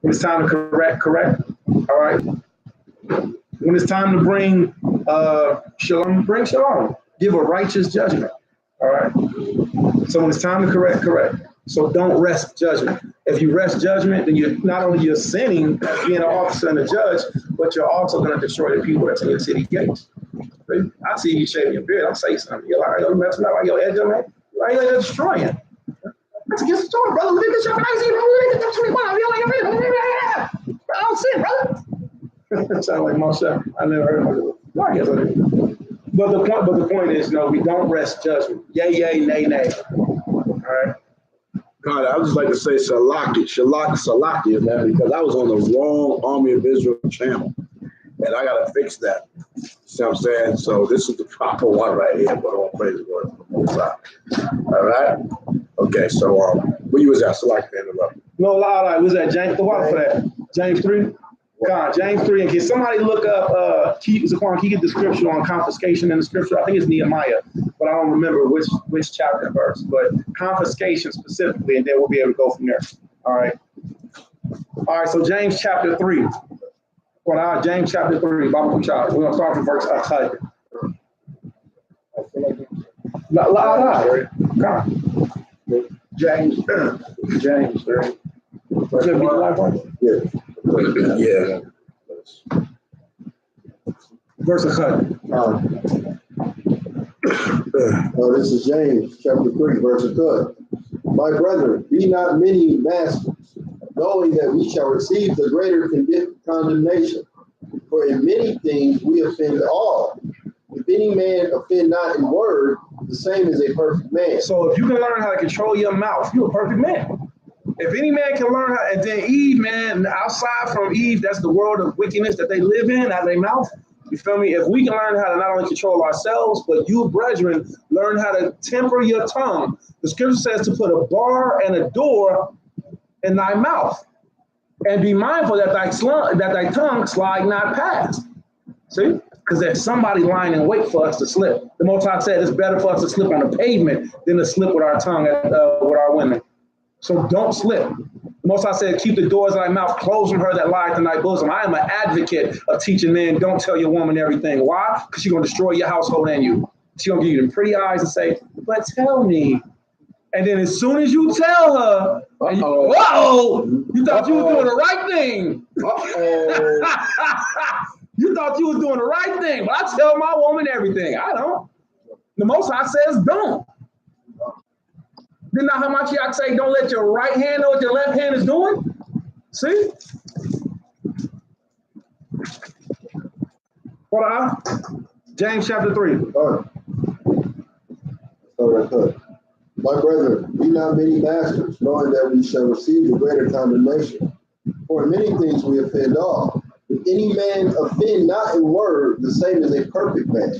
When it's time to correct. All right. When it's time to bring shalom, bring shalom. Give a righteous judgment. All right. So when it's time to correct. So don't rest judgment. If you rest judgment, then you're not only you're sinning as being an officer and a judge, but you're also going to destroy the people that's in your city gates. I see you shaving your beard. I'll say something. You're like, you're messing up like your edge, man. Why are you destroying? That's against the Torah, brother. Look at your eyes, I don't sin, brother. It sounds like Moshe. I never heard of it. Well, I guess I did. But the point is, no, we don't rest judgment. Yay, nay. All right. God, I would just like to say Salakia, man, because I was on the wrong Army of Israel channel. And I got to fix that. See what I'm saying? So this is the proper one right here, but all praise the Lord. All right? Okay, so where you was at? Salakia, interrupt. No, all right. Was that James? The water for that? James 3? God, James 3. And can somebody look up, Zaquan, can you get the scripture on confiscation in the scripture? I think it's Nehemiah, but I don't remember which chapter and verse. But confiscation specifically, and then we'll be able to go from there. All right. All right, so James chapter 3. Well, James chapter 3, Bible child. We're going to start from verse 1. James 3. Yeah. Verse 1. This is James chapter 3, verse 1. My brethren, be not many masters, knowing that we shall receive the greater condemnation. For in many things we offend all. If any man offend not in word, the same is a perfect man. So if you can learn how to control your mouth, you're a perfect man. If any man can learn how, and then Eve, man, outside from Eve, that's the world of wickedness that they live in, out of their mouth. You feel me? If we can learn how to not only control ourselves, but you, brethren, learn how to temper your tongue. The scripture says to put a bar and a door in thy mouth, and be mindful that thy tongue slide not past. See? Because there's somebody lying in wait for us to slip. The Most High said it's better for us to slip on the pavement than to slip with our tongue with our women. So don't slip. The Most High said, keep the doors of thy mouth closed from her that lieth in thy bosom. I am an advocate of teaching men, don't tell your woman everything. Why? Because she's going to destroy your household and you. She's going to give you them pretty eyes and say, but tell me. And then as soon as you tell her, whoa, you thought you were doing the right thing. You thought you was doing the right thing. But I tell my woman everything. I don't. The Most High says don't. Did not Hamachiach say don't let your right hand know what your left hand is doing? See? James chapter 3. My brethren, be not many masters, knowing that we shall receive the greater condemnation. For in many things we offend all. If any man offend not in word, the same is a perfect man,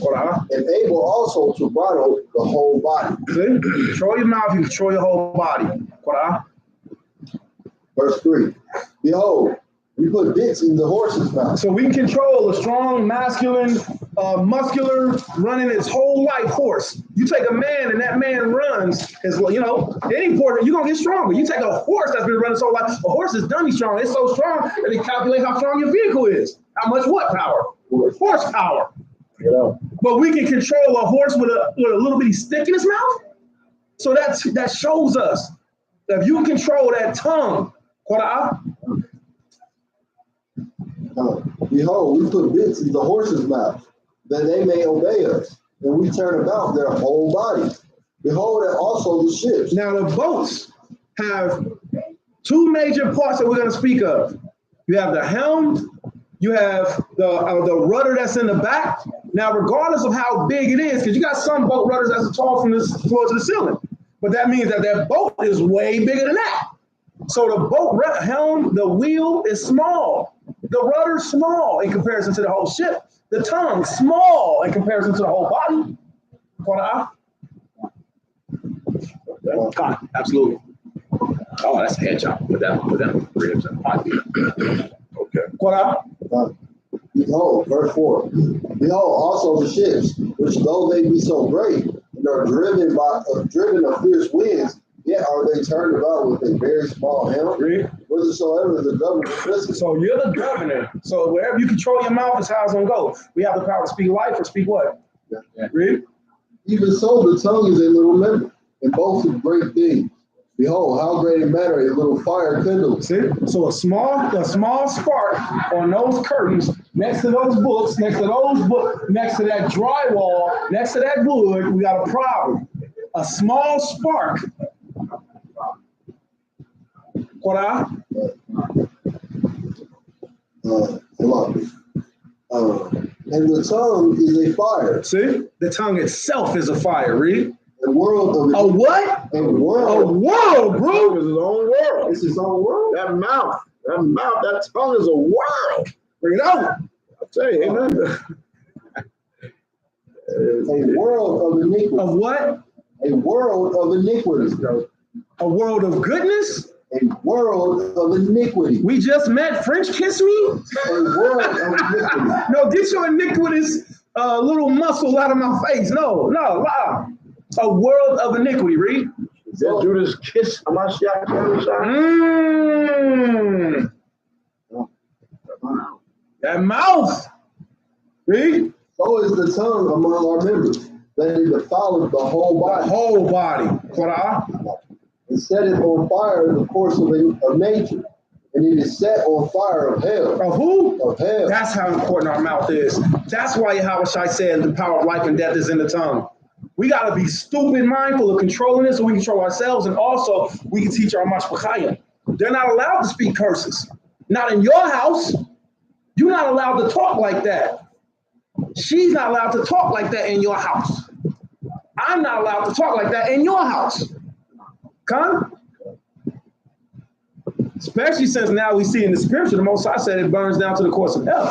and able also to bridle the whole body. See? Control your mouth, you control your whole body. Verse 3. Behold, we put bits in the horse's mouth. So we can control a strong, masculine, muscular, running his whole life horse. You take a man and that man runs, any porter, you're going to get stronger. You take a horse that's been running so life, a horse is dummy strong. It's so strong that they calculate how strong your vehicle is. How much what power? Horsepower. But we can control a horse with a little bitty stick in his mouth. So that shows us that if you control that tongue, behold, we put bits in the horse's mouth, that they may obey us, and we turn about their whole body. Behold, and also the ships. Now the boats have two major parts that we're going to speak of. You have the helm, you have the rudder that's in the back. Now, regardless of how big it is, because you got some boat rudders that's tall from the floor to the ceiling, but that means that boat is way bigger than that. So the boat helm, the wheel is small. The rudder small in comparison to the whole ship. The tongue small in comparison to the whole body. Absolutely. Oh, that's a headshot. Put that ribs in. Okay. Behold, verse 4. Behold, also the ships, which though they be so great, and are driven of fierce winds, yet are they turned about with a very small helm. whithersoever the governor listens. So you're the governor. So wherever you control your mouth is how it's gonna go. We have the power to speak life or speak what? Yeah. Read. Even so, the tongue is a little member, and boasteth great things. Behold, how great a matter a little fire kindles. See? So a small spark on those curtains, next to those books, next to that drywall, next to that wood, we got a problem. A small spark. Torah. And the tongue is a fire. See? The tongue itself is a fire. Read. A world of a what? A world. A world, bro. It's his own world. It's his own world. That mouth, that tongue is a world. Bring it out. I'll tell you, amen. A world of iniquity. Of what? A world of iniquity. A world of goodness? A world of iniquity. We just met. French kiss me? A world of iniquity. No, get your iniquitous little muscles out of my face. No, lie. A world of iniquity. Read. That Judas kiss. That mouth. Read. So is the tongue among our members, that it defileth the whole body. The whole body. Torah. And set it on fire the course of nature, and it is set on fire of hell. Of who? Of hell. That's how important our mouth is. That's why Yahweh Shai said the power of life and death is in the tongue. We got to be stupid mindful of controlling it so we control ourselves, and also we can teach our mashpachayim. They're not allowed to speak curses. Not in your house. You're not allowed to talk like that. She's not allowed to talk like that in your house. I'm not allowed to talk like that in your house. Come? Especially since now we see in the scripture, the Most High said it burns down to the course of hell.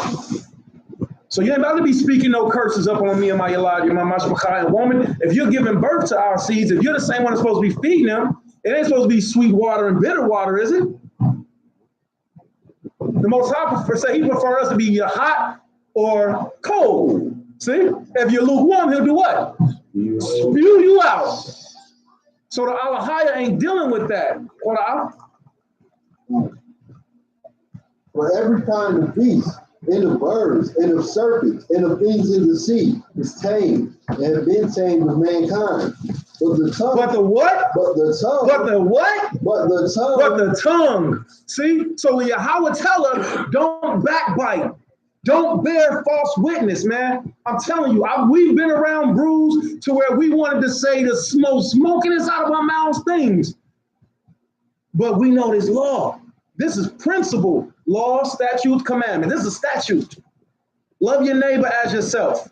So you ain't about to be speaking no curses up on me and my Yalad, my Mashmachai woman. If you're giving birth to our seeds, if you're the same one that's supposed to be feeding them, it ain't supposed to be sweet water and bitter water, is it? The Most High he prefer us to be hot or cold. See? If you're lukewarm, he'll do what? Spew you out. So the Alahaya ain't dealing with that. For every kind of beast, and of birds, and of serpents, and of things in the sea is tamed, and have been tamed of mankind. But the tongue. But the what? But the tongue. But the what? But the tongue. But the tongue. See? So when Yahweh tell us, don't backbite. Don't bear false witness, man. I'm telling you, we've been around brews to where we wanted to say the smoking is out of our mouths things. But we know this law. This is principle, law, statute, commandment. This is a statute. Love your neighbor as yourself.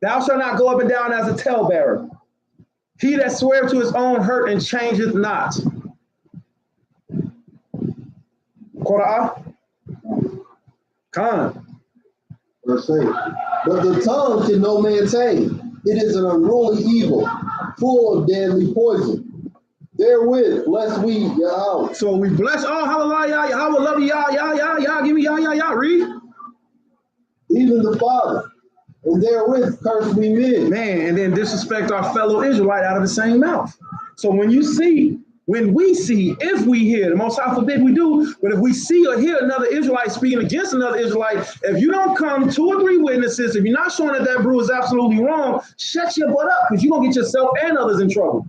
Thou shalt not go up and down as a talebearer. He that swears to his own hurt and changeth not. Korah. Verse 8. But the tongue can no man tame. It is an unruly evil, full of deadly poison. Therewith bless we Yahweh. So we bless hallelujah, Yahweh, love you, Yah, give me Yah, read. Even the Father. And therewith curse we men. Man, and then disrespect our fellow Israelite out of the same mouth. So when we see, if we hear, the Most High forbid we do, but if we see or hear another Israelite speaking against another Israelite, if you don't come 2 or 3 witnesses, if you're not showing that that brew is absolutely wrong, shut your butt up, because you're going to get yourself and others in trouble.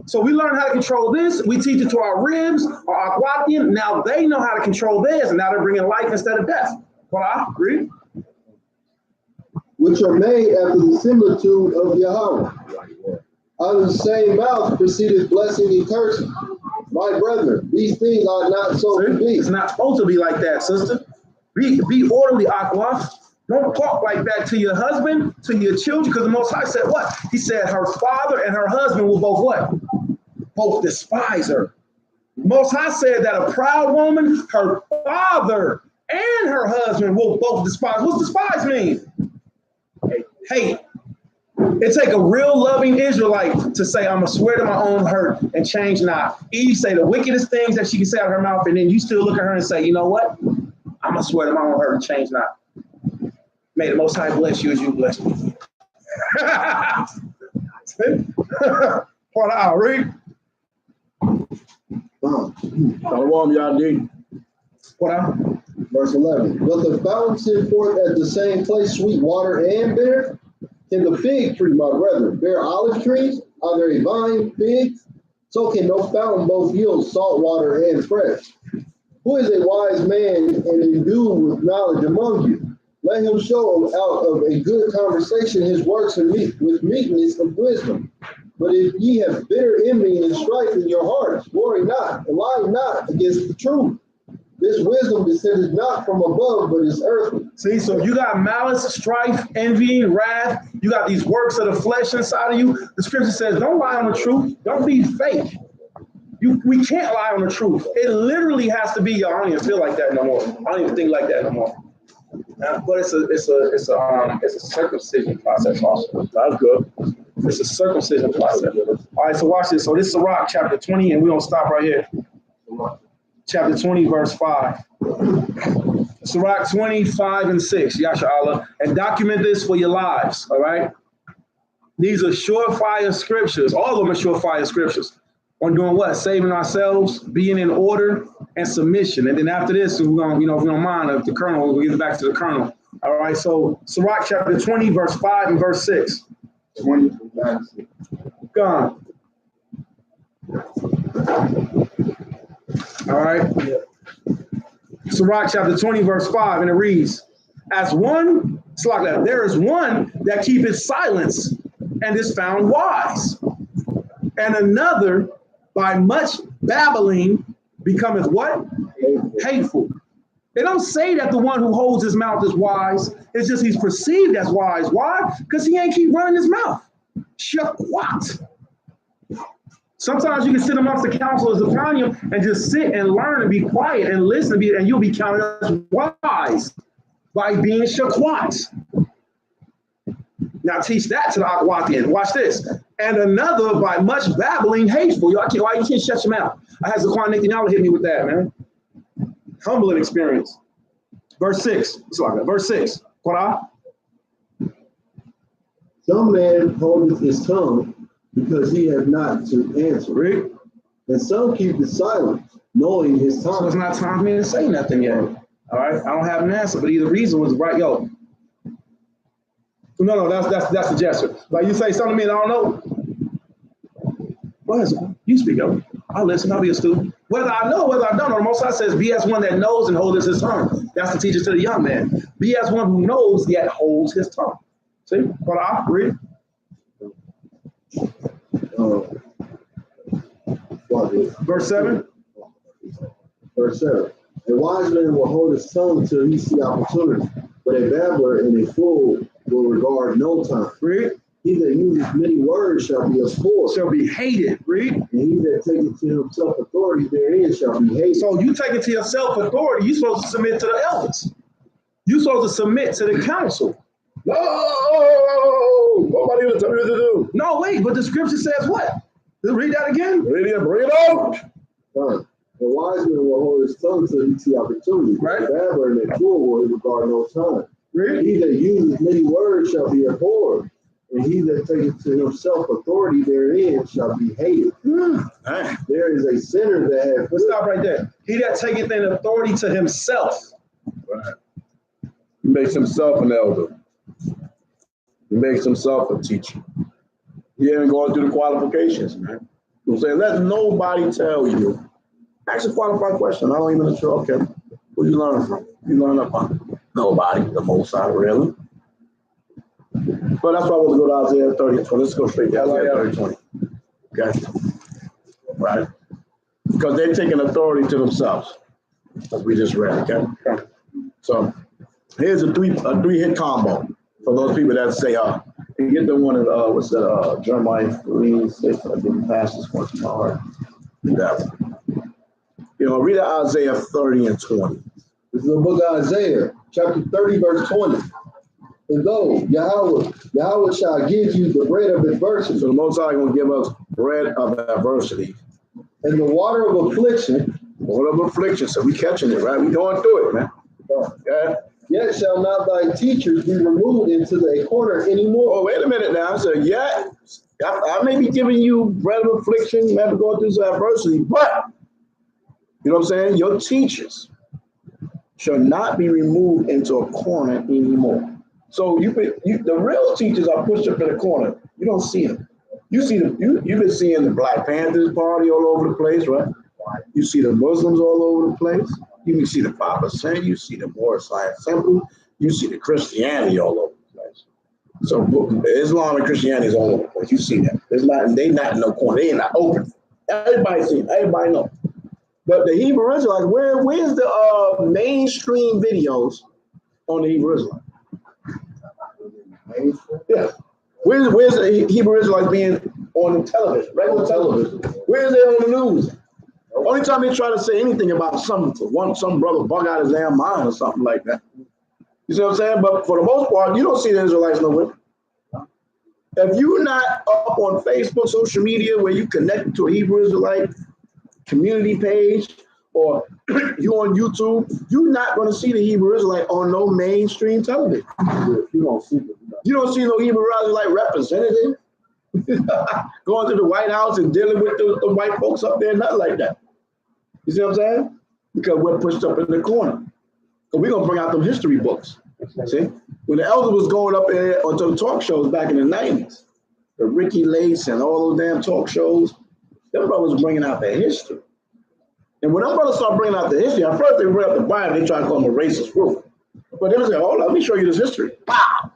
So we learn how to control this. We teach it to our ribs, our Aquatian. Now they know how to control theirs, and now they're bringing life instead of death. Read. Which are made after the similitude of Yahweh. Out of the same mouth proceedeth blessing and cursing. My brethren, these things are not so to be. It's not supposed to be like that, sister. Be orderly, Aqua. Don't talk like that to your husband, to your children, because the Most High said what? He said her father and her husband will both what? Both despise her. The Most High said that a proud woman, her father and her husband will both despise. What's despise mean? Hate. It take a real loving Israelite to say, I'm going to swear to my own hurt and change not. Eve say the wickedest things that she can say out of her mouth, and then you still look at her and say, you know what? I'm going to swear to my own hurt and change not. May the Most High bless you as you bless me. What I'll read. Shalom, Yadi. Verse 11. Doth the fountain send forth at the same place sweet water and bear? Can the fig tree, my brethren, bear olive trees? Are there a vine, figs? So can no fountain both yield salt water and fresh. Who is a wise man and endued with knowledge among you? Let him show out of a good conversation his works and with meekness of wisdom. But if ye have bitter envy and strife in your hearts, glory not, and lie not against the truth. This wisdom descended not from above, but is earthly. See, so you got malice, strife, envy, wrath. You got these works of the flesh inside of you. The scripture says, don't lie on the truth. Don't be fake. We can't lie on the truth. It literally has to be, I don't even feel like that no more. I don't even think like that no more. But it's a circumcision process also. That's good. It's a circumcision process. All right, so watch this. So this is Sirach chapter 20, and we're going to stop right here. Chapter 20, verse 5. Sirach 25 and 6, Yasha Allah. And document this for your lives, all right? These are surefire scriptures. All of them are surefire scriptures. On doing what? Saving ourselves, being in order, and submission. And then after this, we're going to, if we don't mind, the kernel, we'll get it back to the kernel. All right, so Sirach chapter 20, verse 5 and verse 6. 20. Gone. All right. Sirach chapter 20, verse 5, and it reads, as one, it's like that, there is one that keepeth silence and is found wise, and another by much babbling becometh what? Hateful. They don't say that the one who holds his mouth is wise. It's just he's perceived as wise. Why? Because he ain't keep running his mouth. Shakwat. Sometimes you can sit amongst the counselors of Tanya and just sit and learn and be quiet and listen, and you'll be counted as wise by being shakwat. Now teach that to the Akwatian. Watch this. And another by much babbling hateful. Why you can't shut your mouth? I had Zaquan Nathan hit me with that, man. Humbling experience. Verse 6. It's like that. Verse 6. Quran. Some man holdeth his tongue because he hath not to answer. Read. And some keep the silent, knowing his tongue. So it's not time for me to say nothing yet. All right. I don't have an answer, but either reason was right. Yo. No, that's the gesture. Like you say something to me and I don't know. What is it? You speak up. I'll listen. I'll be a student. Whether I know, whether I don't know, the Most High says, be as one that knows and holds his tongue. That's the teacher to the young man. Be as one who knows yet holds his tongue. See? But I read. Verse 7. Verse 7. A wise man will hold his tongue till he see opportunity, but a babbler and a fool will regard no time. Read. He that uses many words shall be abhorred. Shall be hated. Read. And he that taketh to himself authority therein shall be hated. So you take it to yourself authority, you're supposed to submit to the elders. You're supposed to submit to the council. No, nobody will tell me what to do. No, wait, but the scripture says what? Read that again. Read it, bring it out. Fine. The wise man will hold his tongue till he see opportunity. Right. The babbler and the fool will regard no time. Read. He that uses many words shall be abhorred, and he that taketh to himself authority therein shall be hated. There is a sinner that hath. Let's stop right there. He that taketh in authority to himself. Right. He makes himself an elder. He makes himself a teacher. He ain't going through the qualifications, man. He'll say, let nobody tell you. Ask a qualified question. I don't even know. Okay, who you learn from? You learn up on nobody, the Most High, really. But that's why we'll go to Isaiah 30 and 20. Let's go straight to Isaiah 30 and 20. Okay. Right. Because they're taking authority to themselves, as we just read. Okay. So here's a three-hit combo for those people that say, you get the one in what's that? Jeremiah 3:6. I didn't pass this one to my heart. That one. Read Isaiah 30 and 20. This is the book of Isaiah, chapter 30, verse 20. And though Yahweh shall give you the bread of adversity. So the Most High going to give us bread of adversity. And the water of affliction. Water of affliction. So we catching it, right? We going through it, man. Okay. Yet shall not thy teachers be removed into a corner anymore. Oh, wait a minute now. I said, I may be giving you bread of affliction, you have to go through some adversity, but You know what I'm saying? Your teachers shall not be removed into a corner anymore. So the real teachers are pushed up in a corner. You don't see them. You see them. You've been seeing the Black Panthers party all over the place, right? You see the Muslims all over the place. You can see the 5%. You see the Moorish Assembly. You see the Christianity all over the place. So Islam and Christianity is all over the place. You see that. They not in no corner. They ain't not open. Everybody see it. Everybody know. But the Hebrew Israelites, where's the mainstream videos on the Hebrew Israelites? Yeah. Where's the Hebrew Israelites being on the television, regular television? Where's they on the news? Only time they try to say anything about some brother bug out his damn mind or something like that. You see what I'm saying? But for the most part, you don't see the Israelites nowhere. If you're not up on Facebook, social media, where you connect to a Hebrew Israelite community page, or you on YouTube, you're not going to see the Hebrew Israelite on no mainstream television. You don't see no Hebrew Israelite representative going to the White House and dealing with the white folks up there, nothing like that. You see what I'm saying? Because we're pushed up in the corner. So we're going to bring out them history books. See? When the elders was going up there onto the talk shows back in the 90s, the Ricky Lace and all those damn talk shows, them brothers was bringing out their history. And when them brothers start bringing out the history, at first they bring out the Bible, they try to call them a racist group. But they was like, hold on, let me show you this history. Wow!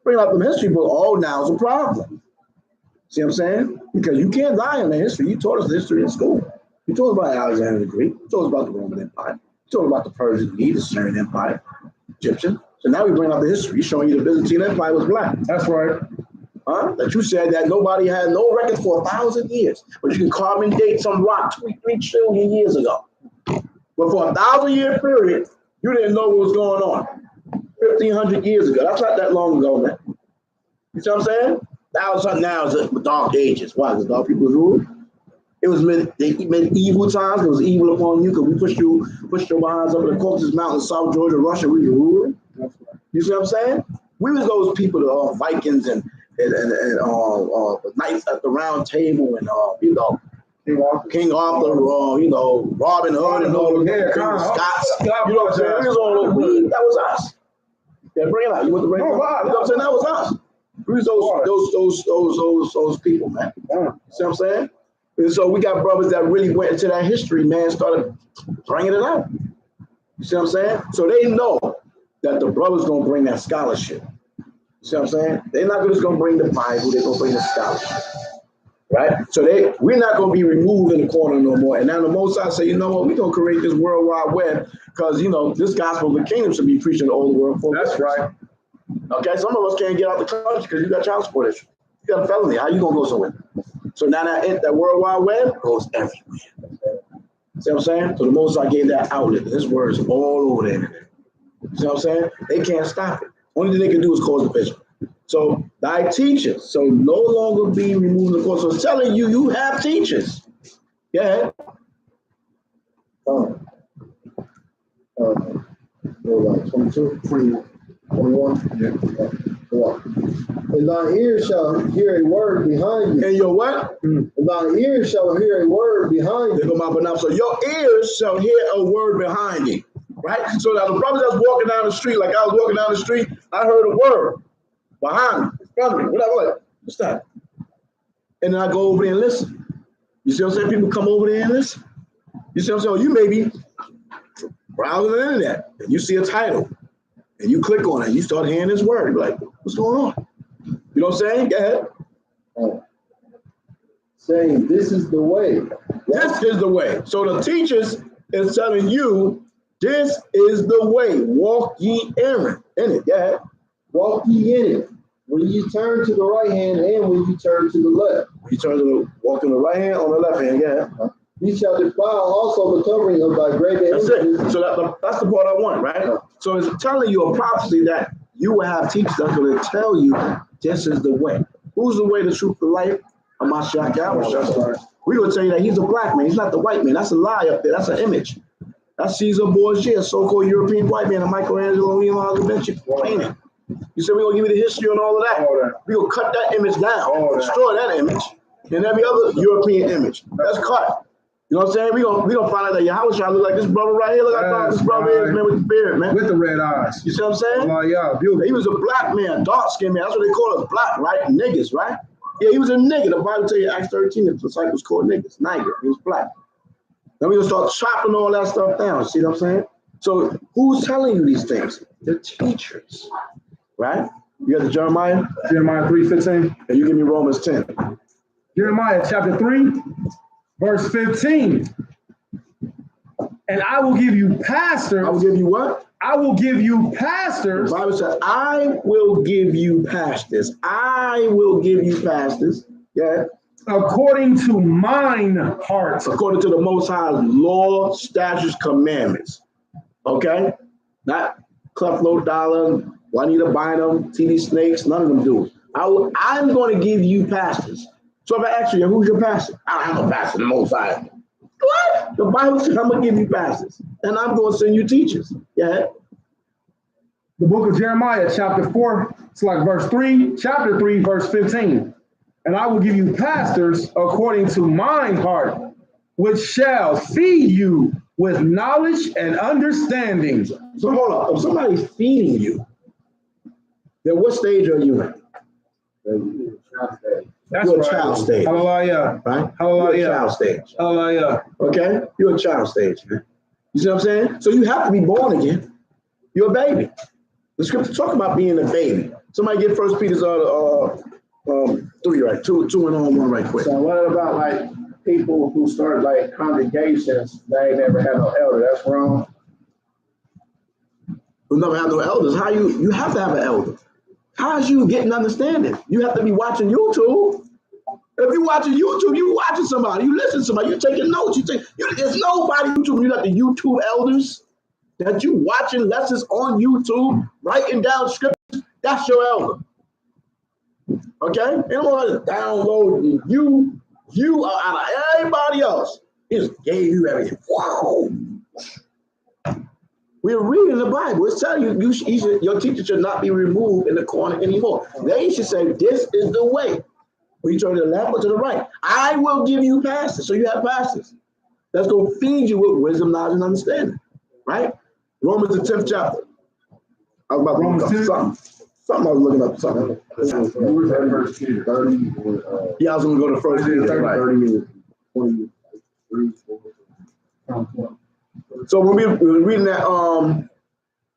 Bring out the history book. Oh, now it's a problem. See what I'm saying? Because you can't lie on the history. You taught us the history in school. You told us about Alexander the Greek. You told us about the Roman Empire. You told us about the Persian Medes, the Syrian Empire, Egyptian. So now we bring out the history. You're showing you the Byzantine Empire was black. That's right. That you said that nobody had no records for 1,000 years. But you can carbon date some rock 3 trillion years ago. But for a 1,000-year period, you didn't know what was going on. 1,500 years ago. That's not that long ago, man. You see what I'm saying? Now it's the dark ages. Why? Because dark people ruled. It was medieval times. It was evil upon you because we pushed your behinds up in the Caucasus Mountains, South Georgia, Russia. We were ruling. You see what I'm saying? We was those people, the Vikings and knights at the round table and King Arthur, Robin Hood and all of them, Scots. You know what I'm saying? That was us. Yeah, bring it out. You want to bring it out? You know what I'm saying? That was us. We was those people, man. See what I'm saying? And so we got brothers that really went into that history, man, started bringing it out. You see what I'm saying? So they know that the brothers going to bring that scholarship. You see what I'm saying? They're not just going to bring the Bible, they're going to bring the scholarship. Right? So we're not going to be removed in the corner no more. And now the Most High say, you know what? We're going to create this World Wide Web because, this gospel of the kingdom should be preached in the old world. That's right. Okay, some of us can't get out the country because you got child support issues. You got a felony. How you going to go somewhere? So now that World Wide Web goes everywhere. See what I'm saying? So the Most High gave that outlet. His words all over the internet. See what I'm saying? They can't stop it. Only thing they can do is cause division. So thy teachers, so no longer be removed the course. So it's telling you, you have teachers. Yeah. 22, 21. Yeah. And thy ears shall hear a word behind you. And your what? And thy ears shall hear a word behind you. So your ears shall hear a word behind you. Right? So now the brothers that's walking down the street, like I was walking down the street, I heard a word behind me, in front of me, whatever. What's that? And then I go over there and listen. You see what I'm saying? People come over there and listen. You see what I'm saying? You may be browsing the internet and you see a title and you click on it and you start hearing this word. You're like, what's going on? You know what I'm saying? Go ahead. Saying, this is the way. This is the way. So the teachers is telling you, this is the way. Walk ye in it. Yeah. Walk ye in it. When you turn to the right hand and when you turn to the left. You walk on the right hand, on the left hand, yeah. You shall defile also the covering of thy graven images. That's it. So that's the part I want, right? So it's telling you a prophecy that you will have teachers that's going to tell you this is the way. Who's the way, the truth, the life? Hamashiach Yahweh. We're going to tell you that he's a black man. He's not the white man. That's a lie up there. That's an image. That's Caesar Borgia, so-called European white man, and Michelangelo Leonardo da Vinci painting. You said we're going to give you the history and all of that. We're going to cut that image down, destroy that image, and every other European image. That's cut. You know what I'm saying? We gonna find out that Yahweh trying to look like this brother right here. Look how this brother is, man, with the beard, man. With the red eyes. You see what I'm saying? Oh, yeah, beautiful. He was a black man, dark-skinned man. That's what they call us, black, right? Niggas, right? Yeah, he was a nigga. The Bible tell you, Acts 13, the disciples called niggas. Niger, he was black. Then we gonna start chopping all that stuff down. See what I'm saying? So who's telling you these things? The teachers, right? You got the Jeremiah 3:15. and you give me Romans 10. Jeremiah chapter 3, verse 15. And I will give you pastors. I will give you what? I will give you pastors. The Bible says, I will give you pastors. I will give you pastors. Yeah. According to mine heart. According to the Most High's law, statutes, commandments. Okay? Not Creflo Dollar, Juanita Bynum, TD Snakes, none of them do. I'm going to give you pastors. So if I ask you, who's your pastor? I'm a pastor, the Most High. What? The Bible says I'm going to give you pastors. And I'm going to send you teachers. Yeah. The book of Jeremiah, chapter 4, it's like verse 3, chapter 3, verse 15. And I will give you pastors according to mine heart, which shall feed you with knowledge and understanding. So hold on. If somebody's feeding you, then what stage are you in? That's You're a right. child stage. Hallelujah. Right? Hallelujah. You're a child stage. Hallelujah. Okay? You're a child stage, man. You see what I'm saying? So you have to be born again. You're a baby. The scripture talk about being a baby. Somebody get 1 Peter 3, right? 2 and 1 right quick. So what about like people who start like congregations, they ain't never had no elder? That's wrong. We never have no elders. How you have to have an elder. How's you getting understanding? You have to be watching YouTube. If you watching YouTube, you watching somebody, you listen to somebody, you taking notes, there's nobody on YouTube. You got the YouTube elders that you watching lessons on YouTube, writing down scriptures, that's your elder. Okay? They don't want to download you are out of everybody else. He just gave you everything. Wow. We're reading the Bible. It's telling you, your teacher should not be removed in the corner anymore. They should say, this is the way. We turn to the left or to the right. I will give you pastors. So you have pastors. That's going to feed you with wisdom, knowledge, and understanding. Right? Romans the 10th chapter. I was about to look up something. I was looking up something. Verse 30. Yeah, I was going to go to 1 Peter. Right. 30 and 23. So when we were reading that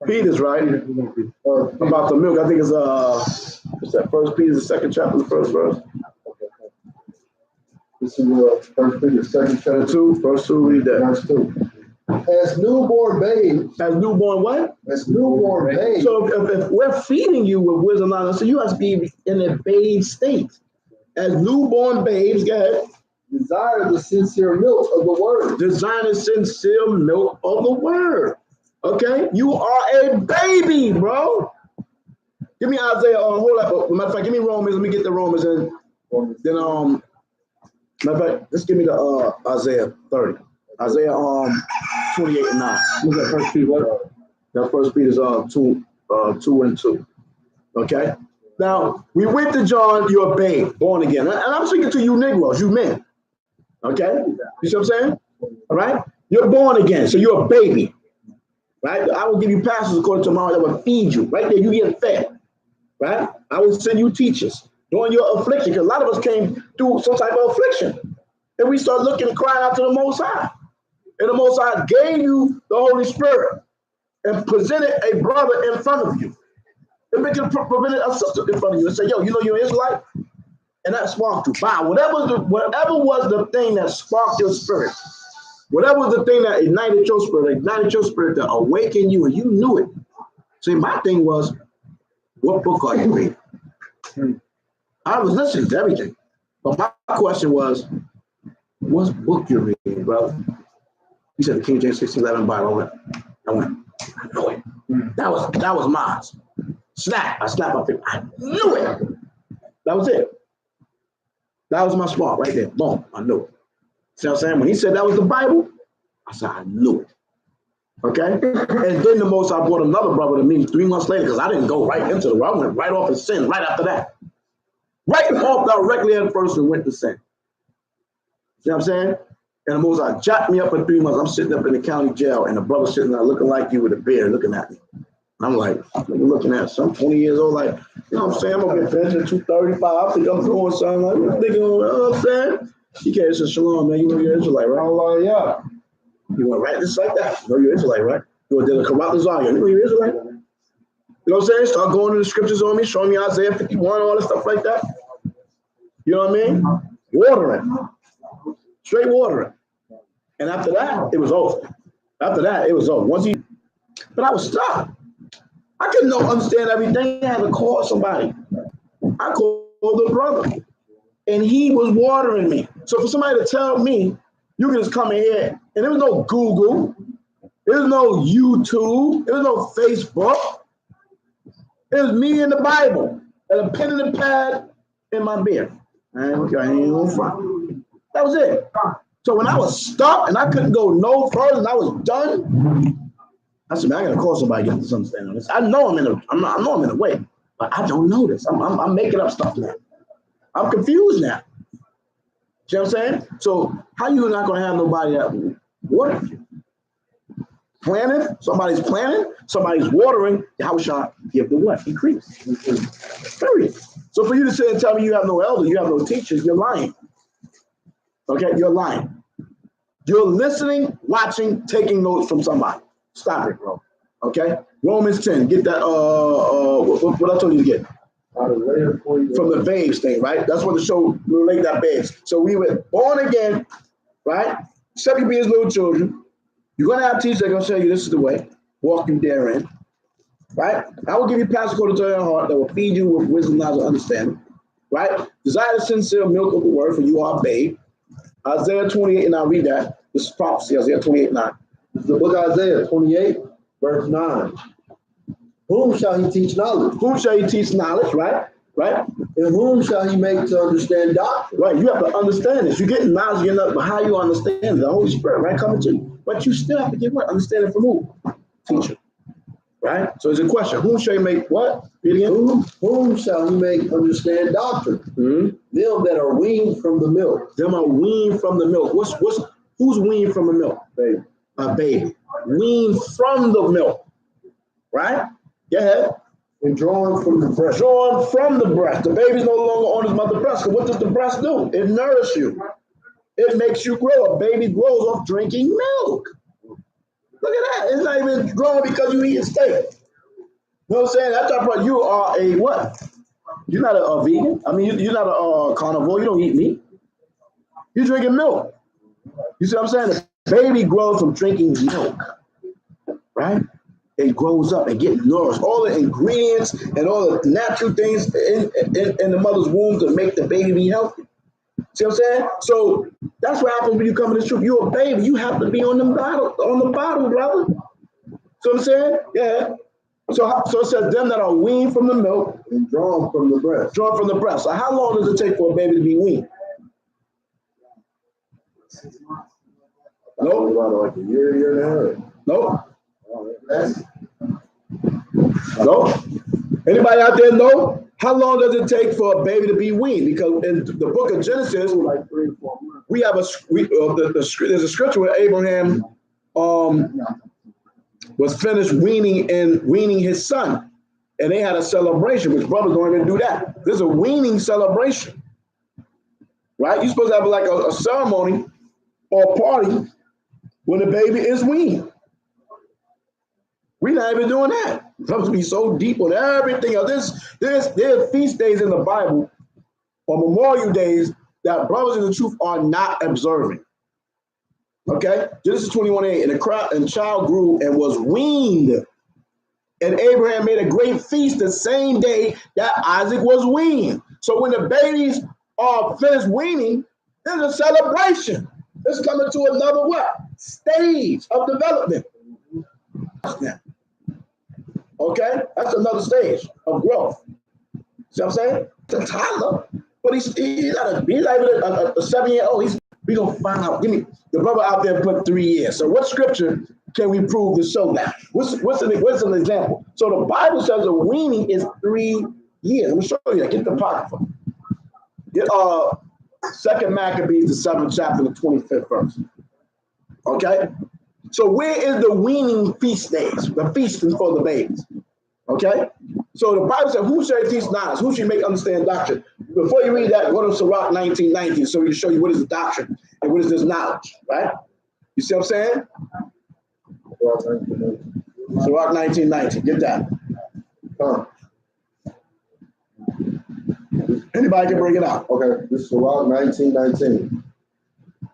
Peter's, right, about the milk, I think it's what's that, 1 Peter, the 2nd chapter, the first verse. This is 1 Peter, 2nd chapter 2, verse 2, read that. verse 2. As newborn babes. As newborn what? As newborn babes. So if we're feeding you with wisdom, knowledge, so you have to be in a babe state. As newborn babes, go ahead. Desire the sincere milk of the word. Desire the sincere milk of the word. Okay? You are a baby, bro. Give me Isaiah. Hold up. Matter of fact, give me Romans. Let me get the Romans and then matter of fact, just give me the Isaiah 30. Isaiah 28 and 9. What's that first Peter? That's 1 Peter's 2 and 2. Okay? Now, we went to John, you're a babe, born again. And I'm speaking to you Negroes, you men. Okay? You see what I'm saying? All right? You're born again, so you're a baby. Right? I will give you pastors according to my that will feed you. Right there, you get fed. Right? I will send you teachers during your affliction, because a lot of us came through some type of affliction. And we start looking and crying out to the Most High. And the Most High gave you the Holy Spirit and presented a brother in front of you. And presented a sister in front of you and say, yo, you know you're Israelite? And that sparked you. Wow, whatever was the thing that sparked your spirit, whatever was the thing that ignited your spirit to awaken you, and you knew it. See, my thing was, what book are you reading? I was listening to everything. But my question was, what book you're reading, brother? He said the King James 1611 Bible. I went, I know it. That was mine. Snap. I snapped my finger. I knew it. That was it. That was my spark right there. Boom. I knew it. See what I'm saying? When he said that was the Bible, I said, I knew it. Okay? And then the Most I brought another brother to me 3 months later, because I didn't go right into the world. I went right off and sin right after that. Right off directly at first and went to sin. See what I'm saying? And the Most High jacked me up for 3 months. I'm sitting up in the county jail, and the brother sitting there looking like you with a beard, looking at me. I'm like, looking at some 20 years old, like, you know what I'm saying? I'm gonna get pension 235. I think I'm doing something like, what you know what I'm saying? He came and said, Shalom, man, you know you're Israelite, right? Allah, yeah. You want to write this like that? You know you're Israelite, right? You want to corrupt the Zion? You know you're Israelite? You know what I'm saying? Start going to the scriptures on me, showing me Isaiah 51, all that stuff like that. You know what I mean? Watering. Straight watering. And after that, it was over. After that, it was over. But I was stuck. I couldn't understand everything. I had to call somebody. I called the brother, and he was watering me. So for somebody to tell me, you can just come in here, and there was no Google, there was no YouTube, there was no Facebook. It was me and the Bible, and a pen and a pad in my beard. I ain't gonna front. That was it. So when I was stuck and I couldn't go no further and I was done, I said, man, I gotta call somebody to get this understanding on this. I know I'm in the way, but I don't know this. I'm making up stuff now. I'm confused now. See what I'm saying? So how you not gonna have nobody that water you? Planting, somebody's planting, somebody's watering. How shall I give the what? Increase. Period. So for you to sit and tell me you have no elder, you have no teachers, you're lying. Okay, you're lying. You're listening, watching, taking notes from somebody. Stop it, bro. Okay? Romans 10. Get that, what I told you to get. From the babes thing, right? That's what the show relate that babes. So we were born again, right? Except you be as little children. You're going to have teachers that are going to tell you this is the way. Walk you therein. Right? I will give you pastor according to your heart that will feed you with wisdom, knowledge, and understanding. Right? Desire the sincere milk of the word, for you are a babe. Isaiah 28, and I'll read that. This is prophecy, Isaiah 28, 9. The book of Isaiah 28, verse 9. Whom shall he teach knowledge? Whom shall he teach knowledge, right? Right? And whom shall he make to understand doctrine? Right, you have to understand this. You're getting knowledge, you're not, but how you understand it? The Holy Spirit, right, coming to you. But you still have to get what? Understanding from who? Teacher. Right? So it's a question. Whom shall he make what? Whom shall he make understand doctrine? Mm-hmm. Them that are weaned from the milk. Them are weaned from the milk. Who's weaned from the milk? Baby. A baby. Weaned from the milk. Right? Go ahead. And drawn from the breast. Drawn from the breast. The baby's no longer on his mother's breast. So what does the breast do? It nourishes you. It makes you grow. A baby grows off drinking milk. Look at that. It's not even growing because you eat steak. You know what I'm saying? That's our part. You are a what? You're not a vegan. I mean, you're not a carnivore. You don't eat meat. You're drinking milk. You see what I'm saying? The baby grows from drinking milk. Right? It grows up and gets nourished. All the ingredients and all the natural things in the mother's womb to make the baby be healthy. See what I'm saying? So that's what happens when you come to this truth. You're a baby. You have to be on the bottom, brother. So I'm saying? Yeah. So it says them that are weaned from the milk and drawn from the breast. Drawn from the breast. So how long does it take for a baby to be weaned? Nope. About like a year and a half. Nope. Nope. Anybody out there know? How long does it take for a baby to be weaned? Because in the book of Genesis, like 3 or 4 months. We have there's a scripture where Abraham was finished weaning his son, and they had a celebration. Which brothers don't even do that. There's a weaning celebration, right? You're supposed to have like a ceremony or a party when the baby is weaned. We're not even doing that. We're supposed to be so deep on everything else. There's feast days in the Bible or memorial days that brothers in the truth are not observing. Okay? Genesis 21:8, and the child grew and was weaned. And Abraham made a great feast the same day that Isaac was weaned. So when the babies are finished weaning, there's a celebration. It's coming to another what? Stage of development. Okay? That's another stage of growth. See what I'm saying? It's a toddler. But he's not even a 7-year-old. We're going to find out. Give me the brother out there put 3 years. So what scripture can we prove to show that? What's an example? So the Bible says a weaning is 3 years. Let me show you that. Get the apocrypha. Get 2 Maccabees, the 7th chapter, the 25th verse. Okay? So where is the weaning feast days? The feasting for the babies. Okay? So the Bible said, who shall teach knowledge? Who should make understand doctrine? Before you read that, go to Sirach 19:19 so we can show you what is the doctrine and what is this knowledge, right? You see what I'm saying? Sirach 19:19. Get that. Anybody can bring it out. Okay, this is Sirach 19:19.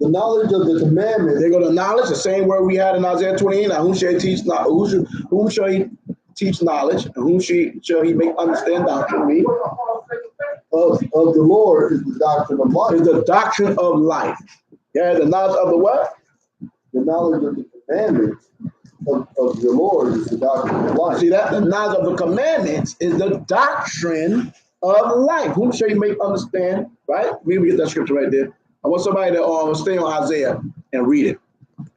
The knowledge of the commandments. They go to knowledge, the same word we had in Isaiah 28. Now, who shall he teach knowledge? Who shall he teach knowledge? And whom shall he make understand doctrine? Me. Of the Lord is the doctrine of life. Is the doctrine of life. Yeah, the knowledge of the what? The knowledge of the commandments of the Lord is the doctrine of life. See that? The knowledge of the commandments is the doctrine of life. Whom shall he make understand? Right? We get that scripture right there. I want somebody to stay on Isaiah and read it.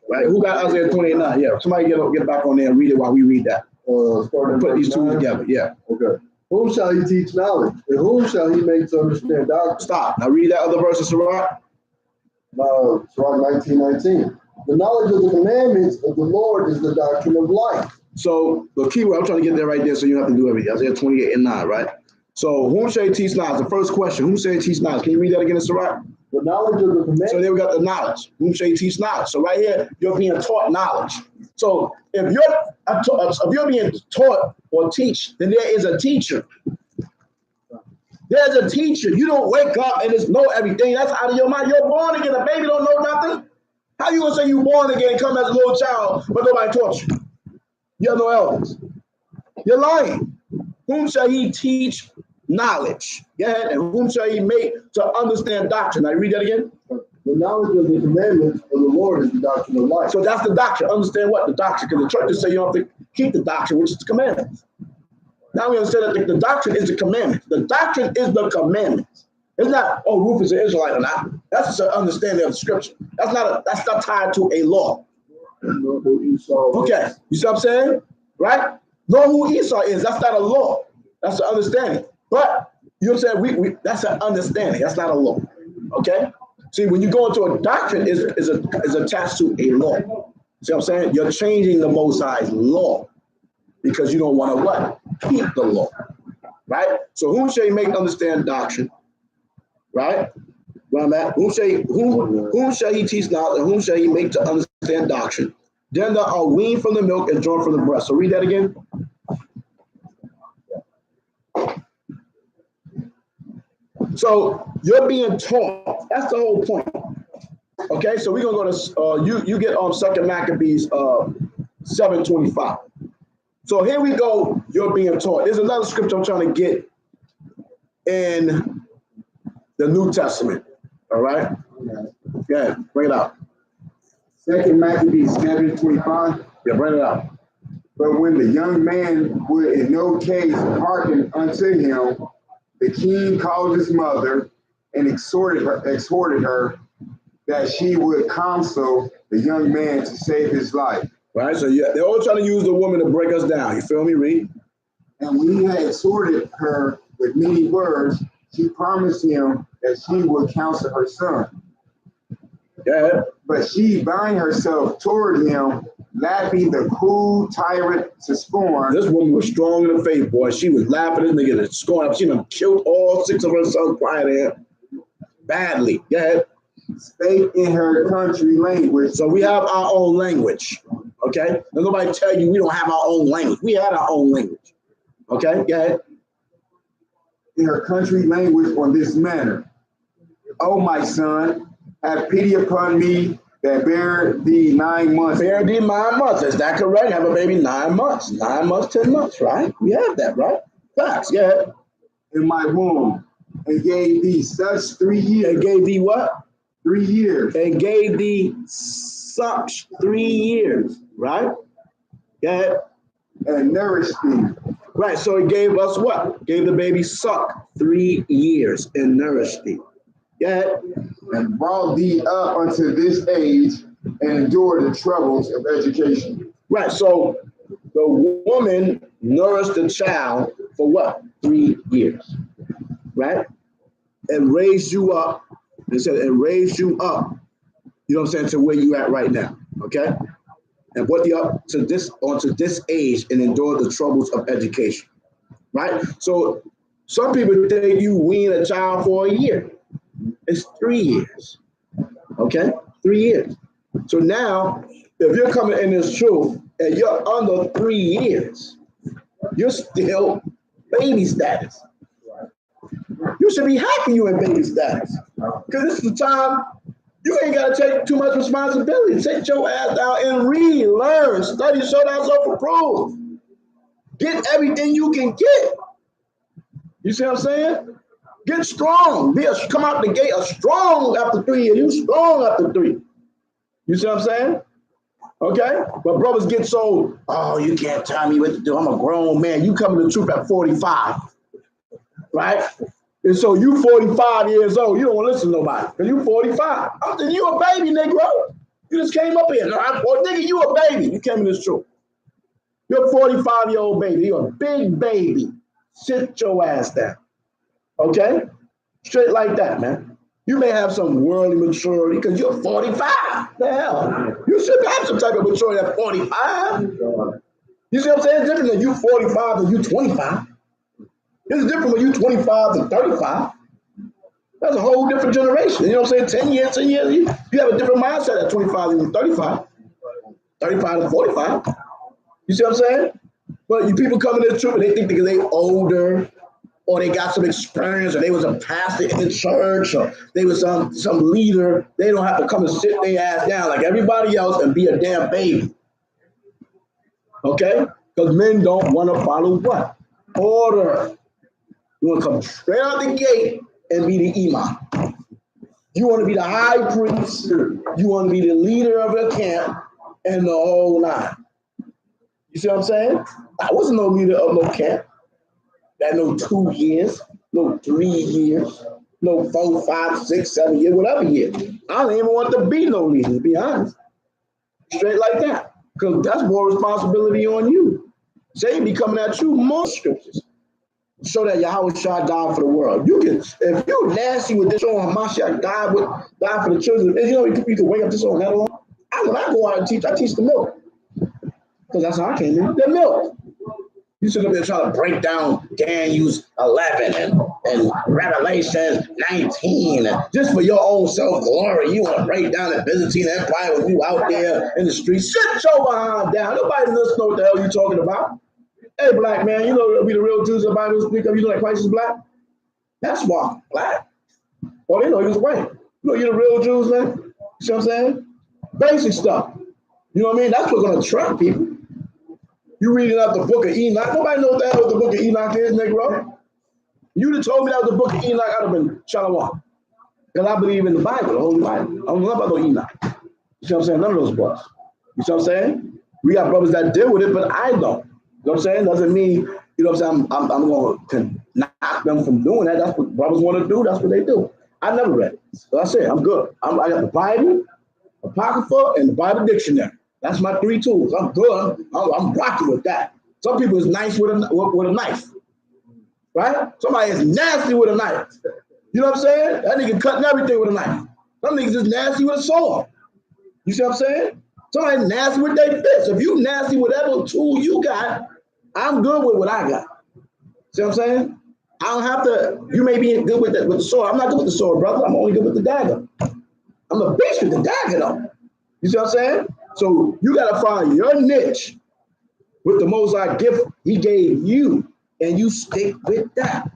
Right? Who got Isaiah 28:9? Yeah. Somebody get back on there and read it while we read that. Put these two together. Yeah. Okay. Whom shall he teach knowledge? And whom shall he make to understand doctrine? Stop. Now read that other verse of Sirach. Sirach 19:19. The knowledge of the commandments of the Lord is the doctrine of life. So the key word, I'm trying to get there right there so you don't have to do everything. Isaiah 28:9, right? So whom shall he teach knowledge? The first question. Whom shall he teach knowledge? Can you read that again in Sirach? The knowledge of the commandments. So there we got the knowledge. Whom shall he teach knowledge? So right here, you're being taught knowledge. So if you're being taught or teach, then there is a teacher. There's a teacher. You don't wake up and just know everything. That's out of your mind. You're born again. A baby don't know nothing. How you gonna say you born again and come as a little child, but nobody taught you? You have no elders. You're lying. Whom shall he teach knowledge? Yeah, and whom shall he make to understand doctrine? I read that again. The knowledge of the commandments of the Lord is the doctrine of life. So that's the doctrine. Understand what? The doctrine. Because the churches say you don't have to keep the doctrine, which is the commandments. Now we understand that the doctrine is the commandments. The doctrine is the commandments. It's not, oh, Ruth is an Israelite or not. That's just an understanding of the scripture. That's not tied to a law. Okay, you see what I'm saying? Right? Know who Esau is. That's not a law. That's an understanding. But you know what I'm saying? That's an understanding. That's not a law. Okay? See, when you go into a doctrine, is attached to a law. See what I'm saying? You're changing the Most High's law because you don't want to what? Keep the law. Right? So whom shall he make understand doctrine? Right? Where I'm at. Whom shall he teach knowledge, and whom shall he make to understand doctrine? Then thou art weaned from the milk and drawn from the breast. So read that again. So you're being taught. That's the whole point. Okay, so we're gonna go to you get 2 Maccabees 7:25. So here we go. You're being taught. There's another scripture I'm trying to get in the New Testament. All right. Yeah, bring it out. 2 Maccabees 7:25. Yeah, bring it out. But when the young man would in no case hearken unto him, the king called his mother and exhorted her that she would counsel the young man to save his life. Right. So yeah, they're all trying to use the woman to break us down. You feel me? Read. And when he had exhorted her with many words, she promised him that she would counsel her son. Yeah. But she bind herself toward him, laughing the cruel tyrant to scorn. This woman was strong in the faith, boy. She was laughing at this nigga to scorn. She done killed all 6 of her sons prior to him. Badly. Yeah. Spake in her country language. So we have our own language. Okay? Don't nobody tell you we don't have our own language. We had our own language. Okay? Yeah. In her country language on this manner. O my son, have pity upon me that bear thee 9 months. Bear thee 9 months. Is that correct? Have a baby 9 months. 9 months, 10 months, right? We have that, right? Facts, yeah. In my womb. And gave thee such 3 years. And gave thee what? 3 years. And gave thee such 3 years, right? Yeah. And nourished thee. Right, so it gave us what? Gave the baby suck 3 years and nourished thee. Yeah. And brought thee up unto this age and endured the troubles of education. Right, so the woman nourished the child for what? 3 years, right? And raised you up. It said, and raised you up, you know what I'm saying, to where you at right now. Okay? And what the up to this onto this age and endure the troubles of education. Right? So some people think you wean a child for a year. It's 3 years. Okay? 3 years. So now, if you're coming in this truth and you're under 3 years, you're still baby status. You should be happy you in baby status. Because this is the time you ain't got to take too much responsibility. Sit your ass down and read, learn, study, show thyself approved. Get everything you can get. You see what I'm saying? Get strong. Come out the gate strong after 3 years. You strong after 3. You see what I'm saying? Okay? But brothers get so, oh, you can't tell me what to do. I'm a grown man. You come to the truth at 45. Right? And so you 45 years old. You don't want to listen to nobody. Because you 45. I'm thinking you a baby, Negro. You just came up here. No, nigga, you a baby. You came in this truth. You're a 45-year-old baby. You're a big baby. Sit your ass down. Okay? Straight like that, man. You may have some worldly maturity because you're 45. The hell? You should have some type of maturity at 45. You see what I'm saying? It's different than you 45 and you 25. It's different when you 25 to 35. That's a whole different generation. You know what I'm saying? 10 years, you have a different mindset at 25 than 35. 35 to 45. You see what I'm saying? But you people come in the truth and they think because they older or they got some experience or they was a pastor in the church or they was some leader, they don't have to come and sit their ass down like everybody else and be a damn baby. Okay? Because men don't want to follow what? Order. You want to come straight out the gate and be the imam. You want to be the high priest. You want to be the leader of a camp and the whole nine. You see what I'm saying? I wasn't no leader of no camp. That no 2 years, no 3 years, no 4, 5, 6, 7 years, whatever year. I don't even want to be no leader, to be honest. Straight like that. Because that's more responsibility on you. Say be coming at you more scriptures. Show that Yahweh Shah died for the world. You can, if you're nasty with this showing Mashiach died for the children, you know you can wake up this on that alone. When I go out and teach, I teach the milk. Because that's how I came in. The milk. You should have been trying to break down Daniel's 11 and Revelation 19. And just for your own self-glory, you want to break down the Byzantine Empire when you out there in the streets. Sit your behind down. Nobody listen to what the hell you talking about. Hey, black man, you know we the real Jews the Bible speak of. You know that Christ is black? That's why. Black. Well, they know he was white. You know you're the real Jews, man? You see what I'm saying? Basic stuff. You know what I mean? That's what's going to attract people. You reading out the book of Enoch. Nobody knows what the hell the book of Enoch is, Negro. You'd have told me that was the book of Enoch, I'd have been Shalom. Because I believe in the Bible, the Holy Bible. I don't know about no Enoch. You see what I'm saying? None of those books. You see what I'm saying? We got brothers that deal with it, but I don't. You know what I'm saying? Doesn't mean, you know what I'm saying, I'm going to knock them from doing that. That's what brothers want to do. That's what they do. I never read it. So I said, I'm good. I got the Bible, Apocrypha, and the Bible dictionary. That's my 3 tools. I'm good. I'm rocking with that. Some people is nice with a knife, right? Somebody is nasty with a knife. You know what I'm saying? That nigga cutting everything with a knife. Some niggas is nasty with a sword. You see what I'm saying? Somebody nasty with their fists. If you nasty with whatever tool you got, I'm good with what I got. See what I'm saying? I don't have to. You may be good with the sword. I'm not good with the sword, brother. I'm only good with the dagger. I'm a beast with the dagger, though. You see what I'm saying? So you got to find your niche with the Most High gift he gave you, and you stick with that.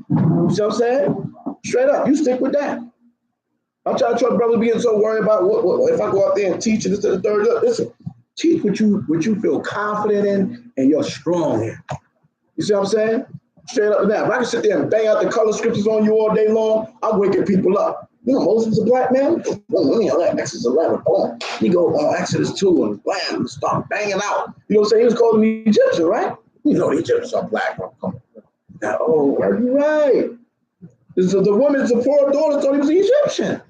You see what I'm saying? Straight up, you stick with that. I'm trying to tell brothers being so worried about what if I go out there and teach this to the third. Listen, teach what you feel confident in and you're strong in. You see what I'm saying? Straight up now. If I can sit there and bang out the color scriptures on you all day long, I'm waking people up. You know, Moses is a black man. Well, let me Exodus 11. Oh, he go on Exodus 2 and blam, start banging out. You know what I'm saying? He was called an Egyptian, right? You know the Egyptians are black. Now, oh, are you right? The woman's poor daughter thought he was an Egyptian.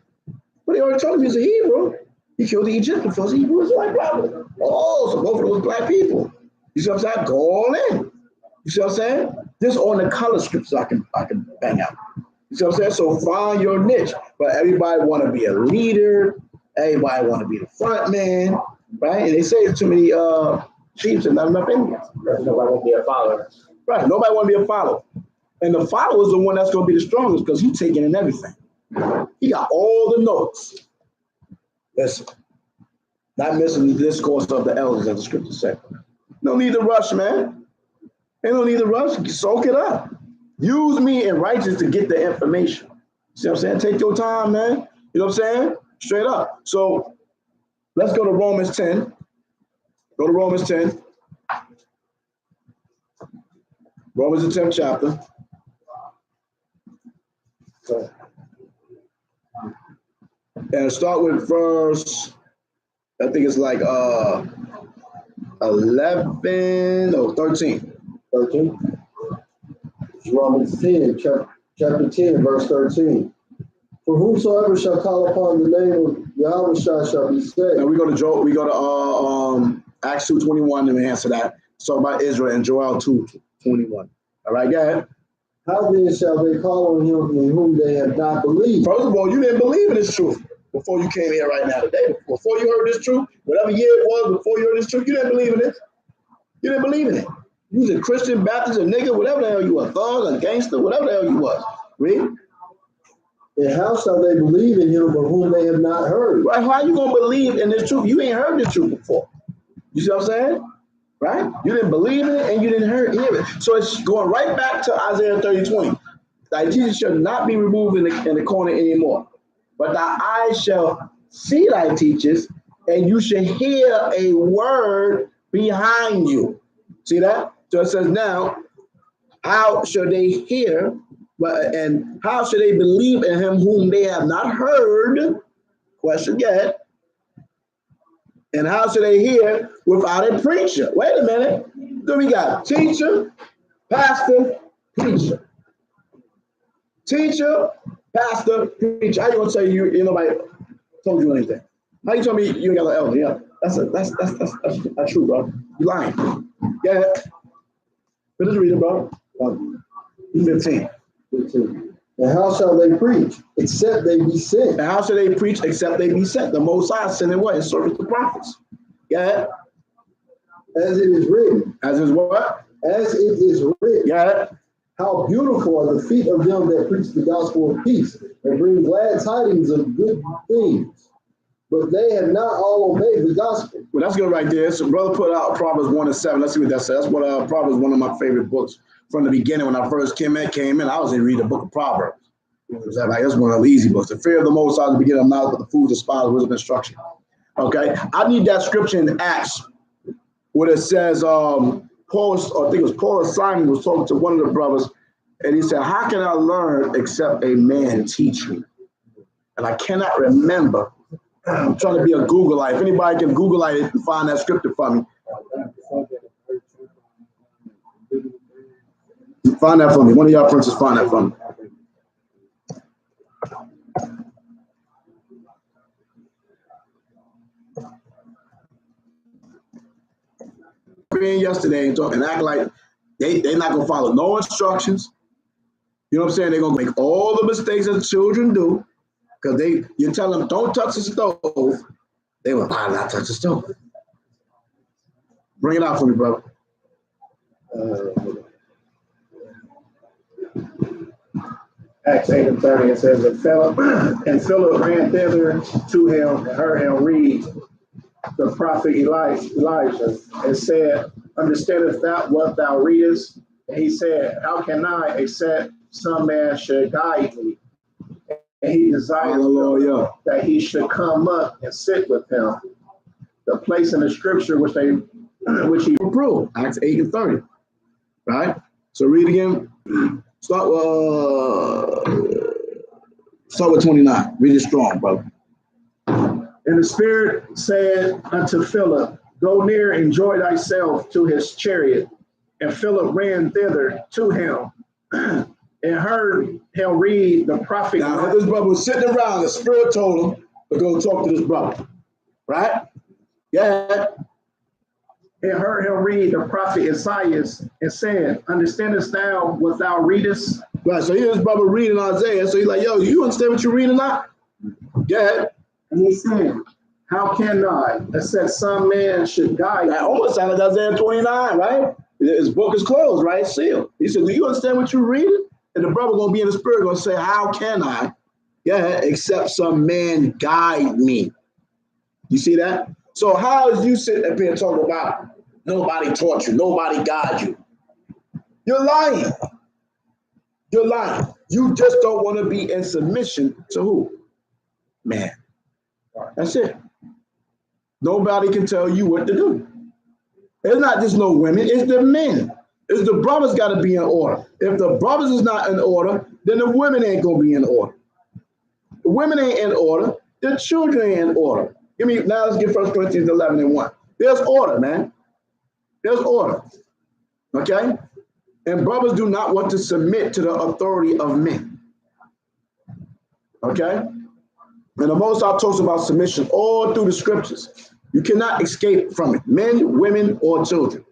But he already told him he was a Hebrew. He killed the Egyptian for the Hebrew Israelite brother. Oh, so both of those black people. You see what I'm saying? Go all in. You see what I'm saying? This on the color scripts I can bang out. You see what I'm saying? So find your niche. But everybody want to be a leader. Everybody want to be the front man. right? And they say too many sheep and not enough Indians. Nobody won't be a follower. Right, nobody want to be a follower. And the follower is the one that's going to be the strongest because he's taking in everything. He got all the notes. Listen, not missing the discourse of the elders, as the scripture said. No need to rush, man. Ain't no need to rush. Soak it up. Use me in righteousness to get the information. See what I'm saying? Take your time, man. You know what I'm saying? Straight up. So let's go to Romans 10. Go to Romans 10. Romans the 10th chapter. And start with verse, I think it's like 11 or 13. 13. It's Romans 10, chapter 10, verse 13. For whosoever shall call upon the name of Yahweh shall be saved. And we go to Acts 2:21 and we answer that. So about Israel and Joel 2:21. All right, go ahead. How then shall they call on him in whom they have not believed? First of all, you didn't believe in this truth before you came here right now today. Before you heard this truth, whatever year it was, before you heard this truth, you didn't believe in it. You didn't believe in it. You was a Christian, Baptist, a nigga, whatever the hell you were, thug, a gangster, whatever the hell you was. Read. And how shall they believe in him of whom they have not heard? Right? How are you gonna believe in this truth? You ain't heard this truth before. You see what I'm saying? Right? You didn't believe in it and you didn't hear it. So it's going right back to Isaiah 30:20. Thy teachers shall not be removed in the corner anymore, but thy eyes shall see thy teachers, and you shall hear a word behind you. See that? So it says now, how shall they hear, and how shall they believe in him whom they have not heard? Question again. And how should they hear without a preacher? Wait a minute. So we got teacher, pastor, preacher. Teacher, pastor, preacher. How you gonna say you nobody told you anything? How you tell me you ain't got an elder? Yeah, that's true, bro. You lying. Yeah. Finish reading, bro. 15. 15. And how shall they preach except they be sent? And how shall they preach except they be sent? The Most High sending what? His servants, the prophets. Yeah. As it is written. As is what? As it is written. Yeah. How beautiful are the feet of them that preach the gospel of peace and bring glad tidings of good things. But they have not all obeyed the gospel. Well, that's good right there. So brother put out Proverbs 1:7. Let's see what that says. That's what Proverbs is one of my favorite books. From the beginning, when I first came in, I was reading the book of Proverbs. That's one of the easy books. The fear of the Most High is the beginning of knowledge, but the fools despise wisdom and instruction. Okay, I need that scripture in Acts where it says, Paul, I think it was Paul or Simon was talking to one of the brothers, and he said, "How can I learn except a man teach me?" And I cannot remember. I'm trying to be a Googleite. If anybody can Google it and find that scripture for me. Find that for me. One of y'all princes, find that for me. Yesterday and act like they're not gonna follow no instructions. You know what I'm saying? They're gonna make all the mistakes that children do because you tell them don't touch the stove. They will not touch the stove. Bring it out for me, brother. Acts 8:30, it says, and Philip ran thither to him and heard him read the prophet Elijah and said, understandest thou what thou readest? And he said, how can I, except some man should guide me? And he desired that he should come up and sit with him. The place in the scripture which he approved. Acts 8:30. Right? So read again. Start with 29. Read it strong, brother. And the Spirit said unto Philip, go near and join thyself to his chariot. And Philip ran thither to him and heard him read the prophet. Now, this brother was sitting around, the Spirit told him to go talk to this brother. Right? Yeah. And heard him read the prophet Isaiah and said, understandest thou what thou readest? Right, so here's brother reading Isaiah. So he's like, yo, you understand what you're reading or not? Go ahead. And he said, How cannot, except some man should guide That you? almost sounds like Isaiah 29, right? His book is closed, right? Sealed. He said, do you understand what you're reading? And the brother gonna be in the spirit gonna say, how can I? Yeah, except some man guide me. You see that? So how is you sitting up here talking about nobody taught you, nobody guide you? You're lying. You're lying. You just don't want to be in submission to who? Man. That's it. Nobody can tell you what to do. It's not just no women, it's the men. It's the brothers got to be in order. If the brothers is not in order, then the women ain't going to be in order. The women ain't in order, the children ain't in order. Now let's get 1 Corinthians 11:1. There's order, man. There's order. Okay? And brothers do not want to submit to the authority of men. Okay? And the Most High talks about submission all through the scriptures. You cannot escape from it. Men, women, or children.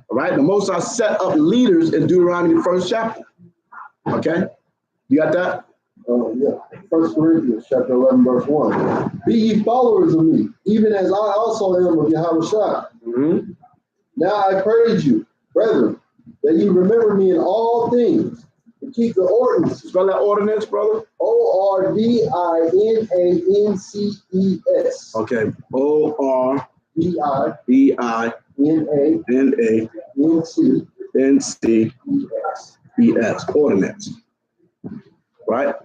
All right? The Most High set up leaders in Deuteronomy, the 1st chapter. Okay? You got that? Yeah. 1 Corinthians chapter 11, verse 1. Be ye followers of me, even as I also am of Yahushua. Mm-hmm. Now I praise you, brethren, that you remember me in all things, to keep the ordinances. Spell that ordinance, brother. Ordinances. Okay. Ordinance. Ordinance. Right?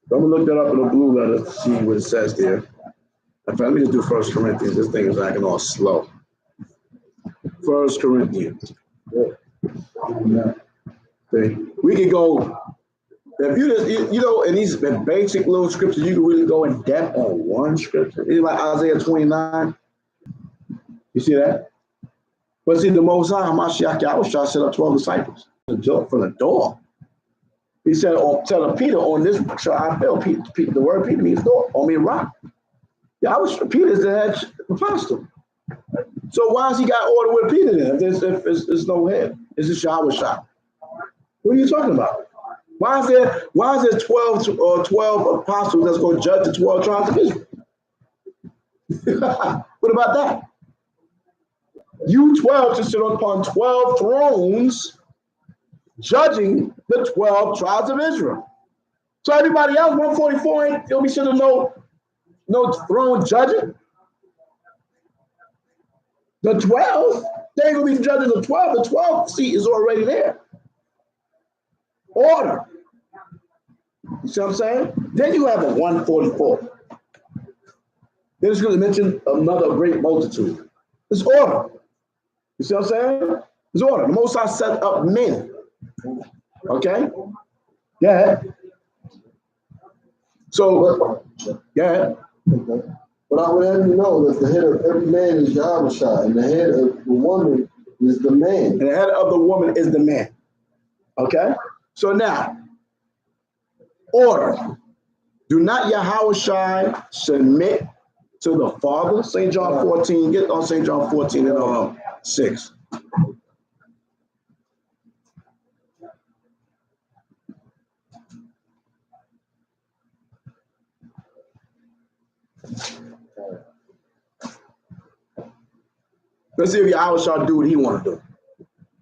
So I'm gonna look that up in a blue letter to see what it says there. In fact, let me just do 1 Corinthians. This thing is acting all slow. 1 Corinthians. Okay. We could go, if you just, in these basic little scriptures, you can really go in depth on one scripture. It's like Isaiah 29. You see that? But see, the Most High, Mashiach Yahushua set up 12 disciples from the door. He said, tell Peter, on this shall I build. Peter, the word Peter means door, on me rock. Peter is the head apostle. So why has he got order with Peter then? If there's no head, it's a shower shop. What are you talking about? Why is there 12 apostles that's going to judge the 12 tribes of Israel? What about that? You 12 to sit upon 12 thrones judging the 12 tribes of Israel. So everybody else, 144, ain't gonna be sitting no throne judging. The 12, they ain't gonna be judging the 12. The 12th seat is already there. Order. You see what I'm saying? Then you have a 144. Then it's going to mention another great multitude. It's order. You see what I'm saying? It's order. The Most High set up men. Okay? Yeah. So, yeah. Okay. But I would have you know that the head of every man is Yahushua, and the head of the woman is the man. And the head of the woman is the man. Okay? So now, order. Do not Yahushua submit to the Father? St. John 14. Get on St. John 14 and 6. Let's see if Yahushua do what he want to do.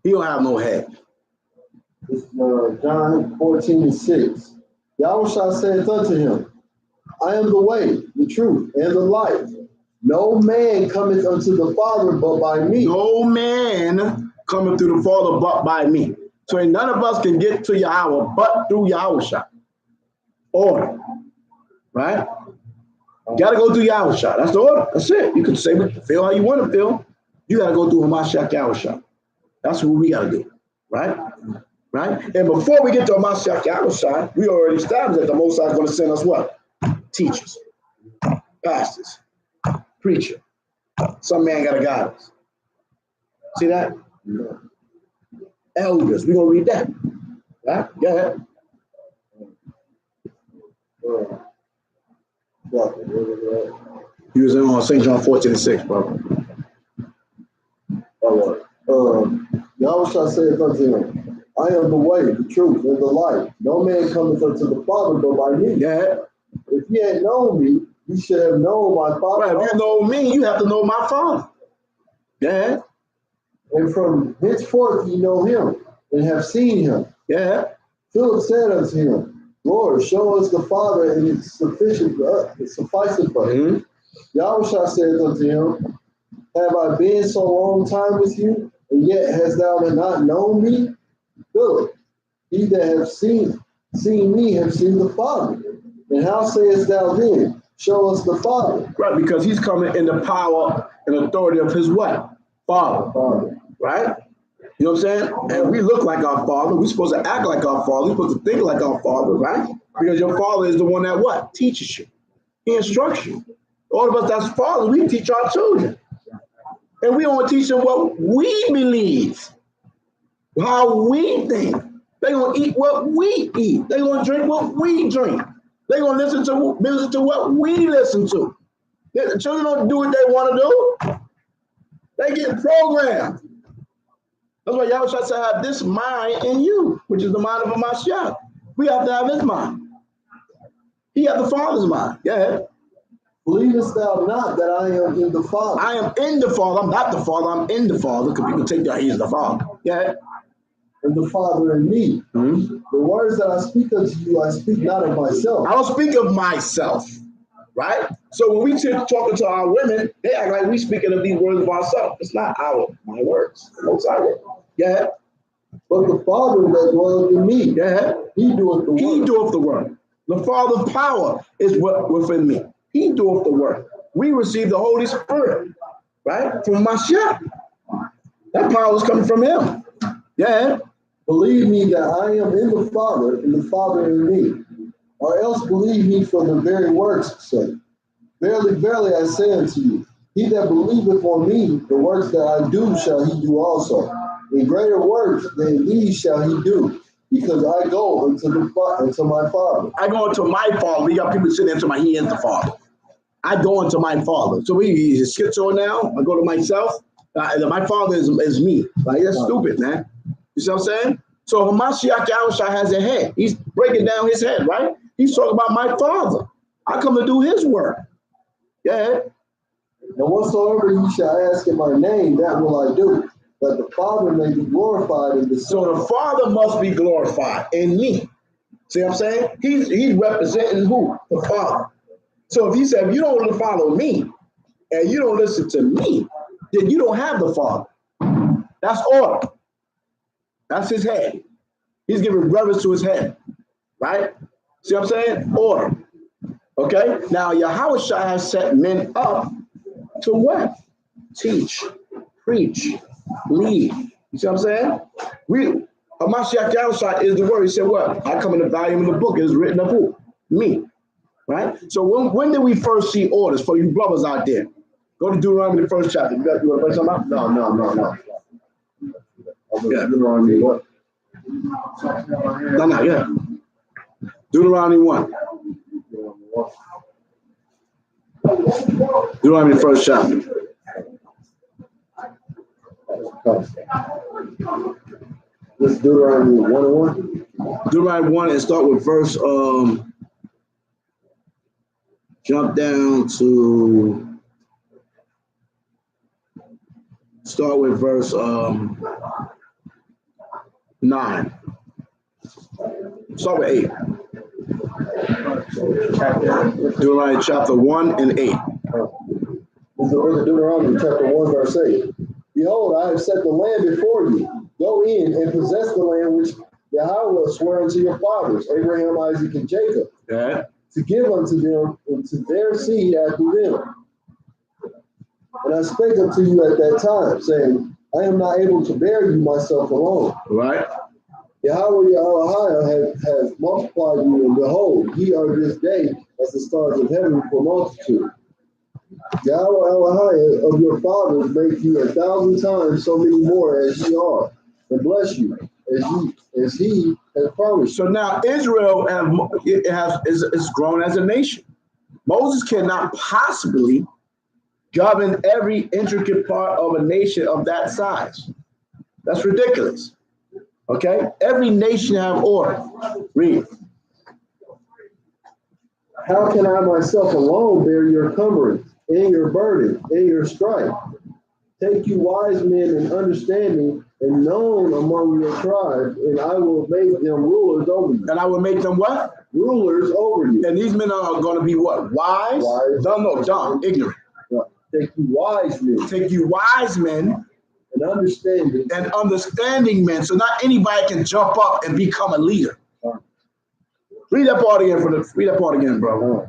He don't have no head. It's John 14 and 6. Yahushua saith unto him, I am the way, the truth, and the life. No man cometh unto the Father but by me. No man cometh to the Father but by me. So none of us can get to Yahweh but through Yahushua. Order. Right? Gotta go through Yahushua. That's the order. That's it. You can say feel how you want to feel. You gotta go through Hamashiach Yahushua. That's what we gotta do. Right? Right? And before we get to Hamashiach Yahushua, we already established that the Most High is going to send us what? Teachers, pastors, preacher. Some man got to guide us. See that? Elders. We're going to read that. Right? Go ahead. You was on St. John 14 and 6, brother. All right. Yahushua saith unto him, I am the way, the truth, and the life. No man cometh unto the Father but by me. Yeah. If ye had known me, you should have known my Father. Right, if you know me, you have to know my Father. Yeah. And from henceforth you know him, and have seen him. Yeah. Philip said unto him, Lord, show us the Father, and it's sufficient for us. It sufficeth for us. Mm-hmm. Yahushua said unto him, have I been so long time with you, and yet hast thou not known me? Philip, he that hath seen me have seen the Father. And how sayest thou then, show us the Father? Right, because he's coming in the power and authority of his what? Father. Right? You know what I'm saying? And we look like our Father. We're supposed to act like our Father. We're supposed to think like our Father, right? Because your Father is the one that what? Teaches you. He instructs you. All of us that's fathers, we teach our children. And we don't teach them what we believe, how we think. They're going to eat what we eat. They're going to drink what we drink. They're going to listen to what we listen to. The children don't do what they want to do. They get programmed. That's why Yahushua said, have this mind in you, which is the mind of a Mashiach. We have to have his mind. He had the Father's mind. Yeah. Believest thou not that I am in the Father? I am in the Father. I'm not the Father. I'm in the Father, because people take that he is the Father. Yeah. And the Father in me. Mm-hmm. The words that I speak unto you, I speak not of myself. I don't speak of myself, right? So when we talking to our women, they act like we speaking of these words of ourselves. It's not my words. Most our words. Yeah. But the Father that dwelleth in me, Yeah. he doeth the work. He doeth the work. The Father's power is what within me. He doeth the work. We receive the Holy Spirit, right? From Mashiach. That power is coming from him. Yeah. Believe me that I am in the Father, and the Father in me. Or else believe me for the very works' sake. Verily, verily, I say unto you, he that believeth on me, the works that I do shall he do also. And greater works than these shall he do, because I go unto my Father. I go unto my Father. We got people sitting there he is the Father. I go unto my Father. So he's schizo now. I go to myself. My Father is me. Like, that's stupid, man. You see what I'm saying? So Hamashiach Yahushua has a head. He's breaking down his head, right? He's talking about my Father. I come to do his work. Yeah. And whatsoever you shall ask in my name, that will I do, that the Father may be glorified in the Son. So the Father must be glorified in me. See what I'm saying? He's representing who? The Father. So if he said, if you don't follow me and you don't listen to me, then you don't have the Father. That's order. That's his head. He's giving reverence to his head, right? See what I'm saying? Order. Okay? Now, Yahushua has set men up to what? Teach, preach, lead. You see what I'm saying? Hamashiach Yahushua is the word. He said what? I come in the volume of the book. It is written of who? Me. Right? So when did we first see orders for you brothers out there? Go to Deuteronomy, the first chapter. You want to bring something up? No. Yeah. Deuteronomy what? No, yeah. Deuteronomy 1. Deuteronomy, the first chapter. This is Deuteronomy 1:1. Deuteronomy 1 and start with verse, jump down to, start with verse 9. Start with 8. Deuteronomy chapter 1 and 8. This is the book of Deuteronomy chapter 1 verse 8. Behold, I have set the land before you. Go in and possess the land which Yahweh swore unto your fathers, Abraham, Isaac, and Jacob, to give unto them and to their seed after them. And I spake unto you at that time, saying, I am not able to bear you myself alone. Right. Yahweh has multiplied you, and behold, ye are this day as the stars of heaven for multitude. Yahweh of your fathers make you 1,000 times so many more as ye are, and bless you as he has promised. So now Israel is grown as a nation. Moses cannot possibly govern every intricate part of a nation of that size. That's ridiculous. Okay? Every nation have order. Read. How can I myself alone bear your cumbrance and your burden and your strife? Take you wise men and understanding and known among your tribes, and I will make them rulers over you. And I will make them what? Rulers over you. And these men are going to be what? Wise? Dumb, ignorant. Take you wise men. Take you wise men. And understanding. And understanding men. So not anybody can jump up and become a leader. Read that part again, bro.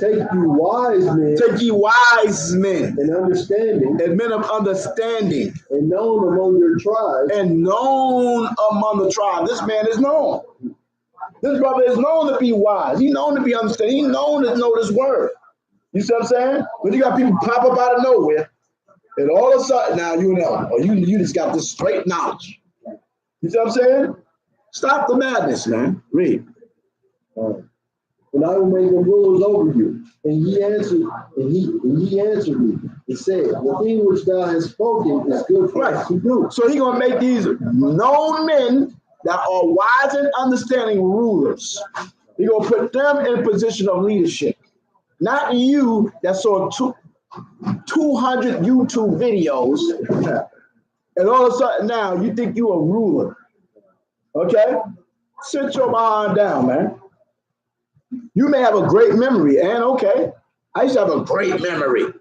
Take you wise men. Take ye wise men. And understanding. And men of understanding. And known among your tribes. And known among the tribe. This man is known. This brother is known to be wise. He's known to be understanding. He's known to know this word. You see what I'm saying? But you got people pop up out of nowhere. And all of a sudden, now you know, or you just got this straight knowledge. You see what I'm saying? Stop the madness, man. Read. And I will make them rulers over you. And he answered, he answered me and said, the thing which thou hast spoken is good for us to do. So he's gonna make these known men that are wise and understanding rulers. He's gonna put them in position of leadership. Not you that saw 200 YouTube videos, and all of a sudden now you think you're a ruler. Okay? Sit your mind down, man. You may have a great memory, and okay, I used to have a great memory.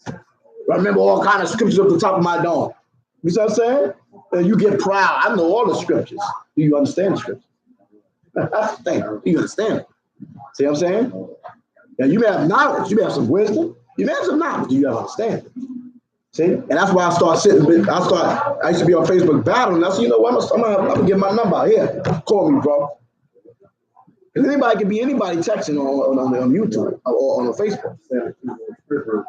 I remember all kinds of scriptures off the top of my dome. You see what I'm saying? And you get proud. I know all the scriptures. Do you understand the scriptures? That's the thing. Do you understand it? See what I'm saying? Now you may have knowledge, you may have some wisdom, you may have some knowledge, you have understanding. See? And that's why I start sitting with, I used to be on Facebook battling, and I said, you know what, I'm gonna get my number out here. Call me, bro. Because anybody can be anybody texting on YouTube or on Facebook.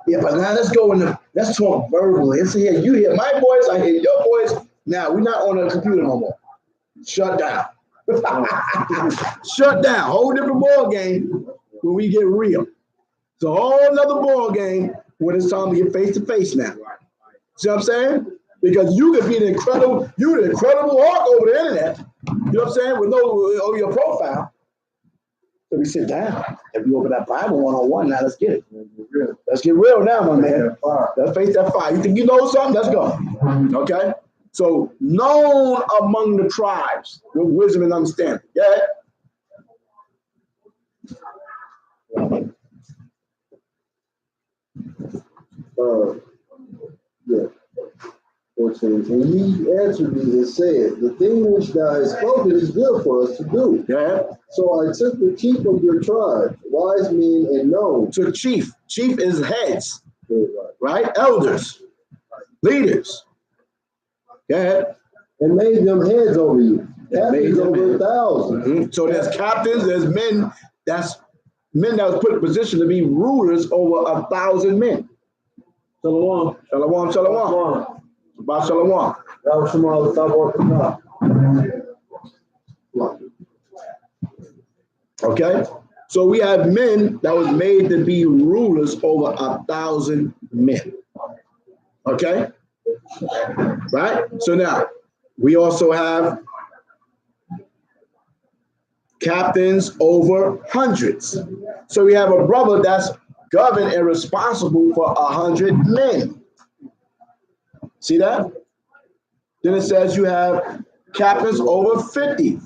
Yeah, but now let's talk verbally. Let's hear you hear my voice, I hear your voice. Now we're not on a computer no more. Shut down. Shut down. Whole different ball game when we get real. It's a whole nother ball game when it's time to get face to face now. See what I'm saying? Because you could be an incredible hawk over the internet. You know what I'm saying? With no over your profile. So we sit down and we open that Bible 101. Now let's get it. Let's get real now, my man. Let's face that fire. You think you know something? Let's go. Okay? So known among the tribes with wisdom and understanding. Yeah. Yeah. 14. And he answered me and said, the thing which thou hast spoken is good for us to do. Yeah. So I took the chief of your tribe, wise men and known. So chief is heads, right? Elders, leaders. Yeah. And made them heads over you. Captains over 1,000. Mm-hmm. So there's captains, there's men that was put in position to be rulers over 1,000 men. Shalom. Shalom, shalom. Shabbat shalom. Okay, so we have men that was made to be rulers over 1,000 men. Okay, right? So now we also have captains over hundreds. So we have a brother that's governed and responsible for 100 men. See that? Then it says you have captains over 50.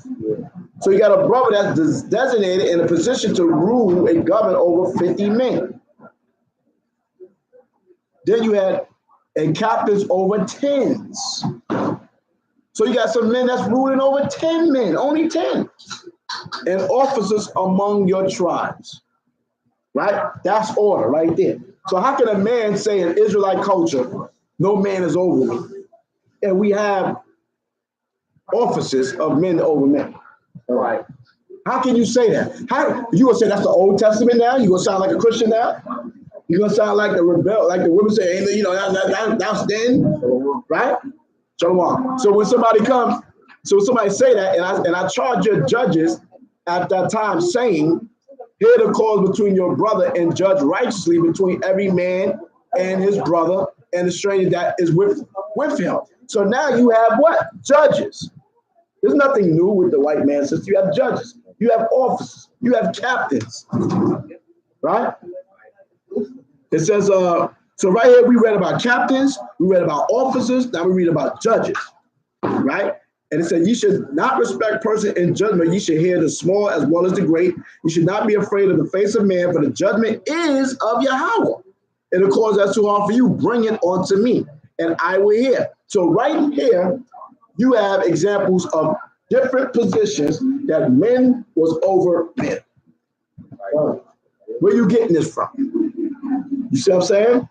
So you got a brother that's designated in a position to rule and govern over 50 men. Then you had captains over tens. So you got some men that's ruling over 10 men, only 10. And officers among your tribes. Right? That's order right there. So how can a man say in Israelite culture, no man is over me? And we have offices of men over men. All right. How can you say that? How you gonna say that's the Old Testament now? You gonna sound like a Christian now? You gonna sound like the rebel, like the women say, you know, that's then, right? Shalom. So when somebody comes, so somebody say that, and I charge your judges at that time, saying, hear the cause between your brother and judge righteously between every man and his brother and the stranger that is with him. So now you have what? Judges. There's nothing new with the white man system. You have judges. You have officers. You have captains. right? It says, so right here we read about captains, we read about officers, now we read about judges, right? And it said, you should not respect person in judgment. You should hear the small as well as the great. You should not be afraid of the face of man, for the judgment is of Yahweh. And of course, that's too hard for you. Bring it onto me, and I will hear. So right here, you have examples of different positions that men was over men. Where you getting this from? You see what I'm saying?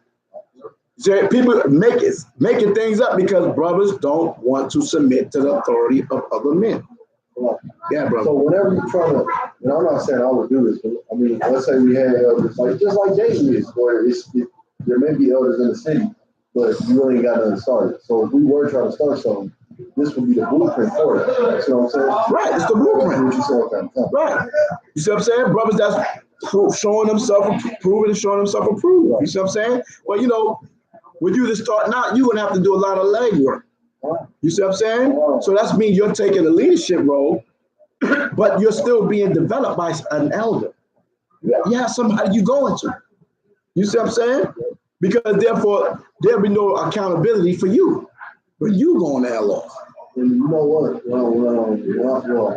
So people making things up because brothers don't want to submit to the authority of other men. Yeah, brother. So whenever you're trying to, and I'm not saying I would do this, but I mean, let's say we had elders, like just like James is, where there may be elders in the city, but you really ain't got nothing started. So if we were trying to start something, this would be the blueprint for it. You see what I'm saying? Right, it's the blueprint. What you said, right. You see what I'm saying? Brothers that's showing themselves approved and showing themselves approved. You see what I'm saying? Well, you know, when you just starting out, you're gonna have to do a lot of legwork. You see what I'm saying? So that means you're taking a leadership role, but you're still being developed by an elder. You have somebody you going to. You see what I'm saying? Because therefore, there'll be no accountability for you when you going to hell off. And you know what? Well,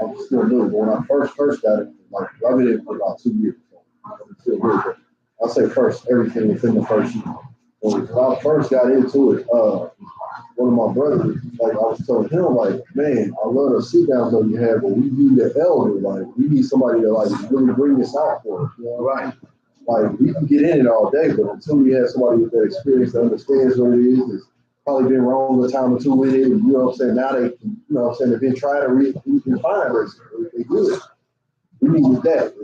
I'm still new, but when I first got it, like I've been in it for about 2 years. I'm still new, but I'll say first, everything within the first year. When I first got into it, one of my brothers, like I was telling him, like, man, I love the sit downs that you have, but we need the elder. Like, we need somebody to like really bring this out for us. You know? Right. Like, we can get in it all day, but until we have somebody with that experience that understands what it is, it's probably been wrong a time or two with it. And, you know what I'm saying? Now they, you know what I'm saying, they've been trying to refine this. They good. We need that.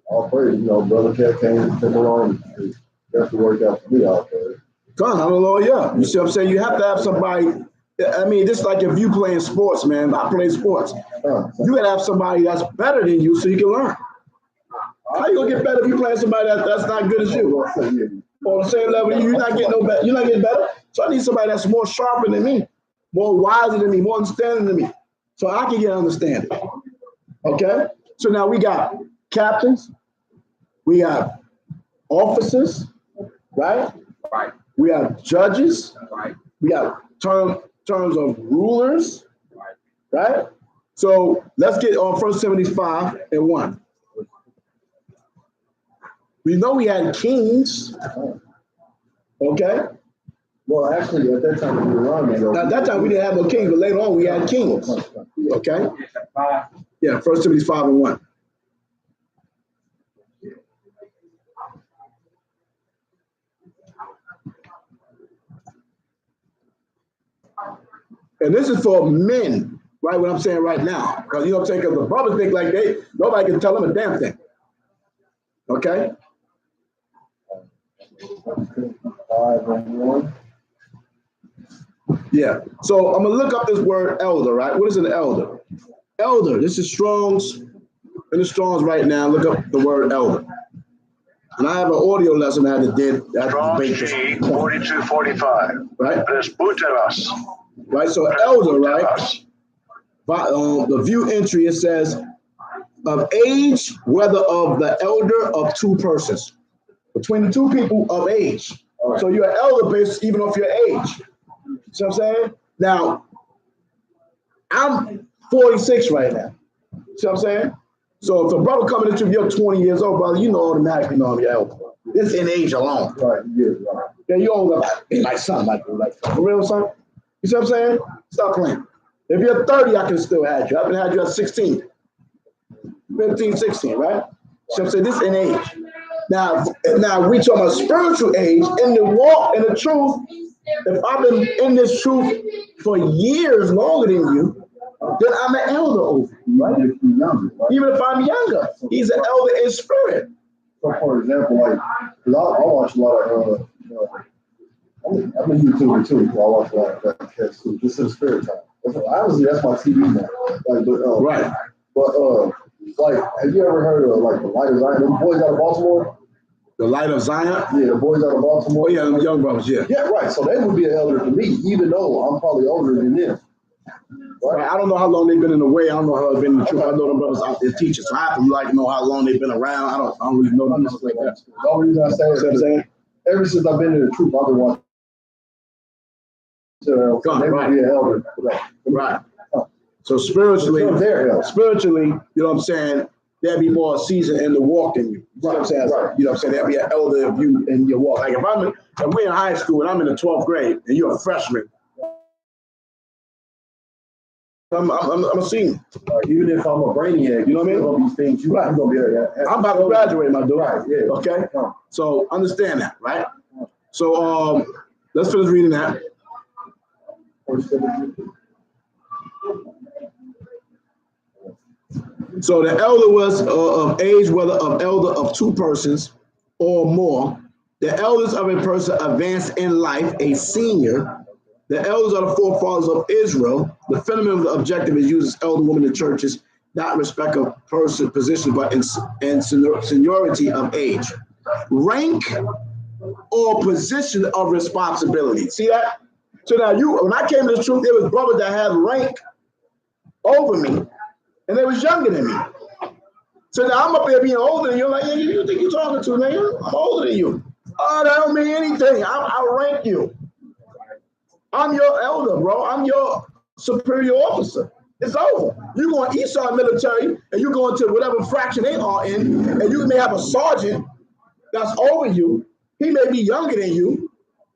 All praise, you know, Brother Cat came along and definitely worked out for me out there. God, hallelujah. You see what I'm saying? You have to have somebody. I mean, just like if you playing sports, man, I play sports. You gotta have somebody that's better than you so you can learn. How you gonna get better if you playing somebody that's not good as you? On the same level, you're not getting no better. You're not getting better. So I need somebody that's more sharper than me, more wiser than me, more understanding than me, so I can get understanding. Okay. So now we got captains, we got officers, right? Right. We have judges, Right. we have terms of rulers, right? So let's get on 1 Timothy 5:1. We know we had kings, okay? Well, actually, at that time, we were around me. At that time, we didn't have no kings, but later on, we had kings, okay? Yeah, 1 Timothy 5:1. And this is for men, right? What I'm saying right now, because you know what I'm saying? Because the brothers think like nobody can tell them a damn thing. Okay? 5:1. Yeah. So I'm gonna look up this word elder, right? What is an elder? Elder. This is Strong's. In the Strong's right now. Look up the word elder. And I have an audio lesson I had to did. Strong G 4245. Right. Presbyteros. Right. So elder, right? The view entry, it says of age, whether of the elder of two persons. Between the two people of age. Right. So you're an elder based even off your age. See what I'm saying? Now, I'm 46 right now. See what I'm saying? So if a brother coming into you're 20 years old, brother, you know automatically know I'm your elder. It's in age alone. Right, yeah, right. Then you older like son, like for real son. You see what I'm saying? Stop playing. If you're 30, I can still have you. I've been had you at 16, 15, 16, right? So I'm saying this in age. Now we talk about spiritual age, in the walk, in the truth. If I've been in this truth for years longer than you, then I'm an elder over you, right? Even if I'm younger, he's an elder in spirit. So for example, like, because I watch a lot of, I'm a YouTuber too, so I watch a lot of podcasts too, just in spirit time. Honestly, that's my TV now. Like, but, right. But, like, have you ever heard of, like, the Light of Zion? Them boys out of Baltimore? The Light of Zion? Yeah, the boys out of Baltimore. Oh, yeah, the young brothers, yeah. Yeah, right. So they would be an elder to me, even though I'm probably older than them. Right. I don't know how long they've been in the way. I don't know how they've been in the truth. I know them brothers out there teaching, so I have to like know how long they've been around. I don't really know them like that. The only reason I say is ever since I've been in the truth, I've been watching. So right. Be an elder. Right. So spiritually, you know what I'm saying, there'll be more seasoned in the walk than you. You know what I'm saying? Right. You know what I'm saying? There'll be an elder of you in your walk. Like if we're in high school and I'm in the 12th grade and you're a freshman, I'm a senior. Even if I'm a brainiac, you know what I mean? All these things, you're gonna be there. I'm about to graduate, my dude. Right, yeah. Okay? So understand that, right? So let's finish reading that. So the elder was of age, whether of elder of 2 persons or more. The elders of a person advanced in life, a senior. The elders are the forefathers of Israel. The phenomenon of the objective is used as elder women in churches, not respect of person, position, but in seniority of age. Rank or position of responsibility. See that? So now when I came to the truth, there was brothers that had rank over me, and they was younger than me. So now I'm up there being older than you. Like, yeah, you think you're talking to, man? I'm older than you. Oh, that don't mean anything. I'll rank you. I'm your elder, bro. I'm your superior officer. It's over. You're going Esau military, and you're going to whatever fraction they are in, and you may have a sergeant that's over you. He may be younger than you.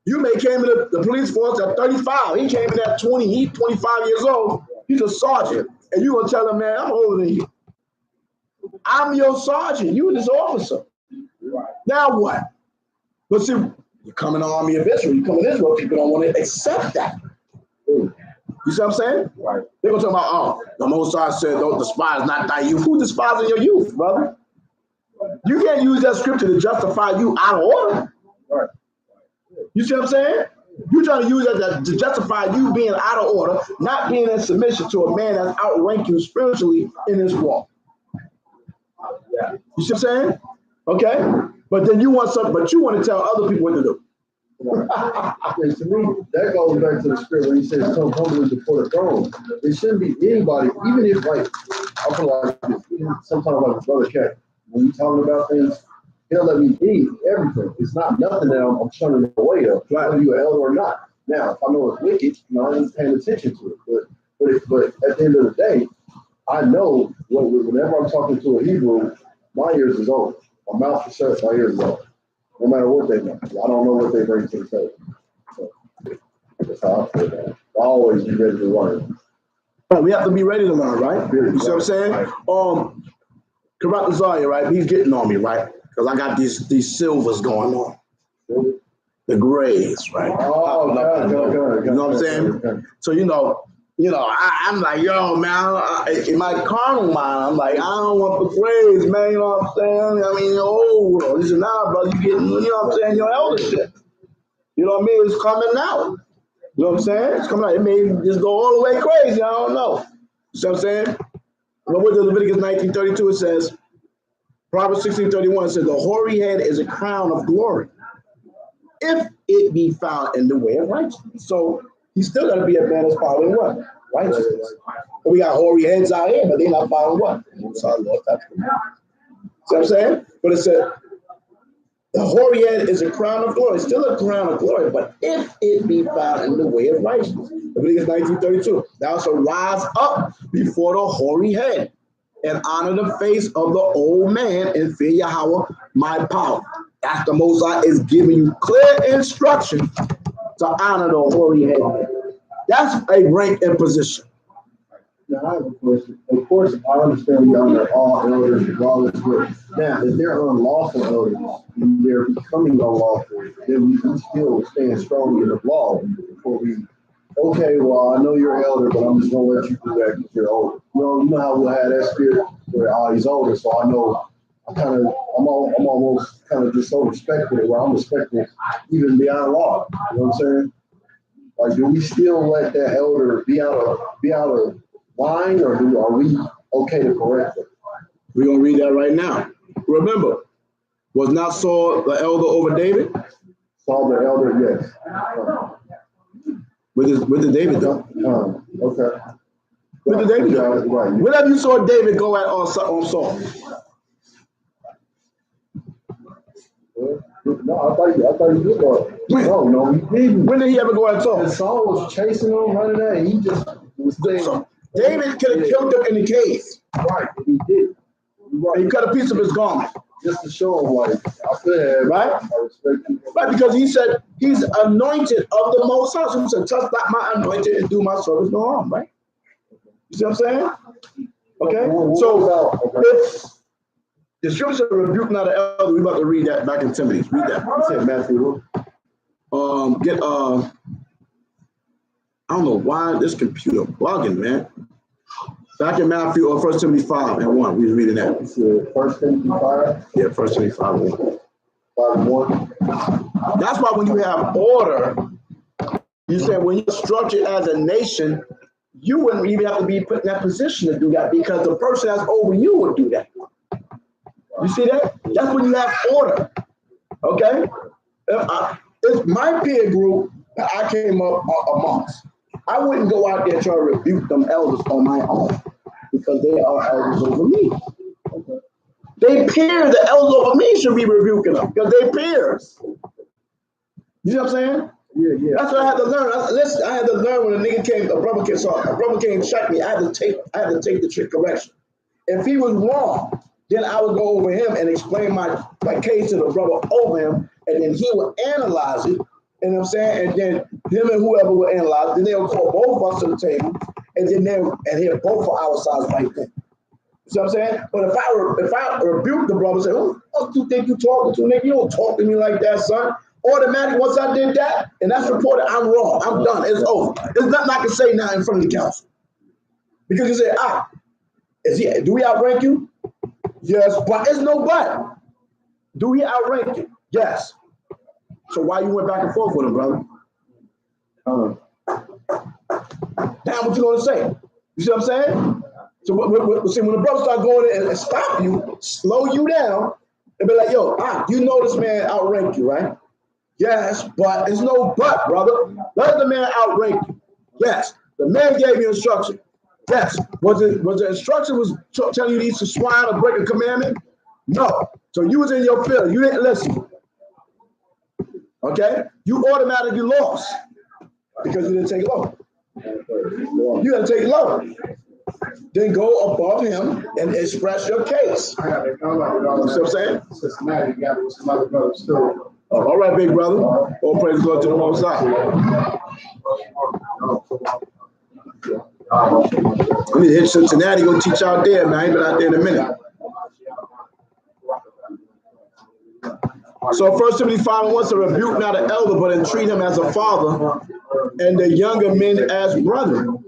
You may came in the police force at 35. He came in at 20. He's 25 years old. He's a sergeant. And you're going to tell him, man, I'm older than you. I'm your sergeant. You're this officer. Now what? But see, you come in the army of Israel. You come in Israel, people don't want to accept that. You see what I'm saying? Right. They're going to talk about, oh, the Most High said, don't despise not thy youth. Who despises your youth, brother? You can't use that scripture to justify you out of order. Right. You see what I'm saying? You're trying to use that to justify you being out of order, not being in submission to a man that's outranked you spiritually in this walk. You see what I'm saying? Okay? But then you want something, but you want to tell other people what to do. And to me, that goes back to the script when he says, come humbly before the throne. It shouldn't be anybody, even if, like, I feel like sometimes like Brother Cat, when you talking about things, he'll let me be everything. It's not nothing that I'm turning away of, whether you're an elder or not. Now, if I know it's wicked, I ain't paying attention to it. But at the end of the day, I know whenever I'm talking to a Hebrew, my ears is open. My mouth is shut, my ears is open. No matter what they know. I don't know what they bring to the table. So that's how I feel about it. I always be ready to learn. Right, we have to be ready to learn, right? You see what I'm saying? Karat Zaya, right? He's getting on me, right? Because I got these silvers going on. The grays, right? Oh, God. You know what I'm saying? So, I'm like, yo, man, in my carnal mind, I'm like, I don't want the grays, man, you know what I'm saying? I mean, oh, he said, nah, brother, you getting, you know what I'm saying, your eldership. You know what I mean? It's coming out. You know what I'm saying? It's coming out. It may just go all the way crazy. I don't know. You see what I'm saying? But with the Leviticus 19:32, it says, Proverbs 16:31 says, the hoary head is a crown of glory, if it be found in the way of righteousness. So he's still got to be a man that's following what? Righteousness. But we got hoary heads out here, but they're not following what? So see what I'm saying? But it said, the hoary head is a crown of glory. It's still a crown of glory, but if it be found in the way of righteousness. Leviticus 19:32. Thou shalt rise up before the hoary head and honor the face of the old man and fear Yahweh, my power. That's the Most High is giving you clear instruction to honor the hoary head. That's a rank and position. Now, I have a question. Of course, I understand we honor all elders regardless, but now, if they're unlawful elders and they're becoming unlawful, then we can still stand strong in the law before we, okay, well, I know you're an elder, but I'm just going to let you do that because you're older. You know how we'll have that spirit where he's older, so I know I'm almost kind of just so respectful where I'm respectful even beyond law. You know what I'm saying? Like, do we still let that elder be out of line, or are we okay to correct it? We're going to read that right now. Remember, was not Saul the elder over David? Saul the elder, yes. With the David, though. Okay. What did David do? Right. Whenever you saw David go at on Saul. No, I thought he did go. No, he didn't. When did he ever go at Saul? And Saul was chasing him, running there, and he just was saying. So David could have killed him in the cave. Right, he did. And he cut a piece of his garment. Just to show him, like, I said, Right? I respect you. Right, because he said he's anointed of the Most High. So he said, touch not my anointed and do my service no harm, right? You see what I'm saying? Okay? So if the scripture rebuke not an elder, we're about to read that back in Timothy. Read that. You said Matthew. I don't know why this computer bugging, man. Back in Matthew or 1 Timothy 5:1, we was reading that. You said 1 Timothy 5. Yeah, 1 Timothy 5:1. 5:1. That's why when you have order, you say when you're structured as a nation, you wouldn't even have to be put in that position to do that because the person that's over you would do that. You see that? That's when you have order. Okay? It's my peer group that I came up amongst. I wouldn't go out there and try to rebuke them elders on my own because they are elders over me. They peers, the elders over me should be rebuking them because they peers. You know what I'm saying? Yeah. That's what I had to learn. Listen, I had to learn when a brother came and check me. I had to take the trick correction. If he was wrong, then I would go over him and explain my case to the brother over him, and then he would analyze it. You know what I'm saying? And then him and whoever will analyze, then they'll call both of us to the table, and then they'll hear both of our sides right then. You see what I'm saying? But if I rebuke the brother, say, "Who the fuck you think you talking to, nigga? You don't talk to me like that, son." Automatically, once I did that, and that's reported, I'm wrong. I'm done. It's over. There's nothing I can say now in front of the council. Because you say, do we outrank you? Yes, but it's no but. Do we outrank you? Yes. So why you went back and forth with him, brother? Now what you gonna say? You see what I'm saying? So see, when the brother start going in and stop you, slow you down, and be like, yo, you know this man outrank you, right? Yes, but it's no but, brother. Let the man outrank you. Yes, the man gave you instruction. Yes, was the instruction was telling you to eat some swine or break a commandment? No. So you was in your field. You didn't listen. Okay? You automatically lost because you didn't take it low. You got to take it low. Then go above him and express your case. I got it. You know what I'm saying? Cincinnati got it with some other brothers too. All right, big brother. All praise God to the Most High. I need to hit Cincinnati, go teach out there, man. I ain't been out there in a minute. So 1 Timothy 5:1 says, rebuke not an elder, but entreat him as a father, and the younger men as brethren.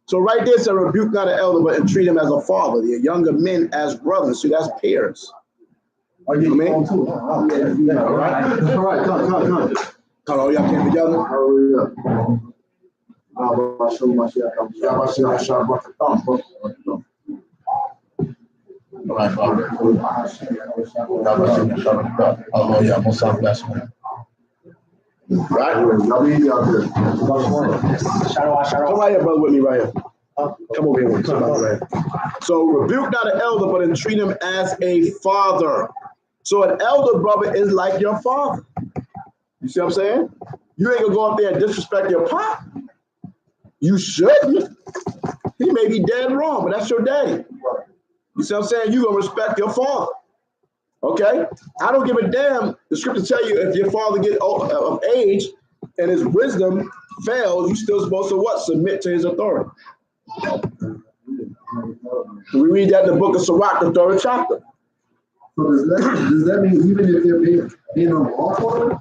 So right there, it says, rebuke not an elder, but entreat him as a father, the younger men as brethren. See, that's peers. Are you me? All right, come. Hello, y'all came together? Right, Father. Hallelujah. Most bless you. Right? Come right here, brother, with me right here. Come over here with me. Right here. So rebuke not an elder, but entreat him as a father. So an elder brother is like your father. You see what I'm saying? You ain't gonna go up there and disrespect your pop. You shouldn't. He may be dead wrong, but that's your daddy. You see what I'm saying? You're going to respect your father. Okay? I don't give a damn. The scripture tell you if your father gets of age and his wisdom fails, you're still supposed to what? Submit to his authority. We read that in the book of Sirach, the 3rd chapter. So does that mean even if they're being on father?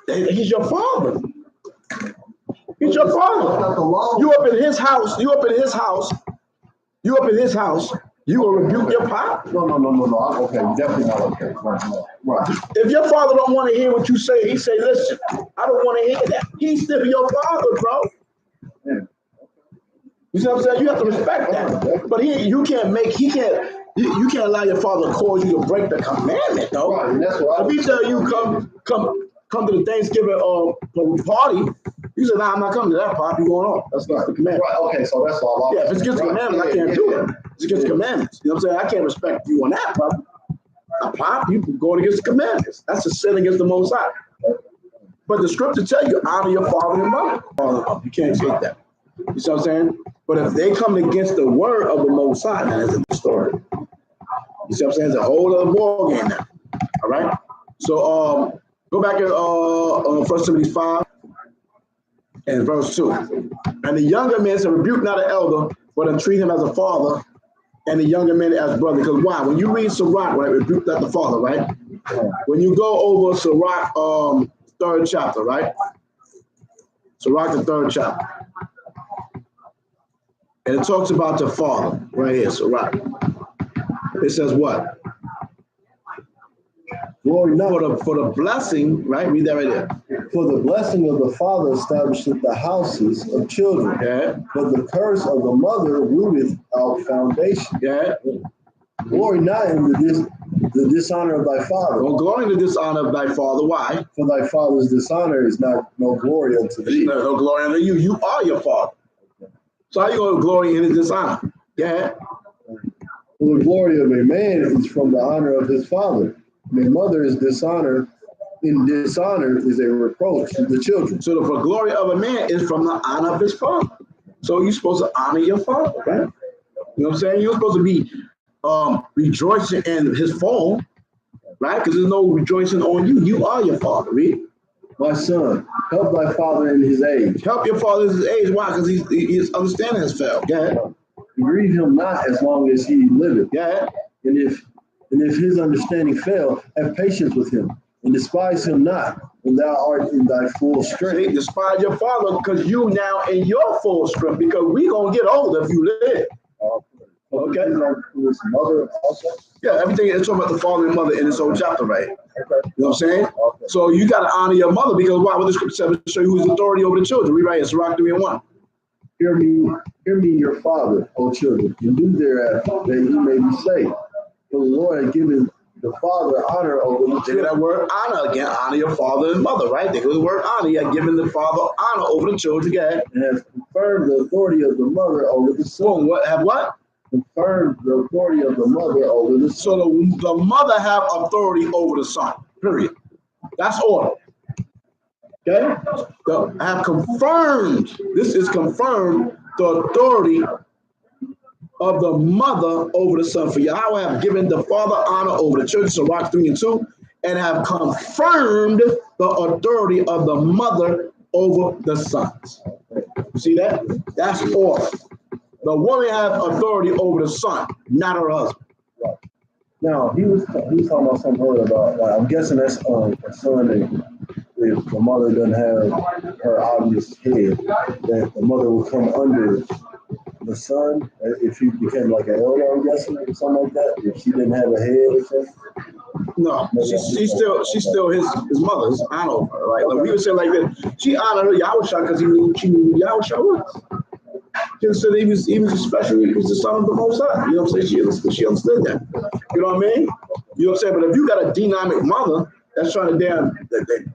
He's your father. He's your father. You up in his house. You up in his house. You will rebuke your pop? No. Okay, definitely not okay. Right. If your father don't want to hear what you say, he say, listen, I don't want to hear that. He's still your father, bro. Yeah. You see what I'm saying? You have to respect that. But you can't allow your father to cause you to break the commandment, though. Right, that's what if he tell you come to the Thanksgiving party, You said, nah, I'm not coming to that, Pop. You going on. That's not the commandment. Right, okay, so that's all. Yeah, if it's against the commandments, I can't do it. It's against the commandments. You know what I'm saying? I can't respect you on that, Pop. Pop, you going against the commandments. That's a sin against the Most High. But the scripture tell you, honor your father and mother. You can't take that. You see what I'm saying? But if they come against the word of the Most High, then it's a story. You see what I'm saying? It's a whole other ball game now. All right? So go back in 1 Timothy 5 and verse 2. And the younger men said, rebuke not an elder, but entreat him as a father, and the younger men as brother. Because why? When you read Sirach, right, rebuke not the father, right? When you go over Sirach, 3rd chapter, right? Sirach, the 3rd chapter. And it talks about the father, right here, Sirach. It says what? Glory not. For the blessing, right? Read that right there. For the blessing of the father establisheth the houses of children. Yeah. But the curse of the mother rooteth out foundation. Yeah. Glory not in the dishonor of thy father. Don't glory in the dishonor of thy father. Why? For thy father's dishonor is not no glory unto thee. No glory unto you. You are your father. So how you going to glory in his dishonor? Yeah. For the glory of a man is from the honor of his father. And a mother is dishonor. In dishonor is a reproach to the children. So the glory of a man is from the honor of his father. So you're supposed to honor your father, right? You know what I'm saying? You're supposed to be rejoicing in his fall, right? Because there's no rejoicing on you. You are your father, right? My son, help thy father in his age. Help your father in his age. Why? Because his understanding has failed. Yeah. Grieve him not as long as he liveth. Yeah. And if his understanding fail, have patience with him, and despise him not when thou art in thy full strength. See, despise your father because you now in your full strength, because we gonna get older if you live. Okay. His mother also. Yeah, everything is talking about the father and mother in this whole chapter, right? Okay. You know what I'm saying? Okay. So you got to honor your mother because why? What the scripture says to show you who's authority over the children. Read right here, Sirach 3:1. Hear me, your father, O children, and do thereafter that ye may be saved. For the Lord has given the father honor over the Look at children. that word honor again. Honor your father and mother, right? Think of the word honor. You have given the father honor over the children. Again. And has confirmed the authority of the mother over the So son. what? Have what? Confirmed the authority of the mother over the son. So the mother have authority over the son. Period. That's order. Okay? Have confirmed. This is confirmed the authority of the mother over the son. For Yahweh have given the father honor over the children, so Sirach 3:2, and have confirmed the authority of the mother over the sons. You see that? That's order. The woman has authority over the son, not her husband. Right. Now he was talking about something earlier about. I'm guessing that's a son that if the mother doesn't have her obvious head, that the mother will come under the son if he became like an elder, I'm guessing, or something like that. If she didn't have a head or something. No, she's still his mother. His honor over her. Right? Like we would say like this. She honored her Yahusha because she knew who Yahusha was. She said he was especially he was the son of the Most High. You know what I'm saying? She understood that. You know what I mean? You know what I'm saying? But if you got a dynamic mother that's trying to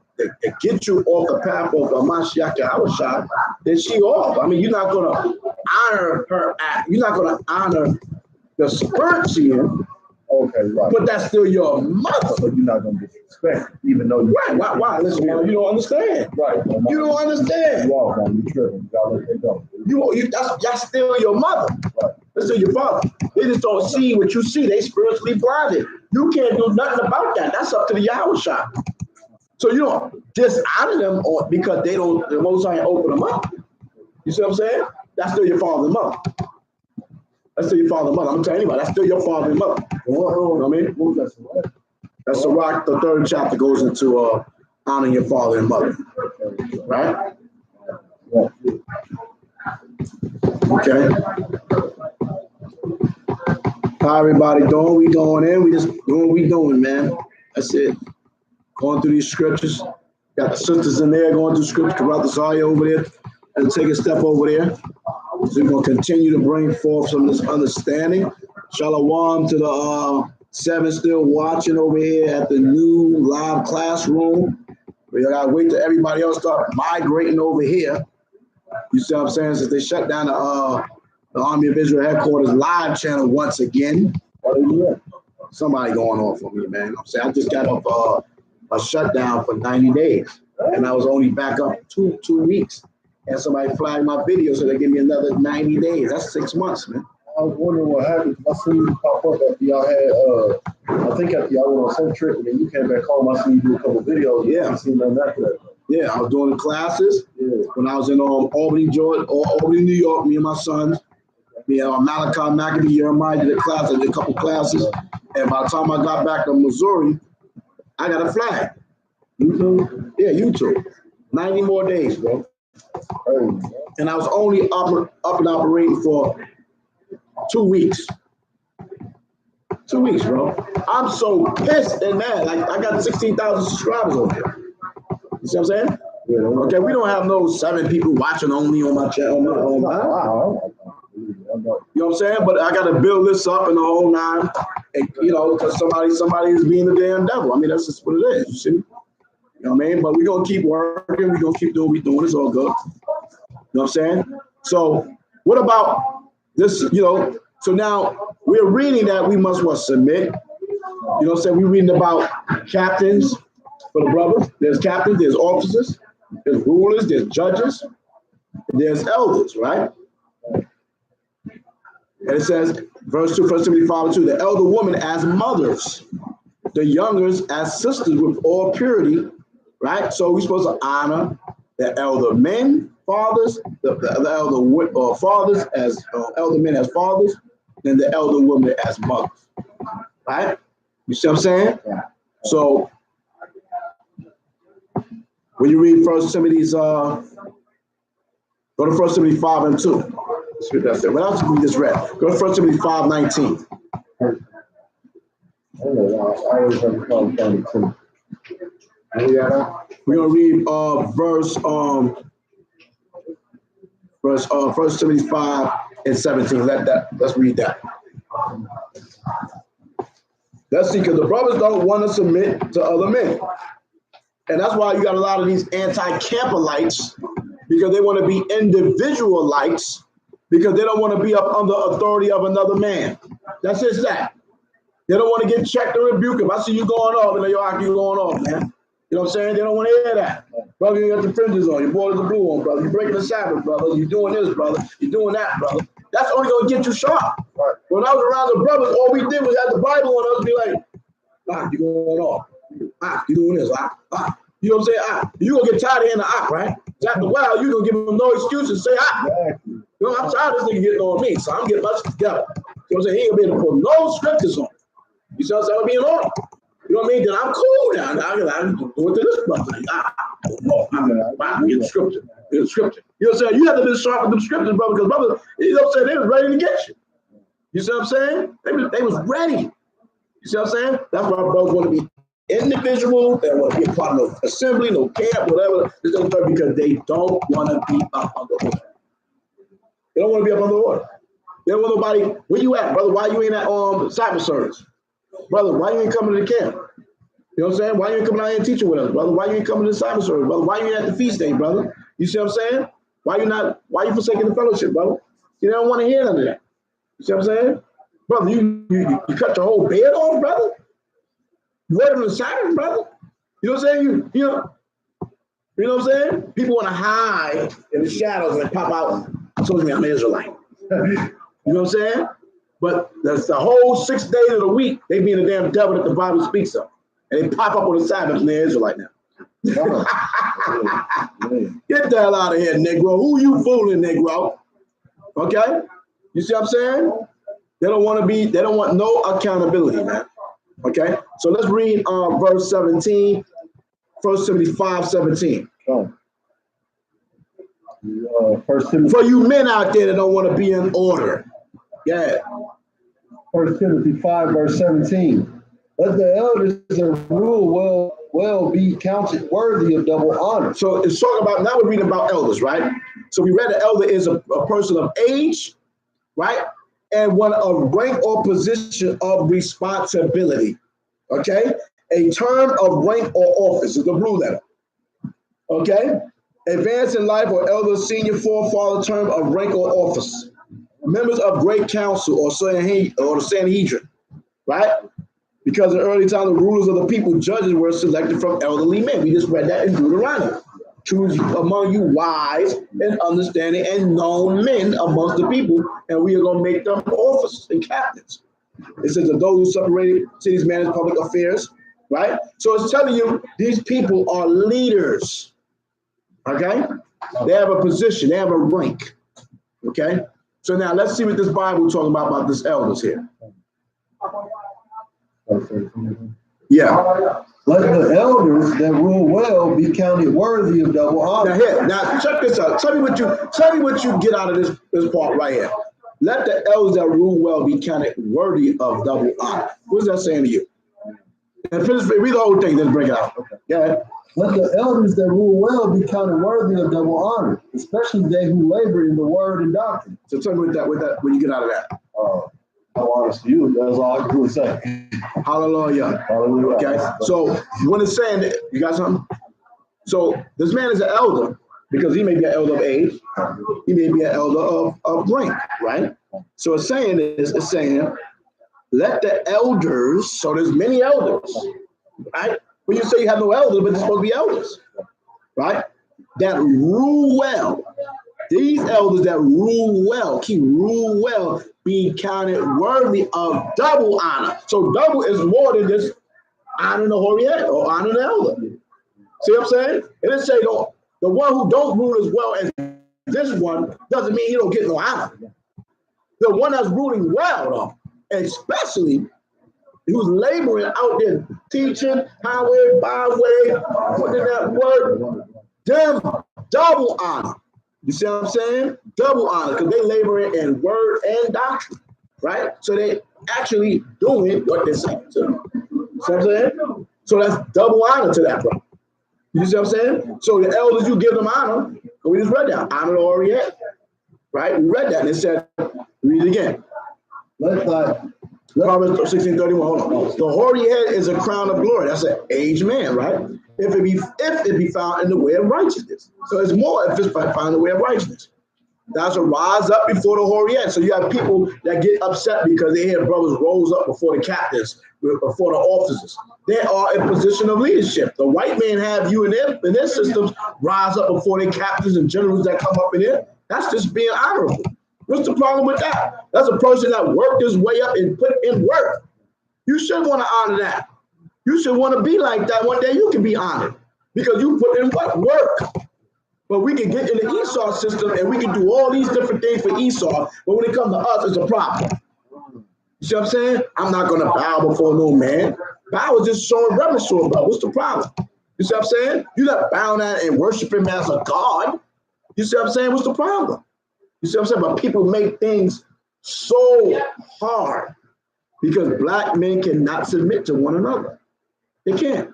get you off the path of the Mashiach Yahusha, then she off. I mean, you're not gonna honor her. You're not gonna honor the spirit she in. Okay, right. But that's still your mother. But you're not going to disrespect, even though you. Right? Why? Listen, man, you don't understand. Right. You don't understand. You are, man. You're tripping. You gotta let it go. That's still your mother. Right. That's still your father. They just don't see what you see. They spiritually blinded. You can't do nothing about that. That's up to the Yahusha. So you don't dishonor them because they don't. The Most High open them up. You see what I'm saying? That's still your father and mother. That's still your father and mother. I'm telling anybody, that's still your father and mother. You know what I mean? That's Sirach, the 3rd chapter goes into honoring your father and mother. Right? Okay. How everybody doing? We going in. We just doing what we doing, man. That's it. Going through these scriptures. Got the sisters in there going through scriptures. Brother Zaya over there. And take a step over there. So we're going to continue to bring forth some of this understanding. Shalom to the 7 still watching over here at the new live classroom. We gotta wait till everybody else start migrating over here. You see what I'm saying? Since they shut down the Army of Israel headquarters live channel once again. Somebody going off on me, man. I'm saying I just got off a shutdown for 90 days, and I was only back up two weeks. And somebody flagged my video, so they give me another 90 days. That's 6 months, man. I was wondering what happened. I seen you pop up after y'all had, I think after y'all went on some trip, and then you came back home. I seen you do a couple of videos. Yeah. I seen nothing after that. Yeah, I was doing the classes. Yeah. When I was in Albany, Georgia, or Albany, New York, me and my sons. Malachi, Maccabee, Jeremiah did a class. I did a couple classes. And by the time I got back to Missouri, I got a flag. YouTube? Yeah, YouTube. 90 more days, bro. And I was only up and operating for 2 weeks. 2 weeks, bro. I'm so pissed and mad. Like, I got 16,000 subscribers on there. You see what I'm saying? Yeah. Okay, we don't have no 7 people watching only on my channel. Wow. You know what I'm saying? But I got to build this up in the whole 9. And, you know, because somebody is being the damn devil. I mean, that's just what it is. You see? You know what I mean? But we're going to keep working. We're going to keep doing what we're doing. It's all good. You know what I'm saying? So what about this, you know? So now we're reading that we must submit. You know what I'm saying? We're reading about captains for the brothers. There's captains, there's officers, there's rulers, there's judges, there's elders, right? And it says, verse 2, 1 Timothy 5:2, the elder woman as mothers, the youngers as sisters with all purity, right? So we're supposed to honor the elder men, fathers, the elder fathers as elder men as fathers, and the elder women as mothers, right? You see what I'm saying? So when you read 1 Timothy's, go to 1 Timothy 5:2. What else did we just read? Go to 1 Timothy 5:19. We're gonna read verse 1 Timothy 5:17. Let's read that. Let's see, because the brothers don't want to submit to other men. And that's why you got a lot of these anti-Campbellites, because they want to be individualites, because they don't want to be up under authority of another man. That's just that. They don't want to get checked or rebuked. If I see you going off, and you're going off, man. You know what I'm saying? They don't want to hear that. Brother, you got the fringes on, your boilers are blue on, brother. You're breaking the Sabbath, brother. You're doing this, brother. You're doing that, brother. That's only going to get you sharp. Right. When I was around the brothers, all we did was have the Bible on us, be like, you're going off. You're doing this. You know what I'm saying? You're going to get tired of hearing the right? After a while, you're going to give them no excuses. Say, You know, I'm tired of this nigga getting on me, so I'm getting my shit together. You know what I'm saying? He ain't going to be able to put no scriptures on. You see what I'm saying? I'm being on. You know what I mean? Then I'm cool now. I'm doing to this brother. I'm getting scripture. You know what I'm saying? You have to be sharp with them scriptures, brother, because brother, you know what I'm saying? They was ready to get you. You see what I'm saying? They was ready. You see what I'm saying? That's why brothers want to be individual. They don't want to be a part of no assembly, no camp, whatever. Because they don't want to be up under order. They don't want to be up under order. They don't want nobody. Where you at, brother? Why you ain't at Sabbath service? Brother, why you ain't coming to the camp? You know what I'm saying? Why you ain't coming out here and teaching with us, brother? Why you ain't coming to the Sabbath service, brother? Why you ain't at the feast day, brother? You see what I'm saying? Why you forsaking the fellowship, brother? You don't want to hear none of that. You see what I'm saying? Brother, you cut your whole bed off, brother? You waiting on the Sabbath, brother? You know what I'm saying? You know what I'm saying? People want to hide in the shadows and pop out and tell me I'm an Israelite. You know what I'm saying? But that's the whole 6 days of the week, they be in the damn devil that the Bible speaks of. And they pop up on the Sabbath and they're Israelite now. Get the hell out of here, Negro. Who you fooling, Negro? Okay? You see what I'm saying? They don't want no accountability, man. Okay? So let's read verse 17, 1 Timothy 5:17. For you men out there that don't want to be in order. Yeah. 1 Timothy 5, verse 17. Let the elders that rule well be counted worthy of double honor. So it's talking about, now we're reading about elders, right? So we read an elder is a person of age, right? And one of rank or position of responsibility. Okay? A term of rank or office is the blue letter. Okay? Advance in life or elder, senior, forefather, term of rank or office. Members of great council or the Sanhedrin, right? Because in early times, the rulers of the people, judges, were selected from elderly men. We just read that in Deuteronomy. Choose among you wise and understanding and known men amongst the people, and we are going to make them officers and captains. It says that those who separated cities manage public affairs, right? So it's telling you these people are leaders, okay? They have a position, they have a rank, okay? So now let's see what this Bible is talking about this elders here. Yeah. Let the elders that rule well be counted worthy of double honor. Now check this out. Tell me what you get out of this part right here. Let the elders that rule well be counted worthy of double honor. What's that saying to you? And read the whole thing, then break it out. Okay. Yeah. Let the elders that rule well be counted worthy of double honor, especially they who labor in the word and doctrine. So tell me what you get out of that. How honest to you, that's all I can say. Hallelujah. Hallelujah. Okay. So when it's saying that, you got something? So this man is an elder because he may be an elder of age. He may be an elder of rank, right? So it's saying let the elders, so there's many elders, right? When you say you have no elders, but there's supposed to be elders, right? That rule well. These elders that rule well, rule well, be counted worthy of double honor. So double is more than just honoring the Horiet or honoring the elder. See what I'm saying? It didn't say the one who don't rule as well as this one doesn't mean he don't get no honor. The one that's ruling well, though, especially who's laboring out there, teaching, highway, byway, putting in that work, them double honor. You see what I'm saying? Double honor, because they laboring in word and doctrine, right? So they actually doing what they're saying. So, you see what I'm saying? So that's double honor to that, bro. You see what I'm saying? So the elders, you give them honor, and we just read that, honor the Orient, right? We read that, and it said, read it again. Proverbs 16:31, hold on. The hoary head is a crown of glory. That's an aged man, right? If it be found in the way of righteousness. So it's more if it's found in the way of righteousness. That's a rise up before the hoary head. So you have people that get upset because they hear brothers rose up before the captains, before the officers. They are in position of leadership. The white men have you in their systems rise up before their captains and generals that come up in there. That's just being honorable. What's the problem with that? That's a person that worked his way up and put in work. You should want to honor that. You should want to be like that. One day you can be honored because you put in what? Work. But we can get in the Esau system and we can do all these different things for Esau. But when it comes to us, it's a problem. You see what I'm saying? I'm not going to bow before no man. Bow is just showing reverence to him, bro. What's the problem? You see what I'm saying? You're not bowing at and worshiping him as a God. You see what I'm saying? What's the problem? You see what I'm saying? But people make things so hard because black men cannot submit to one another. They can't.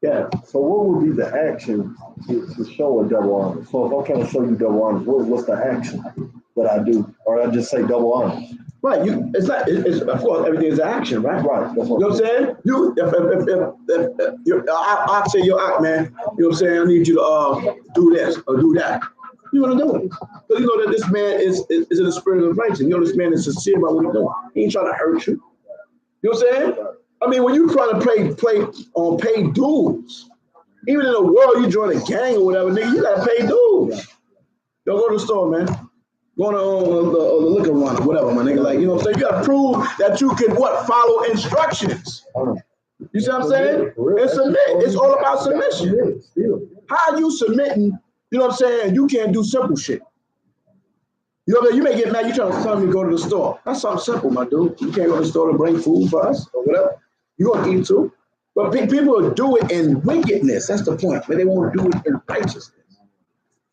Yeah. So what would be the action to show a double honor? So if I'm trying to show you double honor, what's the action that I do? Or I just say double honor? Right. It's of course everything is an action, right? Right. That's what you know what I'm saying? If I say yo, man, you know what I'm saying? I need you to do this or do that. You're gonna do it. Because you know that this man is in the spirit of righteousness. You know this man is sincere about what he's doing. He ain't trying to hurt you. You know what I'm saying? I mean, when you try to pay dues, even in the world you join a gang or whatever, nigga, you gotta pay dues. Don't go to the store, man. Go to the liquor run or whatever, my nigga. Like, you know what I'm saying? You gotta prove that you can follow instructions. You see what I'm saying? And submit. It's all about submission. How are you submitting? You know what I'm saying? You can't do simple shit. You know what I mean? You may get mad. You trying to tell me to go to the store. That's something simple, my dude. You can't go to the store to bring food for us or whatever. You're going to eat too. But people will do it in wickedness. That's the point. But they won't do it in righteousness.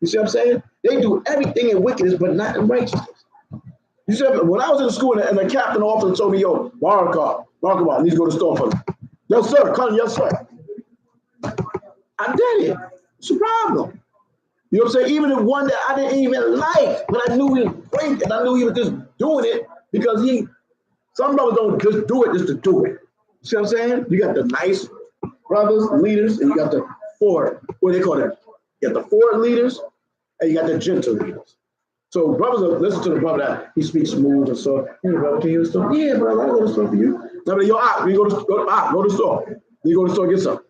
You see what I'm saying? They do everything in wickedness, but not in righteousness. You see, when I was in school and the captain officer told me, yo, Mark, I need to go to the store for me. Yes, sir. Come, yes, sir. I did it. It's a problem. You know what I'm saying? Even the one that I didn't even like, but I knew he was great, and I knew he was just doing it because some brothers don't just do it just to do it. You see what I'm saying? You got the nice brothers, leaders, and you got the four, what do they call that? You got the forward leaders and you got the gentle leaders. So brothers will listen to the brother that he speaks smooth and so, hey brother, can you go to the store? Yeah, brother, I'll go to the store for you. Now, yo, you go to the store. You go to the store, get something.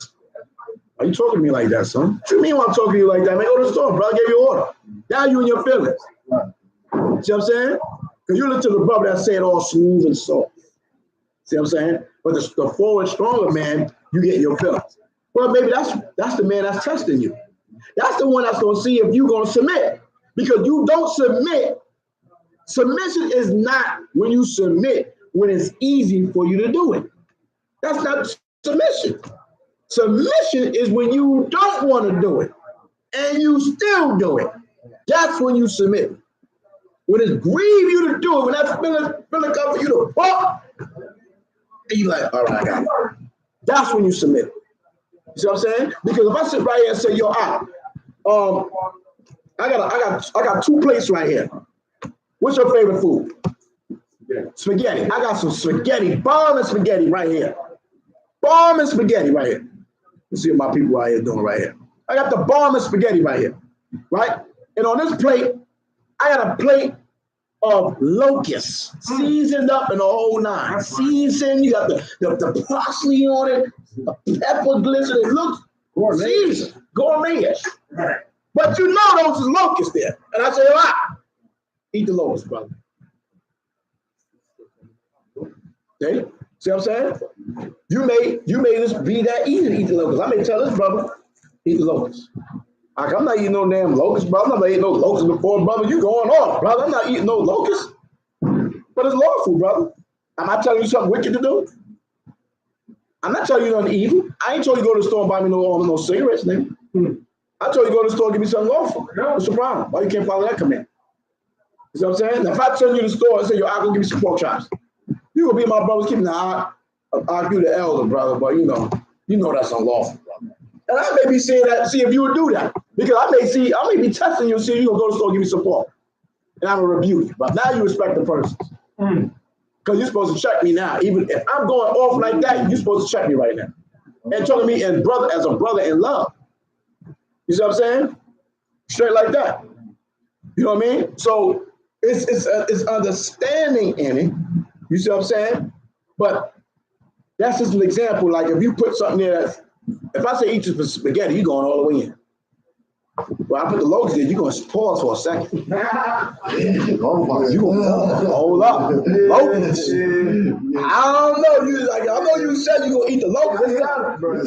Why you talking to me like that, son? What you mean when I'm talking to you like that? Man, go to the store, brother. I gave you an order. Now you in your feelings. See what I'm saying? Because you listen to the brother that say it all smooth and soft. See what I'm saying? But the forward, stronger man, you get your feelings. Well, maybe that's the man that's testing you. That's the one that's going to see if you're going to submit. Because you don't submit. Submission is not when you submit when it's easy for you to do it. That's not submission. Submission is when you don't want to do it and you still do it. That's when you submit. When it's grieve you to do it, when that feeling comes for you to walk, and you're like, all right, I got it. That's when you submit. You see what I'm saying? Because if I sit right here and say, yo, I got 2 plates right here. What's your favorite food? Spaghetti. I got some spaghetti, bomb and spaghetti right here. Bomb and spaghetti right here. Let's see what my people out here doing right here. I got the bomb and spaghetti right here, right? And on this plate, I got a plate of locusts, seasoned up in the whole 9. Seasoned, you got the parsley on it, the pepper glisten. It looks seasoned, gourmet-ish. But you know those is locusts there. And I say, eat the locusts, brother. Okay? See what I'm saying? You made this be that easy to eat the locusts. I may tell this brother, eat the locusts. I'm not eating no damn locusts, brother. I'm not eating no locusts before, brother. You going off, brother. I'm not eating no locusts. But it's lawful, brother. Am I telling you something wicked to do? I'm not telling you nothing evil. I ain't told you to go to the store and buy me no cigarettes, nigga. I told you to go to the store and give me something lawful. What's the problem? Why you can't follow that command? You know what I'm saying? Now, if I turn you to the store and say, yo, I'm going to give you some pork chops, you going to be my brother's keeping the eye. I'll be the elder, brother, but you know that's unlawful, brother. And I may be saying that, see if you would do that. Because I may be testing you, see if you going to go to the store and give me some pork. And I'm going to rebuke you. But now you respect the person. Because you're supposed to check me now. Even if I'm going off like that, you're supposed to check me right now. And talking to me as a brother in love. You see what I'm saying? Straight like that. You know what I mean? So it's understanding in it. You see what I'm saying? But that's just an example. Like if you put something there, if I say eat the spaghetti, you're going all the way in. Well, I put the locust in, you're going to pause for a second. You're going to hold up. Locust. I don't know. I know you said you're going to eat the locust. It's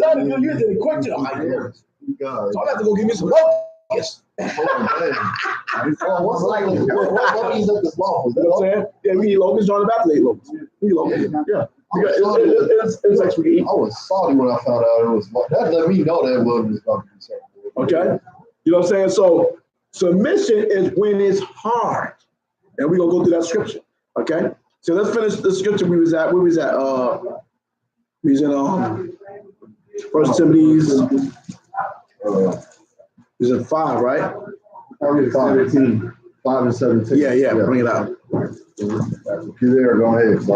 time to do you did it quick to the locust. So I got to go give me some locusts. What's like what means that the law? You know what I'm saying? Yeah, we eat locusts, John the Baptist ate locusts. We eat locusts. Yeah. It's actually eat. I was salty when I found out it was that let me know that was going to be something. Okay. You know what I'm saying? So submission is when it's hard. And we're gonna go through that scripture. Okay? So let's finish the scripture we was at. We was in First Timothy's is in 5, right? 17. 5 and 17. Yeah, bring it out. If you're there, go ahead.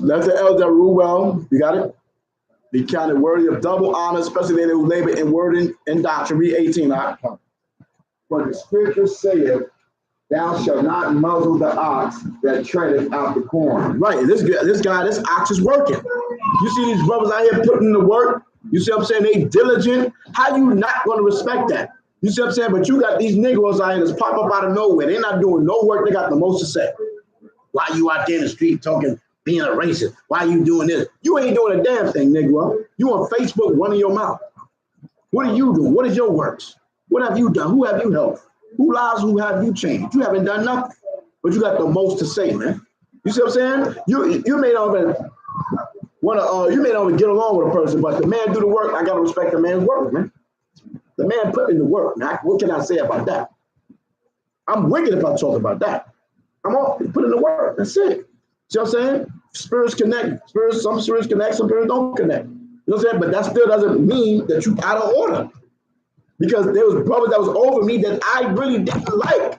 Let the elder rule well. You got it? Be counted worthy of double honor, especially they who labor in word and doctrine. Read 18. Right? For the scripture saith, thou shalt not muzzle the ox that treadeth out the corn. Right. This ox is working. You see these brothers out here putting in the work. You see what I'm saying? They diligent. How you not going to respect that? You see what I'm saying? But you got these Negroes out here that's pop up out of nowhere. They're not doing no work. They got the most to say. Why you out there in the street talking, being a racist? Why you doing this? You ain't doing a damn thing, Negro. You on Facebook running your mouth. What are you doing? What is your works? What have you done? Who have you helped? Who lives? Who have you changed? You haven't done nothing. But you got the most to say, man. You see what I'm saying? You may not even get along with a person, but the man do the work. I gotta respect the man's work, man. The man put in the work. Now, what can I say about that? I'm wicked if I talk about that. I'm all put in the work. That's it. See what I'm saying? Spirits connect. Some spirits connect, some spirits don't connect. You know what I'm saying? But that still doesn't mean that you out of order. Because there was brothers that was over me that I really didn't like.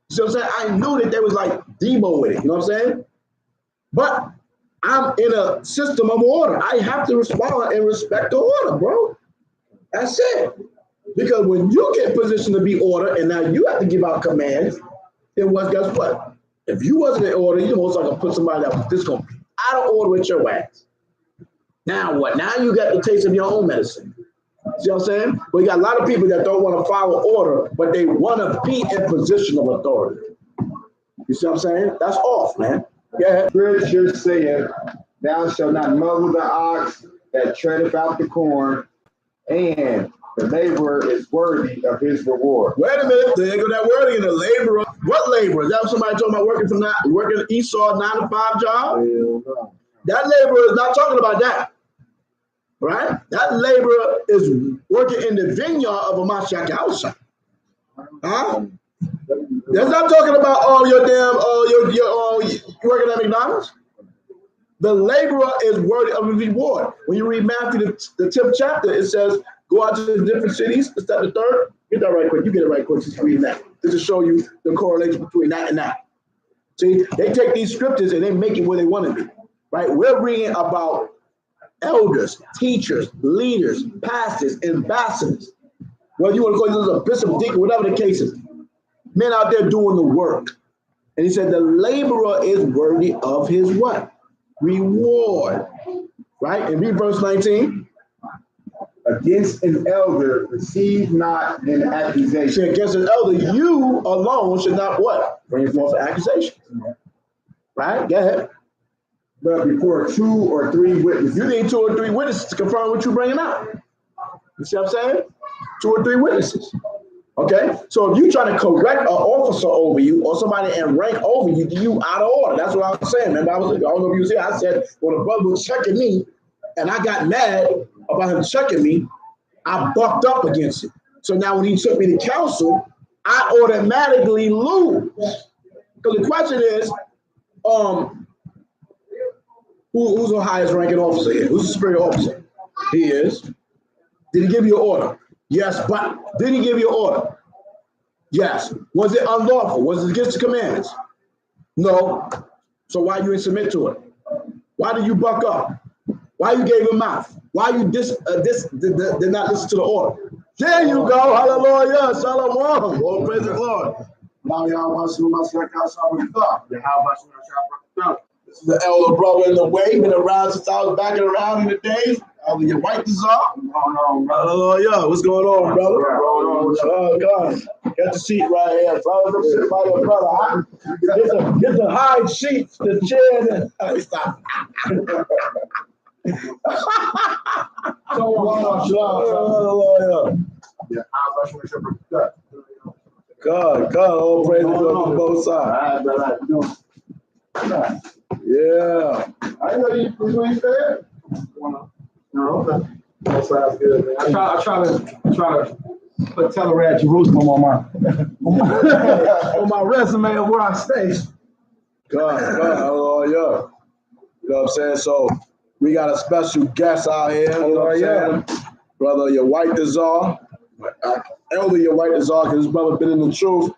See what I'm saying? I knew that there was like demo with it. You know what I'm saying? But I'm in a system of order. I have to respond and respect the order, bro. That's it. Because when you get positioned to be order and now you have to give out commands, then guess what? If you wasn't in order, you most likely put somebody that was just going to be out of order with your ass. Now what? Now you got the taste of your own medicine. See what I'm saying? But you got a lot of people that don't want to follow order, but they want to be in position of authority. You see what I'm saying? That's off, man. Yeah. Scripture saith, thou shalt not muzzle the ox that treadeth out the corn, and the laborer is worthy of his reward. Wait a minute, there go that word again, the laborer. What laborer? Is that what somebody talking about working Esau 9-to-5 job? That laborer is not talking about that. Right? That laborer is working in the vineyard of a Mashiach outside. Huh? That's not talking about all your working at McDonald's. The laborer is worthy of a reward. When you read Matthew, the 10th chapter, it says, go out to the different cities. Is that the third? Get that right quick. You get it right quick. Just reading that. Just to show you the correlation between that and that. See, they take these scriptures and they make it where they want to be. Right? We're reading about elders, teachers, leaders, pastors, ambassadors. Whether you want to call this a bishop, deacon, whatever the case is. Men out there doing the work. And he said the laborer is worthy of his what? Reward. Right? And read verse 19. Against an elder, receive not an accusation. See, against an elder, you alone should not what? Bring forth an accusation. Right? Go ahead. But before 2 or 3 witnesses. You need 2 or 3 witnesses to confirm what you're bringing out. You see what I'm saying? 2 or 3 witnesses. Okay? So if you're trying to correct an officer over you or somebody in rank over you, you out of order. That's what I was saying, man. I don't know if you was here. I said, when a brother was checking me and I got mad about him checking me, I bucked up against it. So now when he took me to counsel, I automatically lose. Because the question is, who's the highest ranking officer here? Who's the superior officer? He is. Did he give you an order? Yes, but did he give you an order? Yes. Was it unlawful? Was it against the commands? No. So why you didn't submit to it? Why did you buck up? Why you gave him mouth? Why you did not listen to the order? There you go. Hallelujah. Shalom. Oh, praise the Lord. Now y'all want to see my second house. This is the elder brother in the way. Been around since I was backing around in the days. Your white desire. Hallelujah. What's going on, brother? Oh, God. Got the seat right here. Brother, sit by your brother. Get the high sheets, the chair. Stop. God, all praise on both sides. Yeah. I know you what you said. No, okay. That sounds good, man. I try to put Telerad Jerusalem on my resume of where I stay. God, hallelujah. You know what I'm saying? So we got a special guest out here. You know what I'm saying? Brother, your white desire. Elder, your white desire, because this brother been in the truth.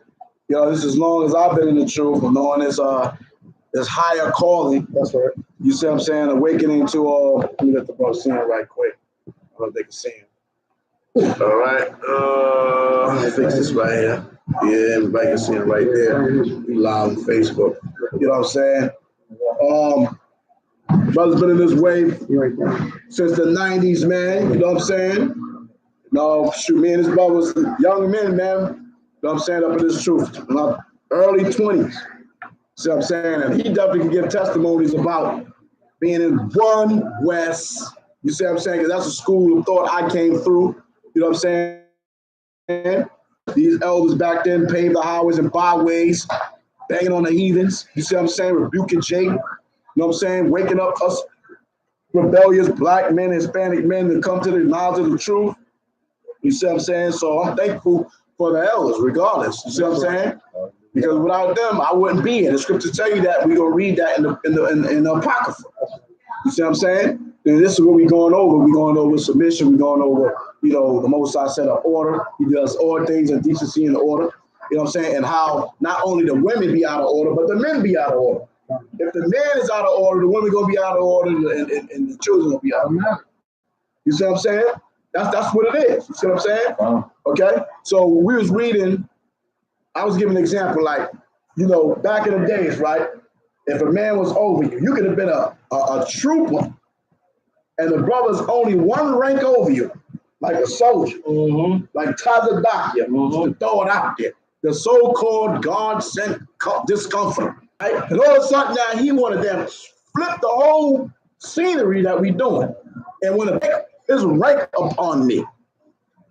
You know, this is as long as I've been in the truth, but knowing this higher calling. That's right. You see what I'm saying? Awakening to let me let the brother see him right quick. I don't know if they can see him. All right. Let me fix this right here. Yeah, everybody can see him right there. We live on Facebook. You know what I'm saying? Brother's been in this wave since the 90s, man. You know what I'm saying? No, shoot, me and his brother was young men, man. You know what I'm saying? Up in this truth. In our early 20s. See what I'm saying? And he definitely can give testimonies about being in One West. You see what I'm saying? Because that's a school of thought I came through. You know what I'm saying? These elders back then paved the highways and byways, banging on the heathens. You see what I'm saying? Rebuking Jake. You know what I'm saying? Waking up us rebellious black men, Hispanic men to come to the knowledge of the truth. You see what I'm saying? So I'm thankful for the elders, regardless. You see what I'm saying? Because without them, I wouldn't be here. The scriptures tell you that. We're gonna read that in the Apocrypha. You see what I'm saying? And this is what we're going over. We're going over submission. We're going over, you know, the Most High set up order. He does all things in decency and order. You know what I'm saying? And how not only the women be out of order, but the men be out of order. If the man is out of order, the women gonna be out of order, and the children gonna be out of order. You see what I'm saying? That's what it is. You see what I'm saying? Okay. So we was reading. I was giving an example, like, back in the days, right? If a man was over you, you could have been a trooper, and the brother's only one rank over you, like a soldier, like Tazadakia, to throw it out there. The so-called God-sent discomfort, right? And all of a sudden now he wanted them flip the whole scenery that we doing and want to take his rank upon me.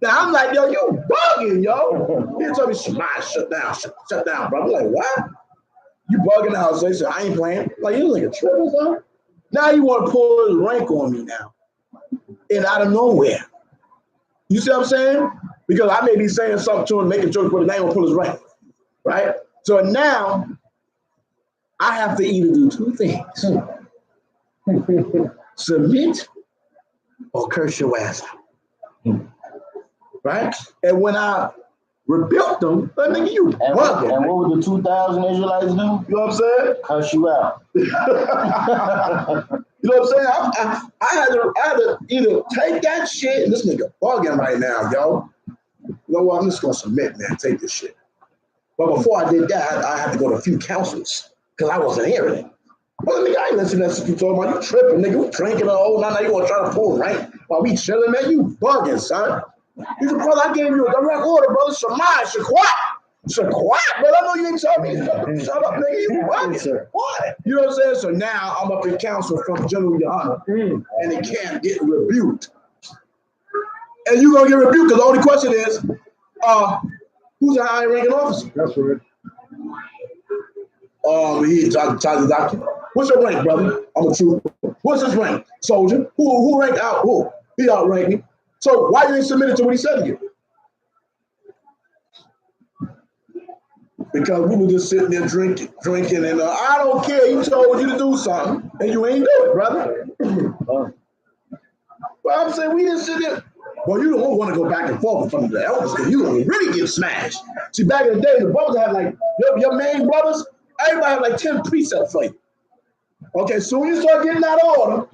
Now I'm like, yo, you bugging, yo. He told me, shut down, bro. I'm like, what? You bugging out? So he said, I ain't playing. Like, you like a trip or something? Now you want to pull his rank on me now. And out of nowhere. You see what I'm saying? Because I may be saying something to him, making jokes, but they ain't gonna pull his rank. Right? So now I have to either do two things. Submit or curse your ass out. Right? And when I rebuilt them, I nigga, you bugging. And what would the 2,000 Israelites do? You know what I'm saying? Cuss you out. You know what I'm saying? I had to either take that shit, and this nigga bugging right now, yo. You know what? I'm just gonna submit, man. Take this shit. But before I did that, I had to go to a few councils because I wasn't hearing it. Well, nigga, I ain't listening to that shit you talking about. You tripping, nigga. You drinking a whole night. Now you gonna try to pull rank while we chilling, man. You bugging, son. He said, brother, I gave you a direct order, brother. Shemai, Shaquat, brother. I know you ain't telling me. Shut up, nigga. You bugging. What? You know what I'm saying? So now I'm up in council from General Yohana, and it can't get rebuked. And you're gonna get rebuked because the only question is, who's a high ranking officer? That's right. He tried to document. What's your rank, brother? I'm a trooper. What's his rank? Soldier. Who ranked out? Who? He outranked me. So why you ain't submitted to what he said to you? Because we were just sitting there drinking, and I don't care. He told you to do something, and you ain't do it, brother. Well, I'm saying we didn't sit there. Well, you don't want to go back and forth in front of the elders because you don't really get smashed. See, back in the day, the brothers had like your main brothers. Everybody had like 10 precepts for you. Okay, so when you start getting out of order,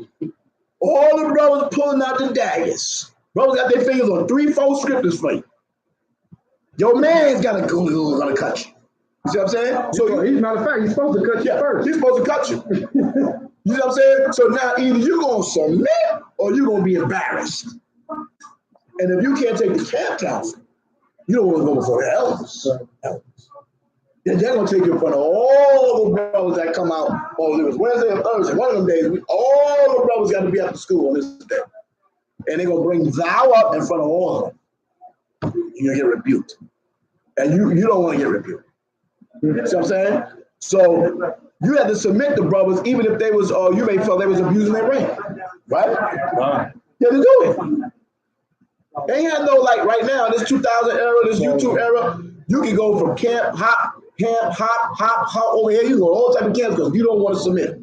all the brothers pulling out the daggers. Brothers got their fingers on 3-4 scriptures for you. Your man's gonna cut you. You see what I'm saying? So He's matter of fact, he's supposed to cut you first. He's supposed to cut you. You see what I'm saying? So now either you're gonna submit or you're gonna be embarrassed. And if you can't take the camp council, you don't want to go before the elders. They're going to take you in front of all the brothers that come out. Oh, it was Wednesday or Thursday. One of them days, all the brothers got to be at the school on this day. And they're going to bring thou up in front of all of them. You're going to get rebuked. And you don't want to get rebuked. You see what I'm saying? So you had to submit to brothers, even if they was, you may feel they was abusing their rank. Right? You had to do it. They had no, like right now, this 2000 era, this YouTube era, you can go from camp, hop over here. You go all type of camps because you don't want to submit.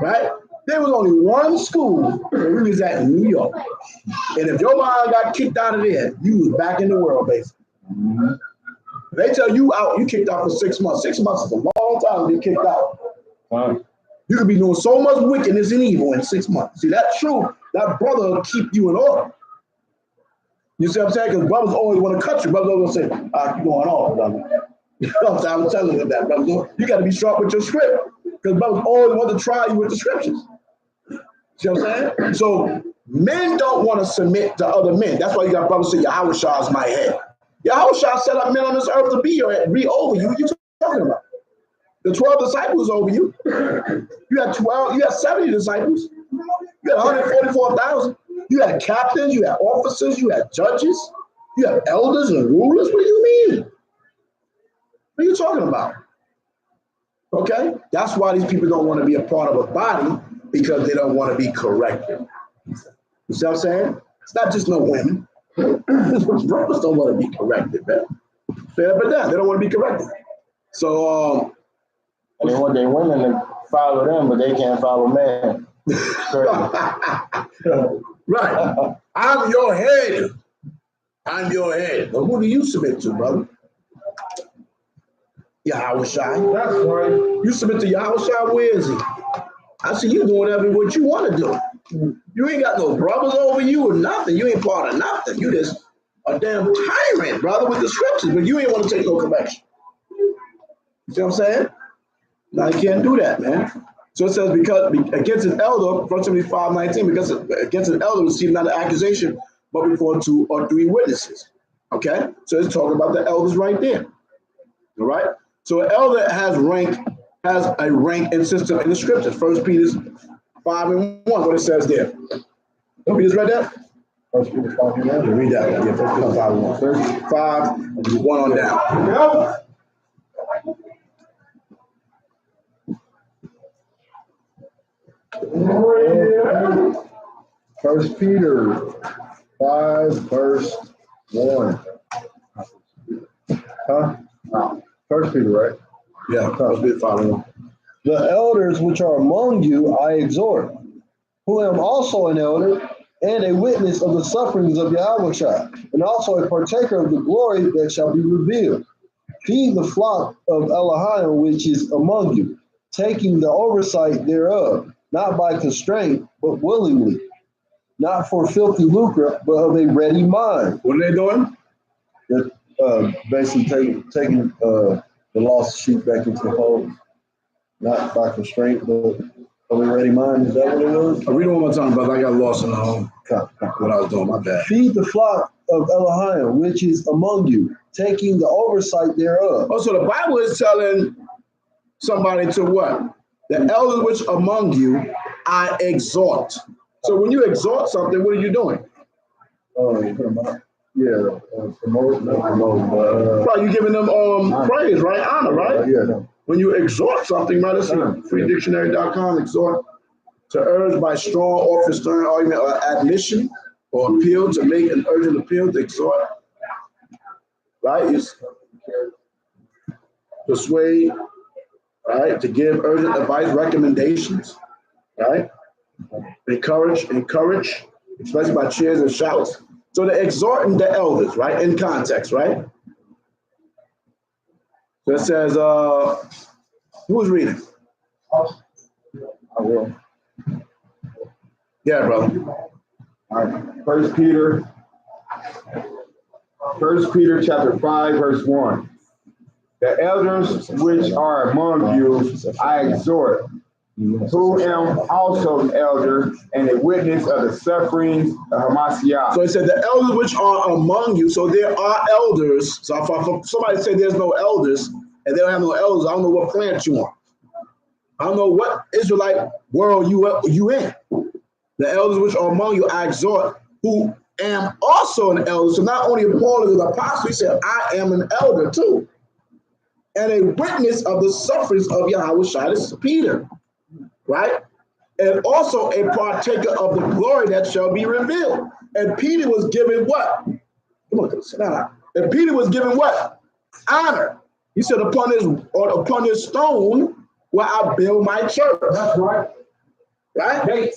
Right? There was only one school where we was at in New York. And if your mom got kicked out of there, you was back in the world, basically. They tell you out, you kicked out for 6 months. 6 months is a long time to be kicked out. You could be doing so much wickedness and evil in 6 months. See, that's true. That brother will keep you in order. You see what I'm saying? Because brothers always want to cut you. Brothers always say, you're going off, brother. You know what I'm saying? I'm telling you that, brother. You got to be sharp with your script. Because brothers always want to try you with the scriptures. See what I'm saying? So men don't want to submit to other men. That's why you got brothers say, Yahushua is my head. Yahushua set up men on this earth to be over you. What you talking about? The 12 disciples over you. You had 12, you had 70 disciples. You had 144,000. You had captains, you had officers, you had judges, you had elders and rulers. What do you mean? What are you talking about? Okay? That's why these people don't want to be a part of a body, because they don't want to be corrected. You see what I'm saying? It's not just no women. Brothers don't want to be corrected, man. Straight up and down. They don't want to be corrected. So, and they want their women to follow them, but they can't follow men. Right. I'm your head. I'm your head. But who do you submit to, brother? Yahushua. That's right. You submit to Yahushua, where is he? I see you doing what you want to do. You ain't got no brothers over you or nothing. You ain't part of nothing. You just a damn tyrant, brother, with the scriptures, but you ain't want to take no correction. You see what I'm saying? Now you can't do that, man. So it says, because against an elder, 1 Timothy 5:19, because against an elder receive not an accusation, but before 2 or 3 witnesses. Okay? So it's talking about the elders right there. All right? So an elder has a rank and system in the scriptures. 1 Peter 5:1, what it says there. We just read that? 1 Peter 5:1. Read that. Yeah, 1 Peter 5:1. 5:1 on down. First Peter 5:1. Huh? No. First Peter, right? Yeah, 1 Peter 5:1. The elders which are among you I exhort, who am also an elder and a witness of the sufferings of Yahweh, and also a partaker of the glory that shall be revealed. Feed the flock of Elohim which is among you, taking the oversight thereof, not by constraint, but willingly, not for filthy lucre, but of a ready mind. What are they doing? They're basically taking the lost sheep back into the fold, not by constraint, but of a ready mind. Is that what it was? Read it one more time, brother. I got lost in the home. What I was doing, my bad. Feed the flock of Elohim, which is among you, taking the oversight thereof. Oh, so the Bible is telling somebody to what? The elders which among you, I exhort. So when you exhort something, what are you doing? Promote, not promote. Right, you're giving them praise, right? Honor, right? Yeah. When you exhort something, right? Let's see, freedictionary.com, exhort, to urge by strong or for stern argument or admission or appeal, to make an urgent appeal, to exhort, right? You persuade, right? To give urgent advice, recommendations, right? Encourage, especially by cheers and shouts. So they're exhorting the elders, right? In context, right? So it says, who's reading? I will. Yeah, brother. All right. First Peter chapter 5, verse 1. The elders which are among you, I exhort, who am also an elder and a witness of the sufferings of Hamashiach. So it said the elders which are among you. So there are elders. So if somebody say there's no elders and they don't have no elders, I don't know what planet you on. I don't know what Israelite world you in. The elders which are among you, I exhort, who am also an elder. So not only Paul is an apostle, he said, I am an elder too. And a witness of the sufferings of Yahweh. This is Peter, right? And also a partaker of the glory that shall be revealed. And Peter was given what? Come on, sit down. And Peter was given what? Honor. He said, upon this stone where I build my church. That's right. Right?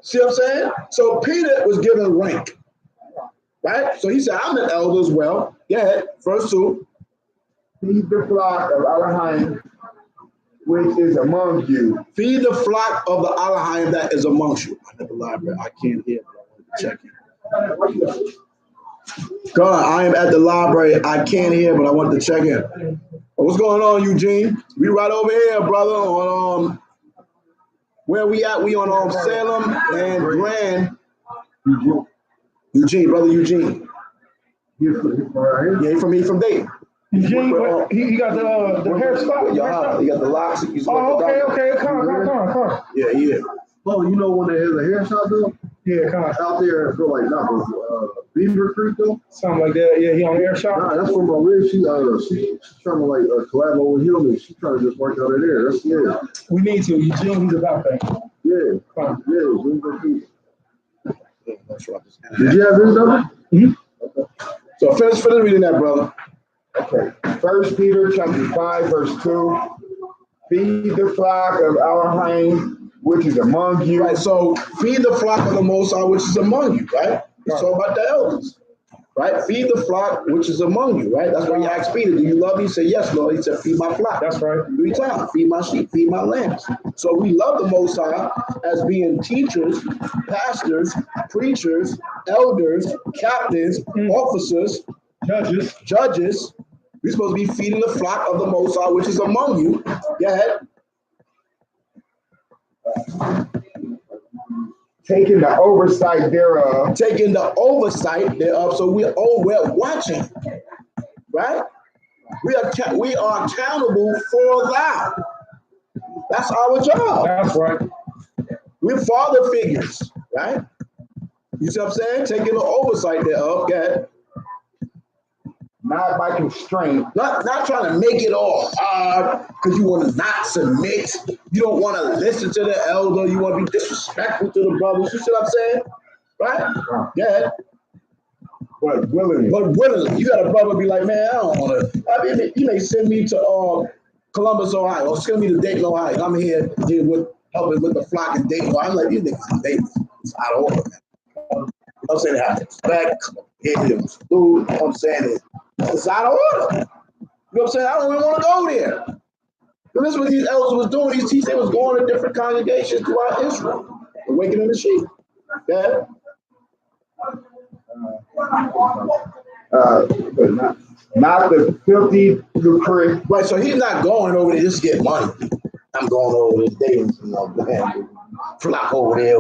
See what I'm saying? So Peter was given rank. Right? So he said, I'm an elder as well. Yeah, verse 2. Feed the flock of Elohim, which is among you. Feed the flock of the Elohim that is amongst you. I'm at the library. I can't hear, but I want to check in. God, I am at the library. I can't hear, but I want to check in. What's going on, Eugene? We right over here, brother, on where we at? We on Salem and Grand. Eugene, brother Eugene. Yeah, he from Dayton. Eugene, he got the hairstyle. He got the locks. Okay. Come. Yeah. Oh, you know when they have a hair shop though? Yeah, come Out there for like Beaver Creek though? something like that. Yeah, he on the air shop. Nah, that's where my rib. She's trying to like collab with him, and she's trying to just work out of there. That's yeah. We need to. Eugene, he's about that. Yeah. Come. Yeah. Beaver Creek. Did Did you have his number? Mm-hmm. So finish reading that, brother. Okay. First Peter chapter 5, verse 2. Feed the flock of Elohim, which is among you. Right, so feed the flock of the Most High, which is among you, right? It's all about the elders. right? Feed the flock which is among you, right? That's why he asked Peter, do you love me? He said, yes, Lord. He said, feed my flock. That's right. 3 times. Feed my sheep, feed my lambs. So we love the Most High as being teachers, pastors, preachers, elders, captains, officers, judges. We're supposed to be feeding the flock of the Most High, which is among you. Go ahead. Taking the oversight thereof. Taking the oversight thereof. So we're watching, right? We are accountable for thou. That's our job. That's right. We're father figures, right? You see what I'm saying? Taking the oversight thereof. Go ahead. Not by constraint. Not trying to make it all hard because you want to not submit. You don't want to listen to the elder. You want to be disrespectful to the brothers. You see what I'm saying? Right? Yeah. But willingly. You got a brother be like, man, I don't want to. I mean, you may send me to Columbus, Ohio, or send me to Dayton, Ohio. I'm here with helping with the flock in Dayton. I'm like, these niggas in Dayton. It's out of order, man. I'm saying they have respect, food. I'm saying it's out of order. You know what I'm saying? I don't even want to go there. But this is what these elders was doing. These teachers was going to different congregations throughout Israel, awakening the sheep. Yeah. But not the filthy lucre. Right, so he's not going over there just to get money. I'm going over there dating, flock over there,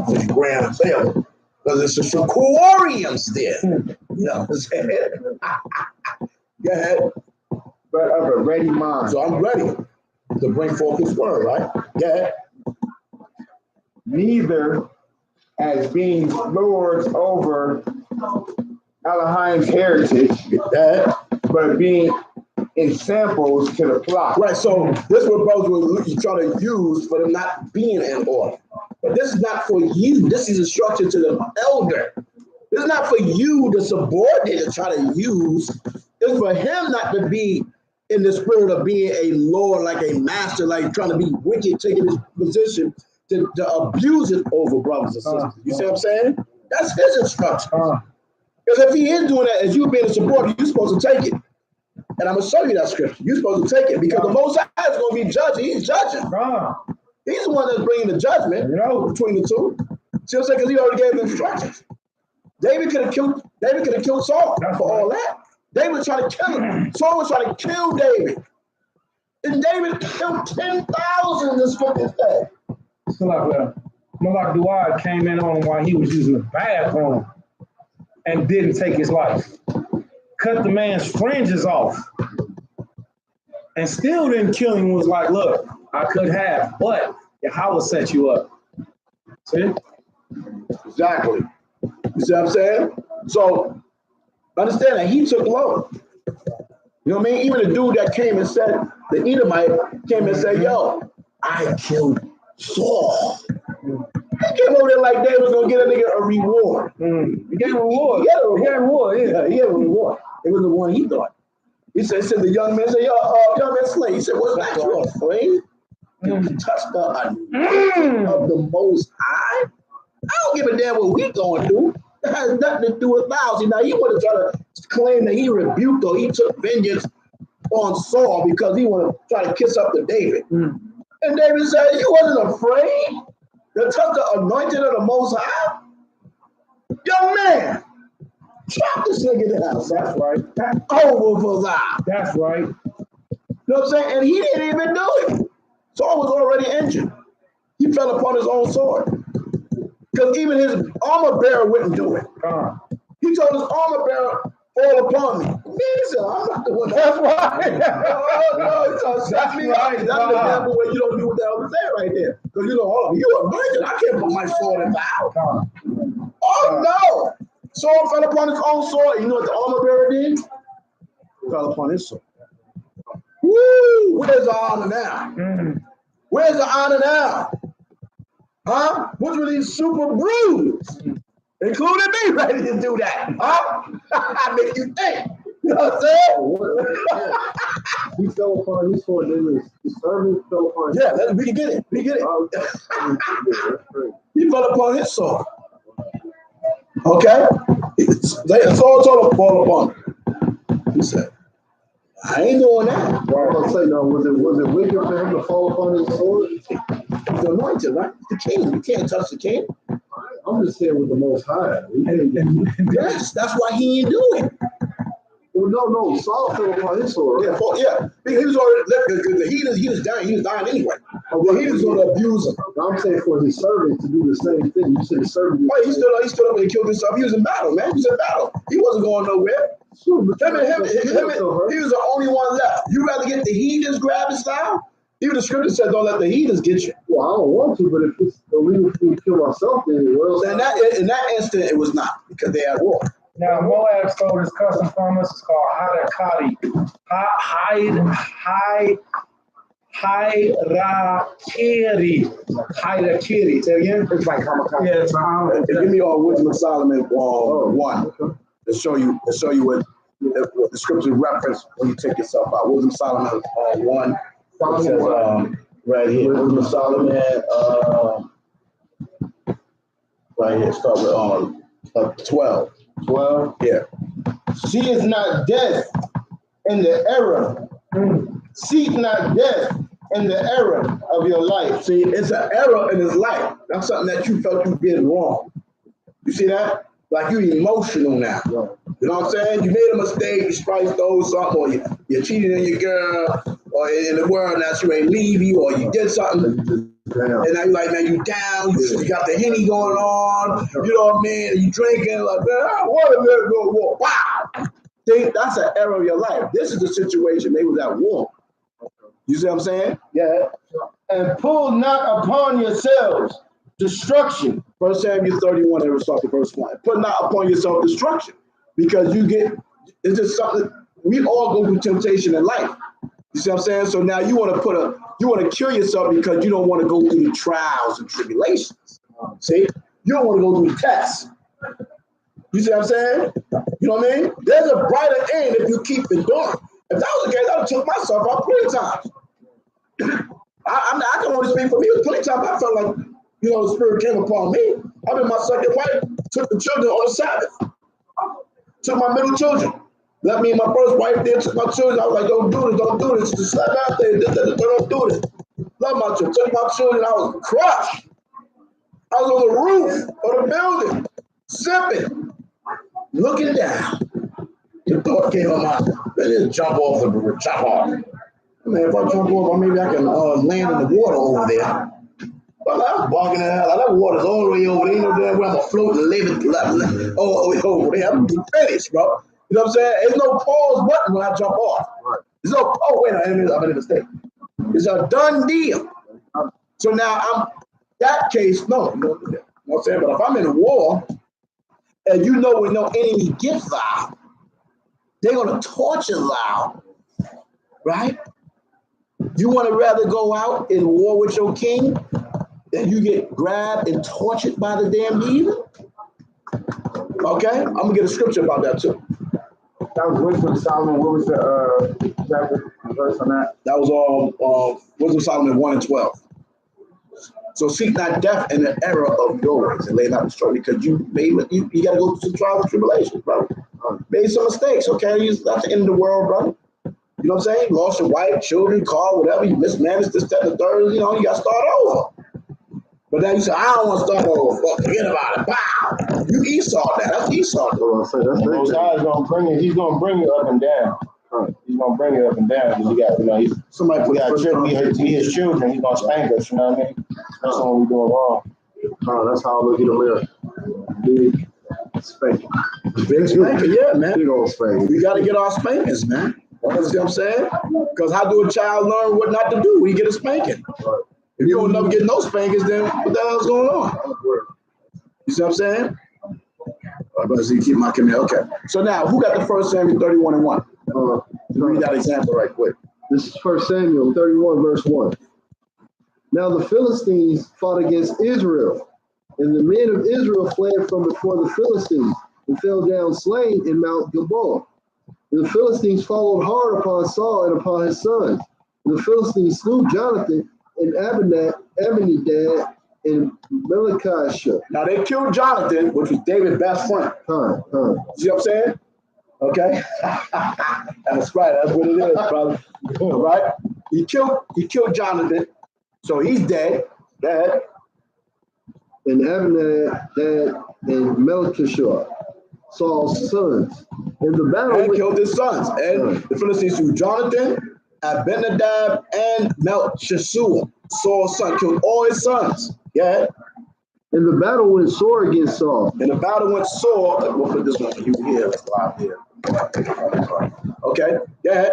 50 grand a sale. Because there's some quariums there. You know what I'm saying? Go ahead. But of a ready mind. So I'm ready to bring forth his word, right? Go ahead. Neither as being lords over Elohim's heritage, but being examples to the flock. Right, so this is what brothers were trying to use for them not being in order. But this is not for you. This is instruction to the elder. This is not for you, the subordinate, to try to use. It's for him not to be in the spirit of being a lord, like a master, like trying to be wicked, taking his position to abuse it over brothers and sisters. You see what I'm saying? That's his instruction. Because if he is doing that, as you being a supporter, you're supposed to take it. And I'm going to show you that scripture. You're supposed to take it because the Most High is going to be judging. He's judging. He's the one that's bringing the judgment, between the two. See what I'm saying? Because he already gave the instructions. David could have killed Saul for all that. David was trying to kill him. Saul was trying to kill David. And David killed 10,000 this scripture said. So like Malak Duad came in on him while he was using the bathroom and didn't take his life. Cut the man's fringes off. And still didn't kill him. Was like, look, I could have, but Yahweh set you up. See? Exactly. You see what I'm saying? So understand that he took low. You know what I mean? Even the dude that came and said, the Edomite came and said, yo, I killed Saul. He came over there like David was gonna get a nigga a reward. He gave him a reward. He gave a reward. He gave a reward. It was the one he thought. He said the young man said, young man slave. He said, what's that? You afraid? You touch the anointing of the Most High? I don't give a damn what we going through. It has nothing to do with thou. See, now he want to try to claim that he rebuked or he took vengeance on Saul because he want to try to kiss up to David. And David said, you wasn't afraid to touch the anointing of the Most High? Young man, chop this nigga down. That's right. Over for thou. That's right. You know what I'm saying? And he didn't even do it. Saul was already injured. He fell upon his own sword. Because even his armor bearer wouldn't do it. He told his armor bearer, fall upon me. He said, I'm not the one. That's right. No, he told set me right. That's the example where you don't do what the hell saying right there. Because you anointed. I can't put my sword in thou. Oh no. Saul fell upon his own sword. You know what the armor bearer did? He fell upon his sword. Woo! Where's the honor now? Where's the honor now? Huh? Which were these super brutes, including me, ready to do that? Huh? I make you think. You know what I'm saying? He fell upon his sword. His servant fell upon his sword. Yeah, we can get it. We get it. He fell upon his sword. Okay? It's all told to fall upon him. He said, I ain't doing that. I'm gonna say no. Was it wicked for him to fall upon his sword? He's anointed, right? The king. You can't touch the king. I'm just saying with the Most High. Yes, that's why he ain't do it. Well, no. Saul fell upon his sword. Yeah. He was already he was dying anyway. The heathen's gonna abuse him. I'm saying for his servant to do the same thing. You said the servant. Oh, he stood up and killed himself. He was in battle, man. He was in battle. He wasn't going nowhere. Sure, but He was the only one left. You rather get the heathens grab his style? Even the scripture says, don't let the heathens get you. Well, I don't want to, but if it's illegal for me to kill myself, then well, In that instant, it was not, because they had war. Now, Moab stole this custom from us. It's called Hairakiri. Say again? It's like Hamakiri. Yeah, Give me all Wisdom of Solomon 1 to show you what the scripture reference when you take yourself out. Wisdom of Solomon 1. It says, right here, Wisdom of Solomon, right here, start with 12. 12. Yeah. See is not death in the error. Seek not death in the error of your life. See, it's an error in his life. That's something that you felt you did wrong. You see that? Like you're emotional now. You know what I'm saying? You made a mistake, you probably stole something, or you cheated on your girl, or in the world now she ain't leave you, or you did something. And now you're like, now you down, you got the Henny going on, you know what I mean? And you drinking, like, man, I want to let go war. Wow! See, that's an error of your life. This is the situation. They was at war. You see what I'm saying? Yeah. And pull not upon yourselves destruction. 1 Samuel 31, it was talking verse 1. Put not upon yourself destruction. Because it's just something, we all go through temptation in life. You see what I'm saying? So now you want to kill yourself because you don't want to go through the trials and tribulations. See? You don't want to go through the tests. You see what I'm saying? You know what I mean? There's a brighter end if you keep enduring. If that was the case, I would have took myself out plenty of times. I can only speak for me. Plenty of times I felt like, the Spirit came upon me. I'm in my second wife, took the children on the Sabbath. Took my middle children. Left me and my first wife there, took my children. I was like, don't do this. Just slap out there, don't do this. Love my children. Took my children, I was crushed. I was on the roof of the building, sipping, looking down. The thought came on my, let me jump off the roof, jump off. Man, if I jump off, maybe I can land in the water over there. But I'm barking at hell. That water's all the way over there. You know damn well I'm gonna float and live it over there. I'm finished, bro. You know what I'm saying? There's no pause button when I jump off. There's no, I made a mistake. It's a done deal. So now that case, no. You know what I'm saying? But if I'm in a war and when no enemy gets loud, they're gonna torture loud, right? You want to rather go out in war with your king and you get grabbed and tortured by the damn heathen? Okay, I'm gonna get a scripture about that too. That was Wisdom of Solomon. What was the chapter verse on that? That was all Wisdom of Solomon 1 and 12. So seek not death in the error of your ways and lay not the struggle, because you got to go through some trials and tribulations, brother. Made some mistakes, okay? It's not the end of the world, brother. You know what I'm saying? You lost your wife, children, car, whatever. You mismanaged this, that, and the third. You got to start over. But then you say, I don't want to start over. Fuck, forget about it. Wow. You Esau that. That's Esau. Most High is gonna bring it. He's gonna bring it up and down. He's gonna bring it up and down. Because we his children. He's gonna spank us. You know what I mean? That's what we're doing wrong. That's how I look at the mirror. Big spanking. Big spanking, yeah, man. Big old spanking. We got to get our spankings, man. You know what I'm saying? Because how do a child learn what not to do when you get a spanking? If you don't never get no spankings, then what the hell's going on? You see what I'm saying? I'm going to keep my command. Okay. So now, who got the 1 Samuel 31 and 1? Read that example right quick. This is 1 Samuel 31, verse 1. Now the Philistines fought against Israel, and the men of Israel fled from before the Philistines and fell down slain in Mount Gilboa. And the Philistines followed hard upon Saul and upon his sons. And the Philistines slew Jonathan and Abinadab and Melchishua. Now they killed Jonathan, which was David's best friend. See what I'm saying? Okay. That's right. That's what it is, brother. All right. He killed Jonathan, so he's dead. Dead. And Abinadab and Melchishua, Saul's sons. In the battle, and killed his sons. And the Philistines threw Jonathan, Abinadab, and Melchishua, Saul's son, killed all his sons. Yeah. in the battle went sore against Saul. In the battle went sore. We'll put this one for you here. Live here. Okay. Go ahead.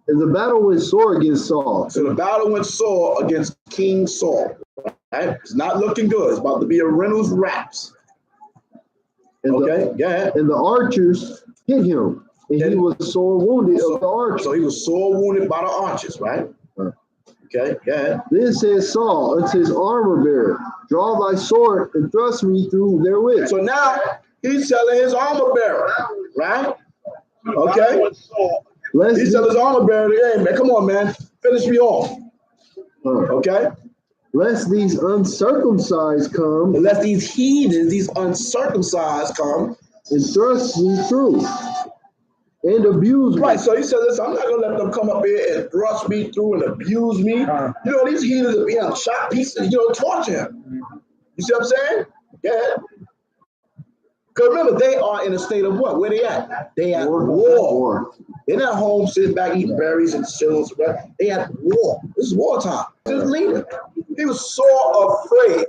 And the battle went sore against Saul. So the battle went sore against King Saul. Right? It's not looking good. It's about to be a Reynolds Wraps. And Okay, go ahead. And the archers hit him, and he was sore wounded of the archers. So he was sore wounded by the archers, right? Okay, go ahead. Then said Saul unto his armor bearer, draw thy sword and thrust me through therewith. So now he's telling his armor bearer, right? Okay. He's telling his armor bearer, hey man, come on, man, finish me off. Okay. Lest these uncircumcised come, lest these heathens, these uncircumcised come and thrust me through and abuse me. Right, so he said, listen, I'm not gonna let them come up here and thrust me through and abuse me. You know, these heathens are being shot pieces, you know, torture him. You see what I'm saying? Yeah. Because remember, they are in a state of what? Where they at? They at war. They're not home sitting back eating berries and chills. They at war. This is wartime. This leader. He was so afraid.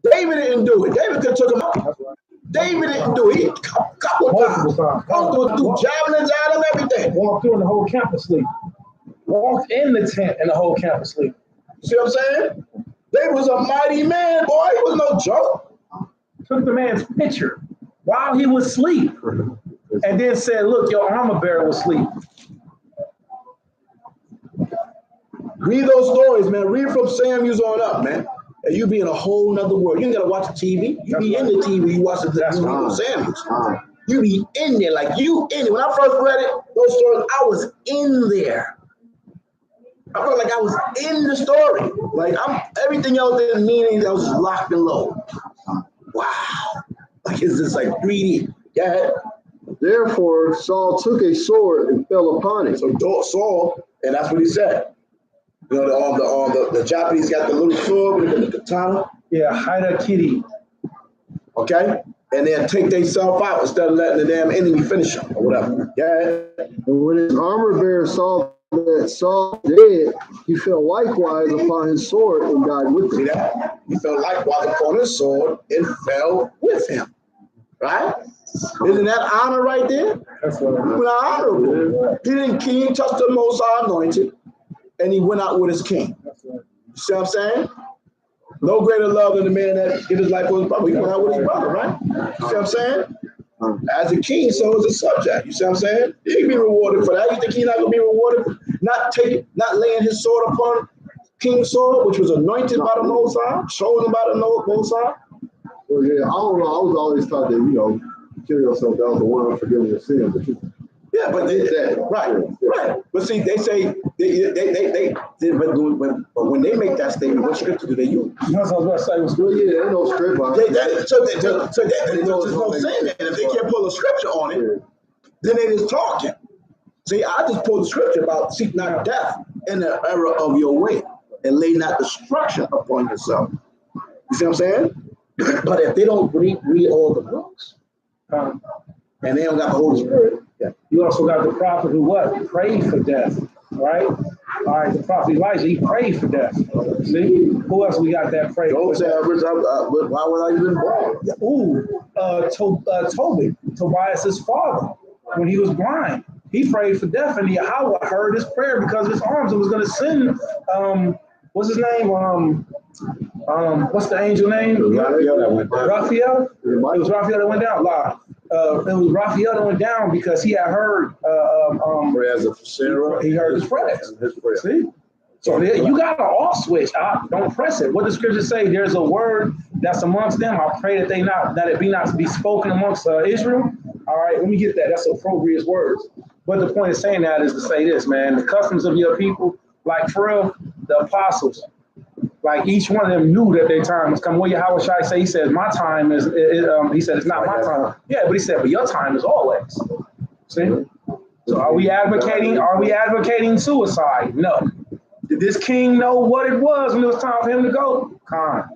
David didn't do it. David could have took him out. David didn't do it. He couple times. Threw javelins at him, everything. Walked through and the whole camp asleep. Walked in the tent and the whole camp asleep. See what I'm saying? David was a mighty man, boy. He was no joke. Took the man's picture while he was asleep. And then said, look, your armor bearer will sleep. Read those stories, man. Read from Samuel's on up, man. And you be in a whole nother world. You ain't gotta watch the TV. You be in the TV, you watch the from Samuel's. You be in there, like you in it. When I first read it, those stories, I was in there. I felt like I was in the story. Like everything else didn't mean anything. I was just locked and low. Wow. Like it's just like 3D. Yeah. Therefore, Saul took a sword and fell upon it. So Saul, and that's what he said. You know, the Japanese got the little sword with the katana. Yeah, Haida Kitty. Okay? And then take themselves out instead of letting the damn enemy finish them or whatever. Yeah. And when his armor bearer saw that Saul dead, he fell likewise upon his sword and died with him. See that? He fell likewise upon his sword and fell with him. Right? Isn't that honor right there? That's what he went out honorable. He didn't touch the Most High anointed, and he went out with his king. You see what I'm saying? No greater love than the man that gave his life for his brother. He went out with his brother, right? You see what I'm saying? As a king, so is a subject. You see what I'm saying? He can be rewarded for that. You think he's not gonna be rewarded for not laying his sword upon King Saul, which was anointed by the Most High, chosen by the Most High? Well, yeah, I don't know. I was always taught that, kill yourself, that was the one forgiving your sin. But right. But see, they say but when they make that statement, what scripture do they use? That's what I was about to say. Well, yeah, there ain't no script. There's no saying that. If they can't pull a scripture on it, then they just talking. See, I just pulled the scripture about seek not death in the error of your way and lay not destruction upon yourself. You see what I'm saying? But if they don't read all the books, and they don't got the Holy Spirit, you also got the prophet who what? Prayed for death, right? All right, the prophet Elijah, he prayed for death. See? Who else we got that prayed for death? Why would I even born? Tobias' father, when he was blind, he prayed for death, and Yahweh heard his prayer because of his arms and was going to send, what's his name? What's the angel name? Raphael that went down. Raphael? It was Raphael that went down. It was Raphael that went down because he had heard prayers of Sarah. He heard his prayers. See? So you got an off switch. Don't press it. What does scripture say? There's a word that's amongst them. I pray that it be not to be spoken amongst Israel. All right, let me get that. That's appropriate words. But the point of saying that is to say this, man. The customs of your people, like for real, the apostles, Like each one of them knew that their time was coming. What Yahweh Shai say? He says, "My time is." He said, "It's not my time." Yeah, but he said, "But your time is always." See. So are we advocating? Are we advocating suicide? No. Did this king know what it was when it was time for him to go? Khan.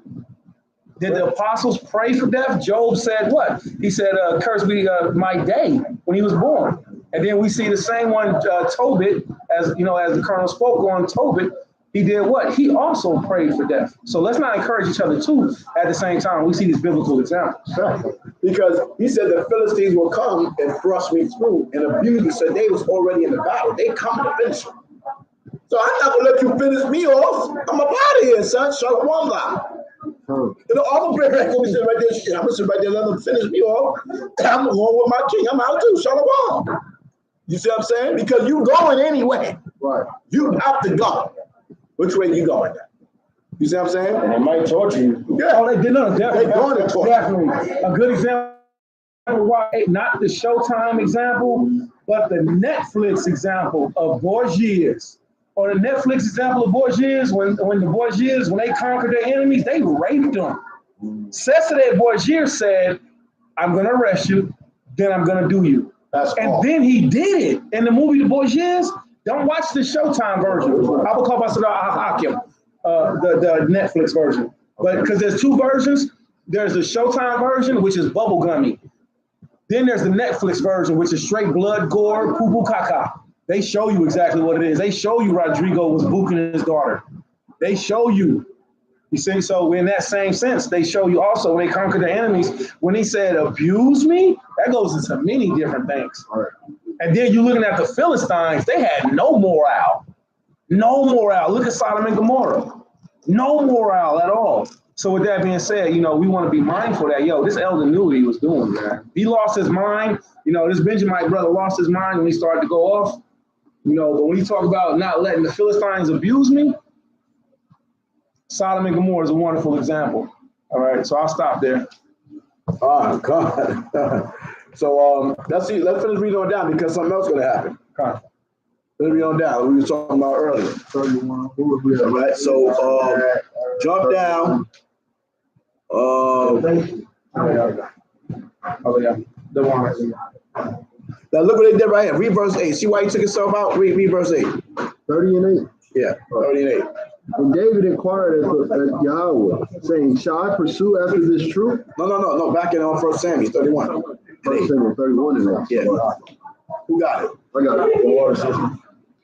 Did the apostles pray for death? Job said what? He said, "Cursed be my day," when he was born. And then we see the same one, Tobit, as you know, as the colonel spoke on Tobit. He did what? He also prayed for death. So let's not encourage each other too. At the same time, we see these biblical examples. Because he said the Philistines will come and thrust me through and abuse me. So they was already in the battle. They come to finish me. So I'm not gonna let you finish me off. I'm up out of here, son. Shalom. You know, I'm gonna bring back over sit right there. Shit, I'm gonna sit right there, let them finish me off. I'm going with my king. I'm out too. Shalom. You see what I'm saying? Because you going anyway. Right. You have to go. Which way you going? You see what I'm saying? And they might torture you. Yeah. Oh, they did not. They going to torture. Definitely. A good example. Not the Showtime example, but the Netflix example of Borgias. Or the Netflix example of Borgias, when the Borgias, when they conquered their enemies, they raped them. Cesare Borgia said, "I'm going to arrest you, then I'm going to do you." And then he did it. In the movie The Borgias, don't watch the Showtime version. I will call myself the Netflix version. But because there's two versions, there's the Showtime version, which is bubblegummy. Then there's the Netflix version, which is straight blood, gore, poo-poo caca. They show you exactly what it is. They show you Rodrigo was booking his daughter. They show you. You see, so in that same sense, they show you also when they conquer their enemies, when he said, "Abuse me," that goes into many different things. Right. And then you're looking at the Philistines, they had no morale. No morale. Look at Sodom and Gomorrah. No morale at all. So with that being said, you know, we want to be mindful that, this elder knew what he was doing, man. He lost his mind. You know, this Benjamite brother lost his mind when he started to go off. You know, but when you talk about not letting the Philistines abuse me, Sodom and Gomorrah is a wonderful example. All right, so I'll stop there. Oh, God. So let's finish reading on down because something else is going to happen. Okay. Let's read on down. We were talking about earlier. 31. Who was All right, so jump down. Oh, yeah. The one. Now look what they did right here. Read verse 8. See why he took himself out? Read verse 8. 30 and 8. Yeah, 30 and 8. And David inquired at Yahweh, saying, "Shall I pursue after this troop?" No. Back in 1 Samuel 31. 1 Samuel 31 and 8. Yeah. Who got it? I got it.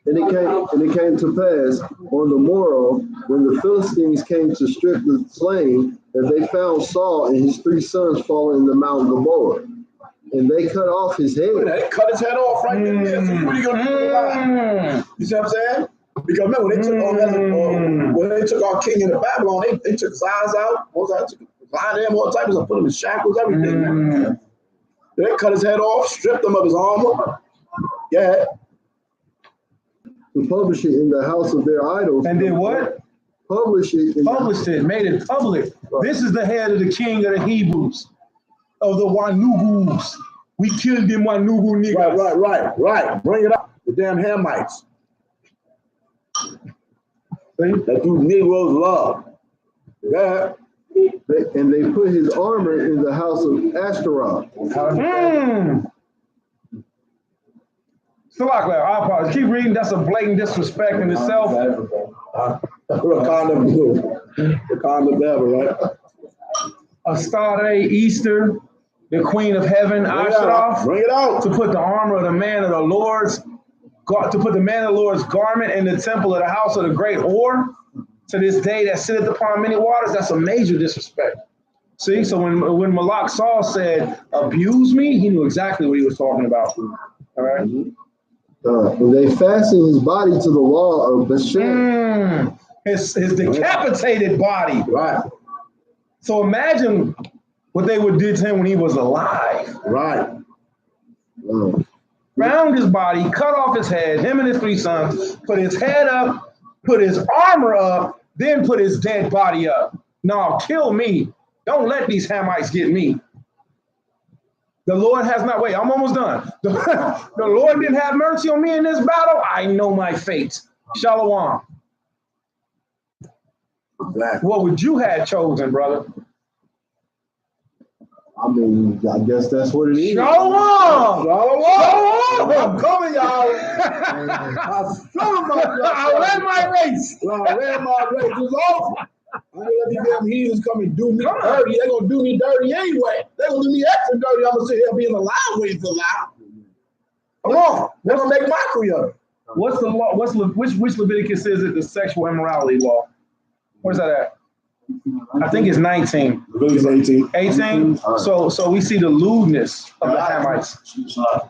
And it came to pass on the morrow, when the Philistines came to strip the slain, that they found Saul and his 3 sons fallen in the Mount Gilboa. And they cut off his head. They cut his head off right there. So what are you going to do? You see what I'm saying? Because remember, when they took our king into Babylon, they took his eyes out. What was that? Took him, all types of stuff, put him in shackles, everything. Man. They cut his head off, stripped him of his armor. Yeah. To publish it in the house of their idols. And then what? Published it, made it public. Right. This is the head of the king of the Hebrews, of the Wanugus. We killed them Wanugu niggas. Right. Bring it up. The damn Hamites. That you Negroes love. Yeah. And they put his armor in the house of Ashtaroth. So I apologize. Keep reading. That's a blatant disrespect in itself. Wakanda Devil, right? Astarte, Easter, the Queen of Heaven, Ashtaroth. Bring it out. To put the armor of the man of the Lord's, to put the man of the Lord's garment in the temple of the house of the great whore, to this day that sitteth upon many waters. That's a major disrespect. See, so when Malak Saul said, "Abuse me," he knew exactly what he was talking about. All right. They fastened his body to the wall of Bashan. His decapitated body. Right. So imagine what they would do to him when he was alive. Right. Found his body, cut off his head, him and his 3 sons, put his head up, put his armor up, then put his dead body up. No, kill me. Don't let these Hamites get me. The Lord has not, wait, I'm almost done. The Lord didn't have mercy on me in this battle. I know my fate. Shalom. Exactly. What would you have chosen, brother? I mean, I guess that's what it is. Shalom! I'm coming, y'all. I ran my race. I ran my race. It's over. I let these damn heathens come and do me dirty. They're going to do me dirty anyway. They're going to do me extra dirty. I'm going to sit here being alive waiting for life. Come on. They're going to make mockery of it. What's the law? Which Leviticus is it? The sexual immorality law. Where's that at? I think it's 19. Leviticus 18. 18. So we see the lewdness of the Hamites.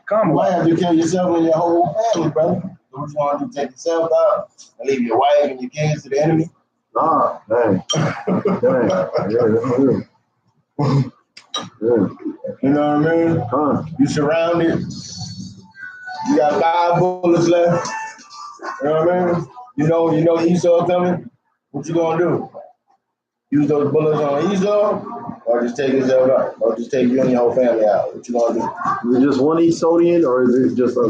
Come You might on. have to kill yourself and your whole family, brother. So what you want to do? Take yourself out and leave your wife and your kids to the enemy? Nah, dang. Dang. Yeah. You know what I mean? Huh. You surrounded. You got 5 bullets left. You know what I mean? You know Esau coming. What you gonna do? Use those bullets on Esau, or just take yourself out, or just take you and your whole family out? What you gonna do? Is it just one Esonian, or is it just a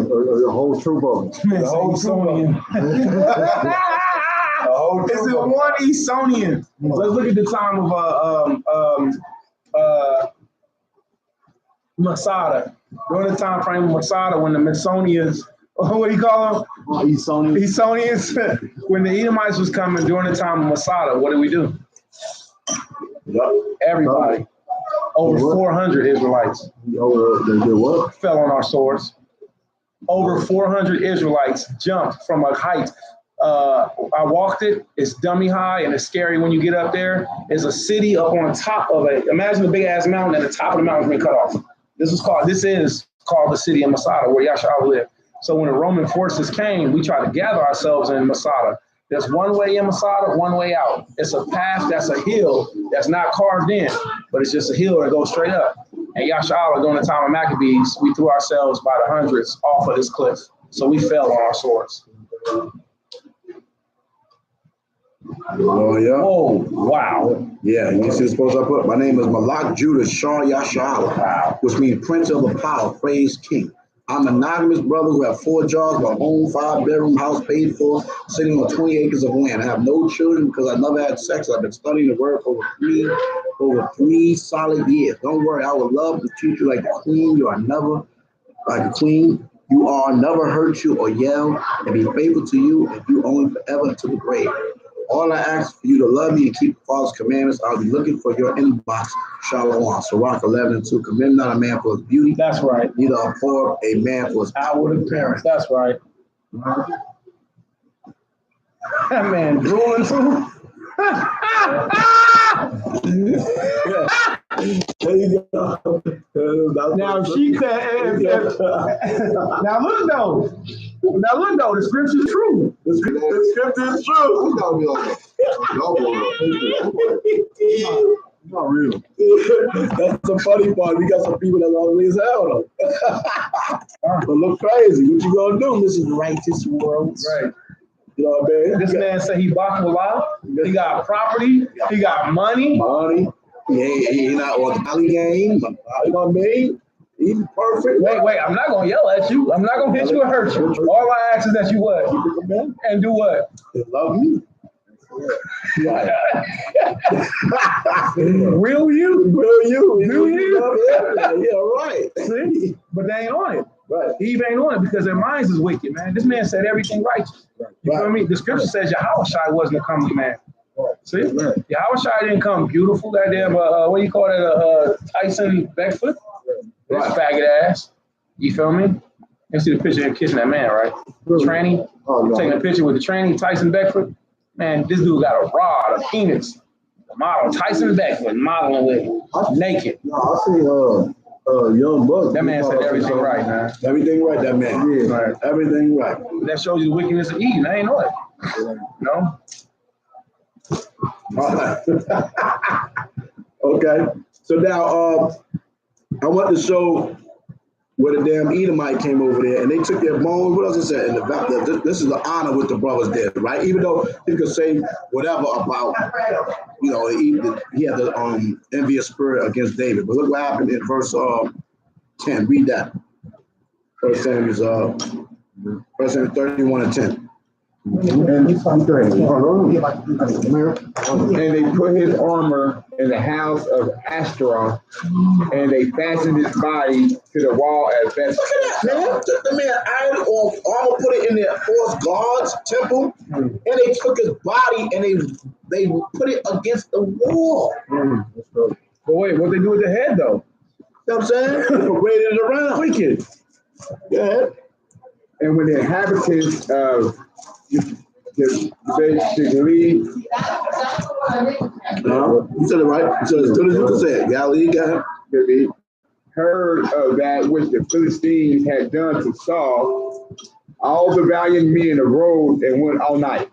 whole troop of them? The whole Esonian. Is it one Esonian? Let's look at the time of Masada. During the time frame of Masada, when the Masonians, what do you call them? Esonians. Esonians. When the Edomites was coming during the time of Masada, what did we do? Everybody. Over 400 Israelites They did what? fell on our swords. Over 400 Israelites jumped from a height. I walked it. It's dummy high and it's scary when you get up there. There's a city up on top of it. Imagine a big ass mountain and the top of the mountain's been cut off. This is called the city of Masada, where Yashar lived. So when the Roman forces came, we tried to gather ourselves in Masada. There's one way in Masada, one way out. It's a path that's a hill that's not carved in, but it's just a hill that goes straight up. And Yashar, during the time of Maccabees, we threw ourselves by the hundreds off of this cliff. So we fell on our swords. Oh, yeah. Oh, wow. Yeah, you see the post I put? My name is Malak Judah Shah Yashala, which means Prince of the Power, praise King. I'm a monogamous brother who have 4 jobs, my own 5-bedroom house paid for, sitting on 20 acres of land. I have no children because I never had sex. I've been studying the word for over three solid years. Don't worry, I would love to treat you like a queen. You are never like a queen. You are never hurt you or yell, and be faithful to you, and you only forever to the grave. All I ask for you to love me and keep the Father's commandments. I'll be looking for your inbox. Shalom. Sirach 11:2. Commend not a man for his beauty. That's right. Neither abhor a man for his outward appearance. That's right. That man drooling too. There you go. Now she said, now look though, the scripture's true. The scripture is true. Not real. That's the funny part. We got some people that always hell though. But look crazy. What you gonna do? This is the righteous world. Right. You know what I mean? This man said he bought with Allah. He got property. He got money. He not on the alley game. You know what I mean? He's perfect. Wait. I'm not gonna yell at you. I'm not gonna hit you or hurt you. All I ask is that you what? And do what? They love you. Right. Will you? Do you? Yeah, right. See? But they ain't on it. Right. Eve ain't on it because their minds is wicked, man. This man said everything righteous. You feel me? The scripture says Yahushua wasn't a comely man. See? Yahushua didn't come beautiful. That damn, what do you call that? Tyson Beckfoot? This faggot ass. You feel me? You see the picture of him kissing that man, right? Tranny. Taking a picture with the tranny, Tyson Beckfoot. Man, this dude got a rod, a penis. Model Tyson Beckfoot modeling with him, naked. No, I see Young Buck. That man said everything right, man. Everything right, that man. Yeah. Right. Everything right. That shows you the wickedness of Eden. I ain't know it. No? All right. Okay. So now I want to show where the damn Edomite came over there and they took their bones. What else it said? This is the honor what the brothers did, right? Even though he could say whatever about, you know, he had the envious spirit against David. But look what happened in verse 10. Read that. First Samuel 31 and 10. And they put his armor in the house of Ashtaroth, and they fastened his body to the wall at Beth. Look at that, man. Took the man iron or armor, put it in their false god's temple, and they took his body and they put it against the wall. But wait, what they do with the head though? You know what I'm saying? They paraded it around. Wicked. Yeah. And when the inhabitants of Galilee, You said it right. You said it as good as you can say it. Galilee got it. heard of that which the Philistines had done to Saul, all the valiant men arose and went all night,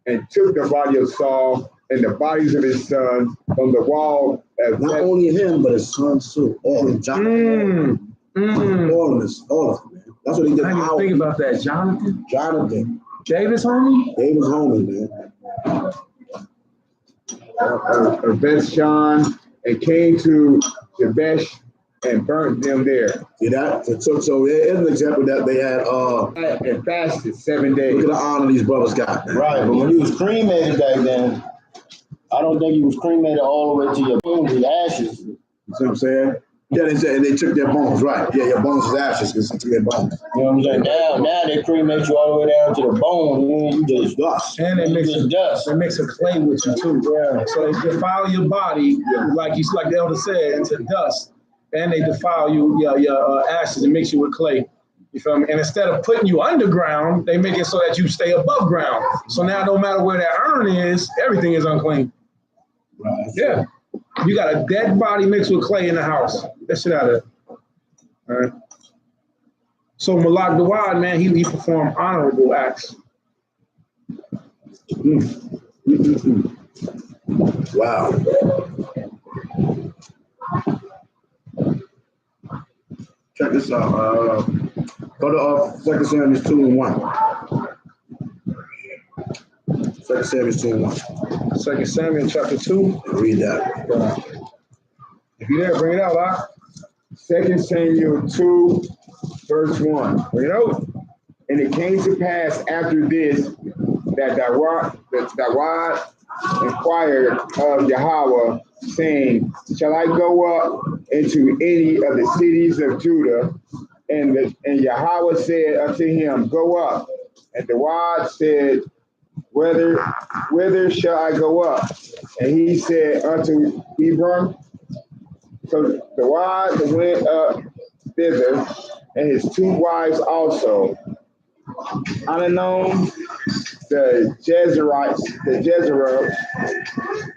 and took the body of Saul and the bodies of his sons from the wall. Not only him, but his sons too. All of them. All of this. All of them, man. That's what he did. I didn't think about that. Jonathan? Jonathan. David's homie? David's homie, man. Of Beth-shan, and came to Jabesh and burnt them there. See that? So there's an example that they had And fasted 7 days. look at the honor these brothers got. Right, but when he was cremated back then, I don't think he was cremated all the way to your bones, the ashes. You see what I'm saying? Yeah, they said they took their bones, right? Yeah, your bones is ashes because they took their bones. You know what I'm saying? Now they cremate you all the way down to the bone. You just Dust. And they mix just dust. They mix a clay with you too. Yeah. So they defile your body, like the elder said, into dust. And they defile you, your ashes, and mix you with clay. You feel me? And instead of putting you underground, they make it so that you stay above ground. So now no matter where that urn is, everything is unclean. Right. Yeah. You got a dead body mixed with clay in the house. That shit out of it. All right. So Malak Dawad, man, he performed honorable acts. Wow. Check this out. Go to 2 Samuel 2:1. 2 Samuel 2:1. 2 Samuel chapter 2. Read that. If you're there, bring it out, huh? 2 Samuel 2, verse 1. Bring it out. And it came to pass after this that Dawad inquired of Yahweh, saying, shall I go up into any of the cities of Judah? And Yahweh said unto him, go up. And Dawad said, whither shall I go up? And he said, unto Hebron. So Dawad went up thither, and his 2 wives also, Ananon, the Jezreel,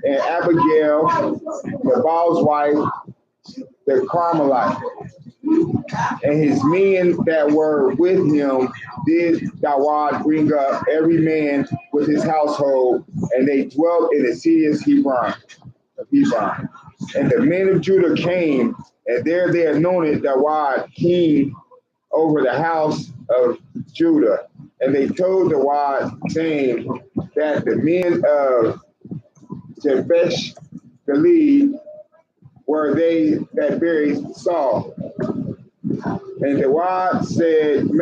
and Abigail, the Baal's wife, the Carmelite. And his men that were with him did Dawad bring up, every man with his household, and they dwelt in the city of Hebron. And the men of Judah came, and there they anointed Dawad king over the house of Judah. And they told Dawad, saying that the men of Jabesh Gilead were they that buried Saul. And Dawad sent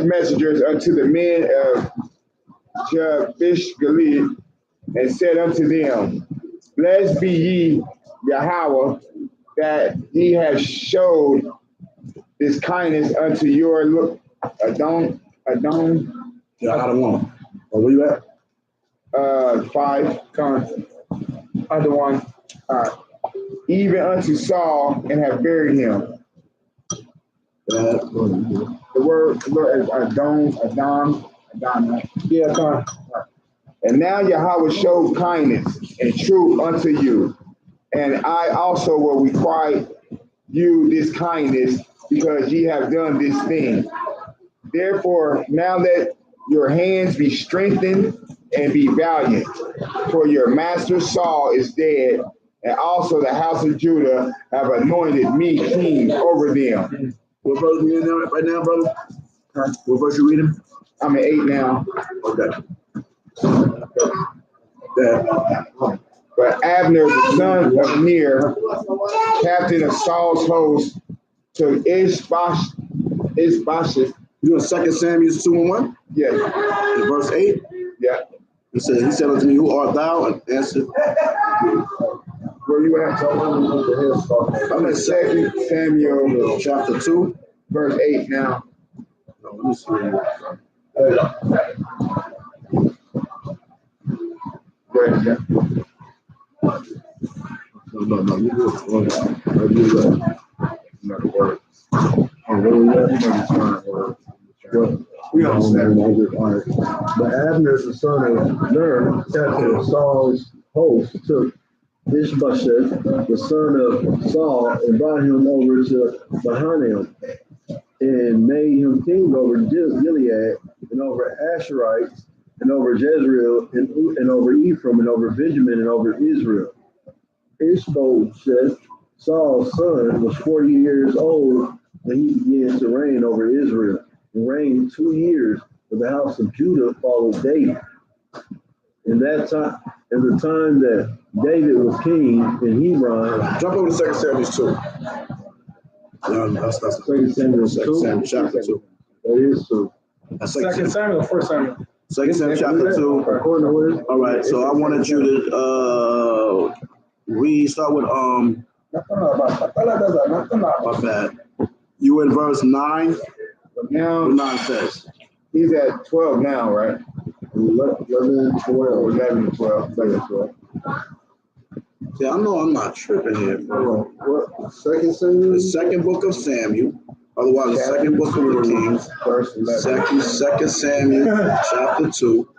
messengers unto the men of Jabesh Gilead, and said unto them, blessed be ye Yahweh, that he has showed this kindness unto your Adon. Yeah, I don't want. Where you at? 5. Other one. Even unto Saul, and have buried him. The word is Adon. Yeah, Adon. And now Yahweh showed kindness and truth unto you. And I also will requite you this kindness, because ye have done this thing. Therefore, now let your hands be strengthened and be valiant, for your master Saul is dead, and also the house of Judah have anointed me king over them. What verse we in there right now, brother? What verse you reading? I'm at 8 now. Okay. But Abner, the son of Ner, captain of Saul's host, took Ishbosheth. You doing 2 Samuel 2:1? Yes. In verse 8, Yeah. he said unto me, who art thou? And answered, Where you at? I'm in 2 Samuel chapter 2. verse 8 now. No, let me see. Go ahead. No, you do it. Another word. We understand. But Abner, the son of Ner, captain of Saul's host, took Ishbosheth, the son of Saul, and brought him over to Mahanaim, and made him king over Gilead, and over Asherites, and over Jezreel, and over Ephraim, and over Benjamin, and over Israel. Ishbosheth, Saul's son, was 40 years old when he began to reign over Israel, and reigned 2 years, but the house of Judah followed David. In that time, in the time that David was king in Hebron. Jump over to 2 Samuel 2. That's 2 Samuel 2 Samuel chapter 2. That is true. That's 2 Samuel, 1 Samuel. 2 Samuel chapter 2. All right, so I wanted you to start with my bad. You in verse 9? Now, What 9 says? he's at 12 now, right? 11, 12. 11, 12. 12. See, I know I'm not tripping here, bro. What? 2 Samuel? The second book of Samuel, otherwise the second book of the Kings, Verse 11. second Samuel chapter 2.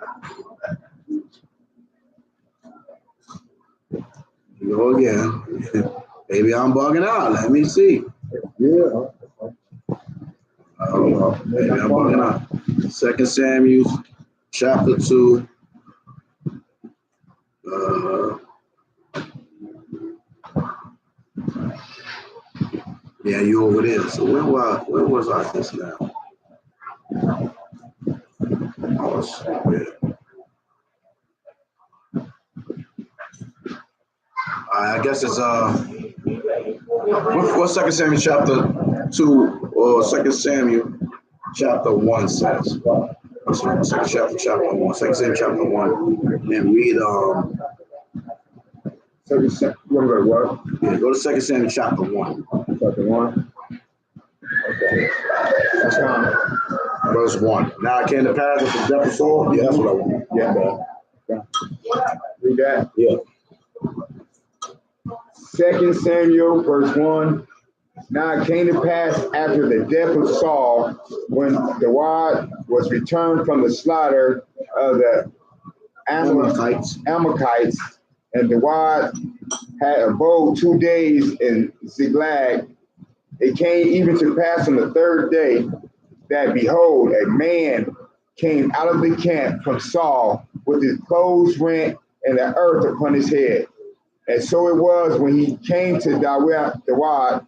You go again. Maybe I'm bugging out. Let me see. Yeah. I don't know. Maybe I'm bugging out. 2 Samuel chapter 2. Yeah, you over there. So where was I just now? Oh, shit. I guess it's what's 2 Samuel chapter 2 or 2 Samuel chapter 1 says. That's right, 2 Samuel chapter 1. 2 Samuel chapter 1. And read What? yeah, go to 2 Samuel chapter 1. Chapter 1. Okay. That's fine. Verse 1. Now it came to pass with the death of Saul. Yeah, that's what I want. Yeah. Read that. Yeah. 2 Samuel, verse 1. Now it came to pass after the death of Saul, when Dawid was returned from the slaughter of the Amalekites, and Dawid had abode 2 days in Ziklag. It came even to pass on the third day that, behold, a man came out of the camp from Saul with his clothes rent and the earth upon his head. And so it was when he came to Dawid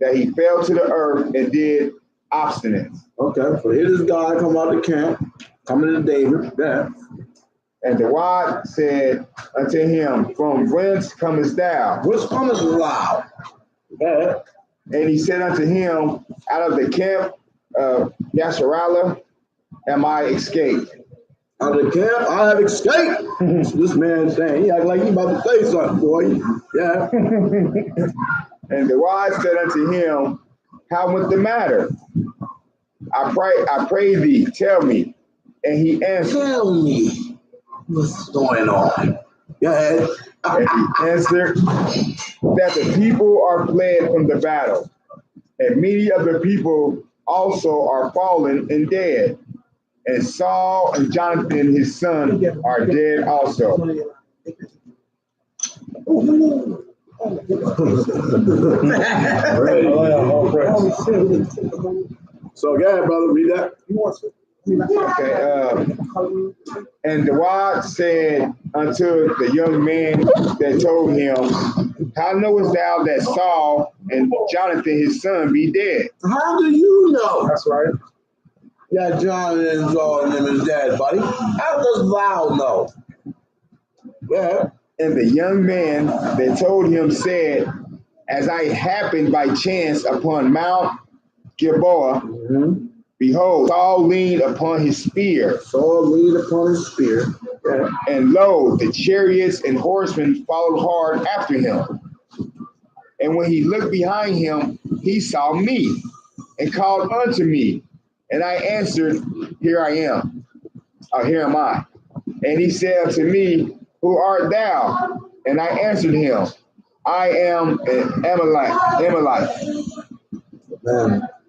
that he fell to the earth and did obstinate. Okay, so here this guy come out of the camp, coming to David. Yeah. And Dawid said unto him, from whence comest thou? What's coming loud? Yeah. And he said unto him, out of the camp of Yasharallah am I escaped. Out of the camp, I have escaped. This man saying, he act like he about to say something, boy. Yeah. And the wise said unto him, how went the matter? I pray thee, tell me. And he answered, Tell me what's going on. Go ahead. and he answered, that the people are fled from the battle, and many of the people also are fallen and dead. And Saul and Jonathan, his son, are dead also. So go ahead, brother, read that. Okay, and Dawid said unto the young man that told him, how knowest thou that Saul and Jonathan his son be dead? How do you know? That's right. Yeah, Jonathan and Saul and him is dead, buddy. How does thou know? Yeah. And the young man that told him said, as I happened by chance upon Mount Gilboa, Behold, Saul leaned upon his spear. Saul leaned upon his spear. And lo, the chariots and horsemen followed hard after him. And when he looked behind him, he saw me and called unto me. And I answered, Here I am. Here am I. And he said unto me, Who art thou? And I answered him, I am an Amalekite.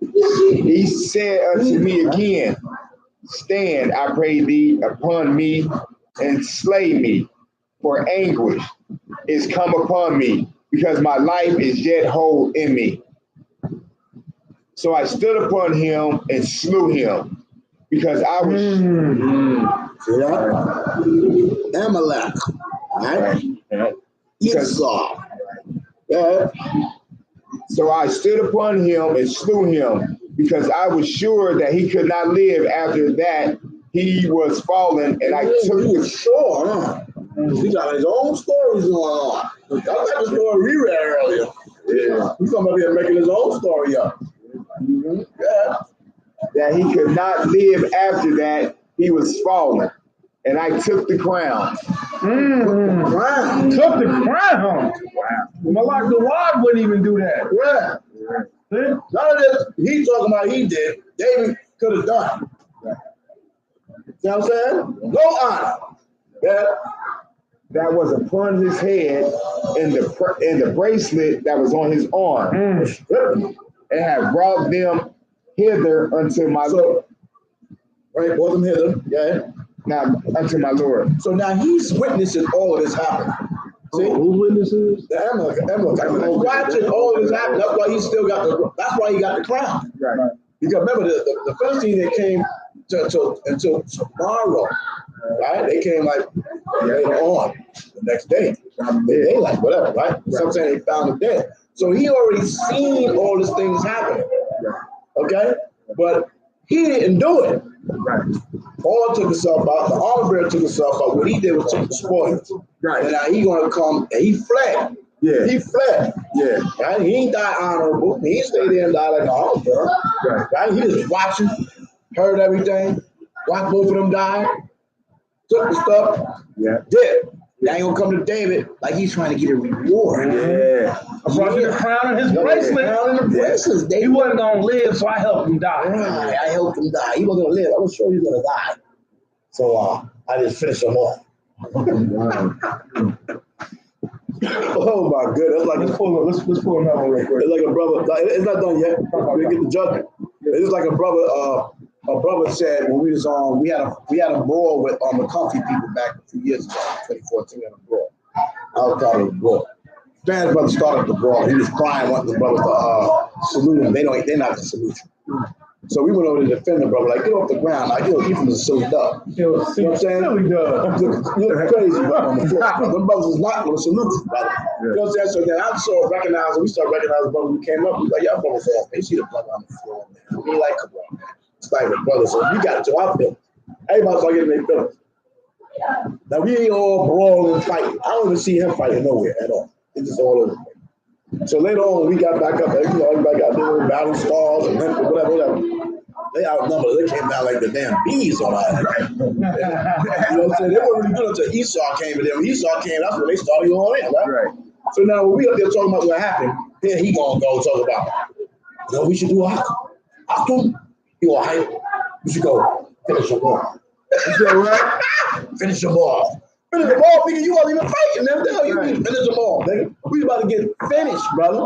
He said unto me again, Stand, I pray thee, upon me, and slay me, for anguish is come upon me, because my life is yet whole in me. So I stood upon him and slew him, because I was... See that? Amalek. Right? Esau. So I stood upon him and slew him, because I was sure that he could not live after that he was fallen, and I took the sure, huh? He got his own stories going on. That's like the story we read earlier. Yeah. He's coming up here making his own story up. Yeah. That he could not live after that he was fallen. And I took the crown. Took the crown. Wow. Malak the Wad wouldn't even do that. Yeah. None of this he's talking about he did, David could have done. You know what I'm saying? No honor. Yeah. That was upon his head and the bracelet that was on his arm. And had brought them hither unto my Lord. Right, brought them hither. Yeah. Now unto my Lord. So now he's witnessing all of this happen. See? Who witnesses? The Amalek. Watching all of this happen. That's why he still got that's why he got the crown. Right. Because remember the Philistines that came until tomorrow. Right? They came like later on the next day. They like whatever, right? Some saying they found him dead. So he already seen all these things happening. Okay? But he didn't do it. Right. Paul took himself out, the armor bearer took himself out. What he did was take the spoils. Right. And now he gonna come and he fled. Yeah. He fled. Yeah. Right? He ain't died honorable. He ain't stayed there and died like an armor bearer. Right. He just watching, heard everything, watched both of them die, took the stuff, did. Now he gonna come to David like he's trying to get a reward. Yeah. I brought you the crown and his bracelet. Crown and the bracelets. He wasn't gonna live, so I helped him die. Right. I helped him die. He wasn't gonna live. I was sure he was gonna die. So I just finished him off. Oh my goodness! Like Let's pull another one real quick. It's like a brother. Like, it's not done yet. We get the judgment. It's like a brother. A brother said when we was on, we had a brawl with the Comfy people back a few years ago, 2014. We had a brawl. I was part of the brawl. Spanish brother started the brawl. He was crying, wanting the brothers to salute him. They're not gonna salute you. So we went over to defend the brother, like, get off the ground. Like, you know, keep him to silly dub. You know what I'm saying? Silly dub. You're crazy, but on the floor. Them brothers is not gonna salute you, brother. You know what I'm saying? So then I we started recognizing brothers who came up. We like, y'all brothers off. They see the brother on the floor, man. We like, come on, man. It's like the brother. So you got to out there. Everybody start getting their feelings. Now we ain't all brawling and fighting. I don't even see him fighting nowhere at all. It's just all over. So later on, when we got back up, everybody got their battle stars and whatever. They outnumbered. They came down like the damn bees on our head. You know what I'm saying? They weren't really good until Esau came, and then when Esau came, that's when they started going in, right? So now when we up there talking about what happened, here he gonna go talk about, you know, we should do a Akum. You all right? We should go finish your ball. You said what? Finish your ball. Finish the ball, nigga. You wasn't even fighting them. The hell you mean finish them all, nigga? We about to get finished, brother.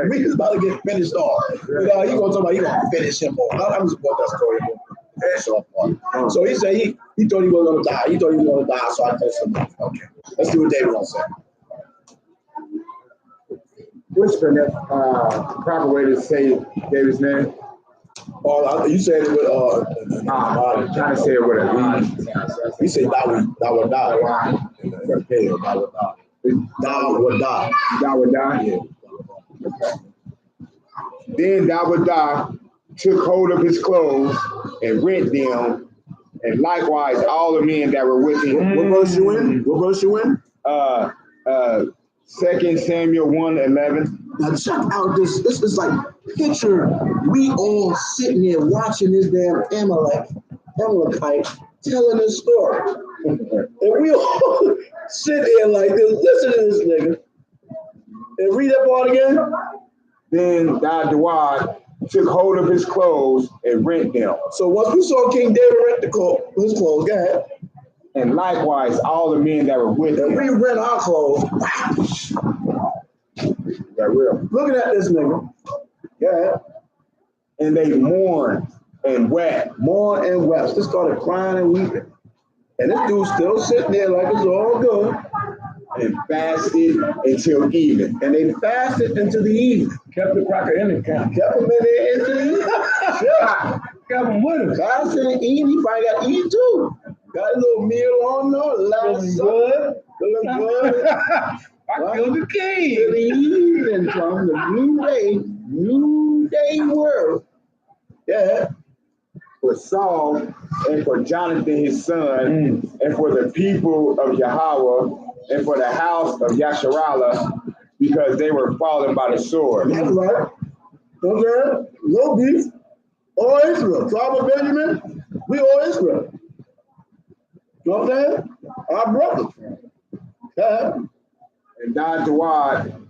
We was about to get finished off. You know, he gonna talk about he gonna finish him off. I'm just about that story. Finish off on. So he said he thought he was gonna die. He thought he was gonna die, so I finished him off. Okay. Let's see what David gonna say. What's the proper way to say David's name? You said it with I'm trying to say it with a we say Dawud. Yeah. Then Dawud took hold of his clothes and rent them, and likewise all the men that were with him. What verse you in? 2 Samuel 1:11. Now check out this. This is like picture we all sitting there watching this damn Amalekite telling his story. And we all sit there like this, listen to this nigga. And read that part again. Then Dawad took hold of his clothes and rent them. So once we saw King David rent his clothes, go ahead. And likewise all the men that were with him. And we rent our clothes. That real. Looking at this nigga. Yeah. And they mourned and wept. Mourned and wept. Just started crying and weeping. And this dude's still sitting there like it's all good. And fasted until evening. And they fasted until the evening. Kept the cracker in the camp. Kept him in there into the evening. Yeah. Kept him with him. Fasted and eating. He probably got to eat too. Got a little meal on there. Feeling good. Feeling good. I killed the king. Till the evening from the new day world. Yeah. For Saul and for Jonathan his son, and for the people of Yahweh, and for the house of Yasharallah, because they were fallen by the sword. That's right. Okay. No beef. All Israel. Tribe of Benjamin. We all Israel. You know what I'm saying? Our brothers. Yeah. And Dawad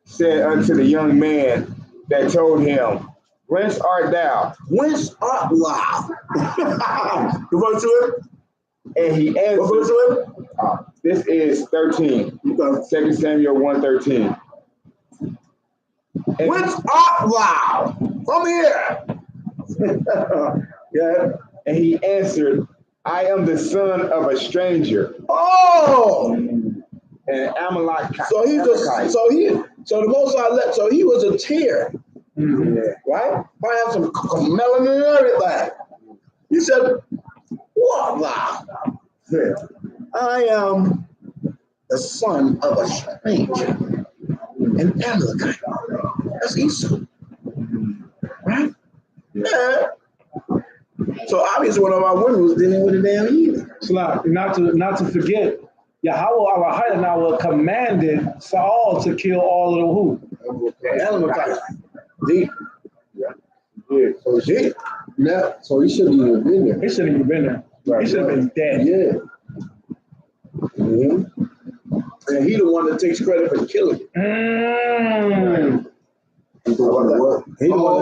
said unto the young man that told him, Whence art thou? Whence art thou? You want to it? And he answered, What verse is it? this is 13. 2 Samuel 1:13. Whence art thou? Come here. Yeah. And he answered, I am the son of a stranger. Oh. And Amalekite. So the Most High let. So he was a tear. Mm-hmm. Right? Probably have some melanin and everything. He said, what thou? Yeah. I am the son of a stranger, an Amalekite. That's Esau. Right? Yeah. So obviously one of our women was dealing with a damn heathen. So not to forget, Yahweh our now commanded Saul to kill all of the who? The Amalekite. Deep. Yeah. So shit. Yeah. So he shouldn't even been there. He shouldn't even been there. Right. He should have been dead. Yeah. Mm-hmm. And he the one that takes credit for killing. He the one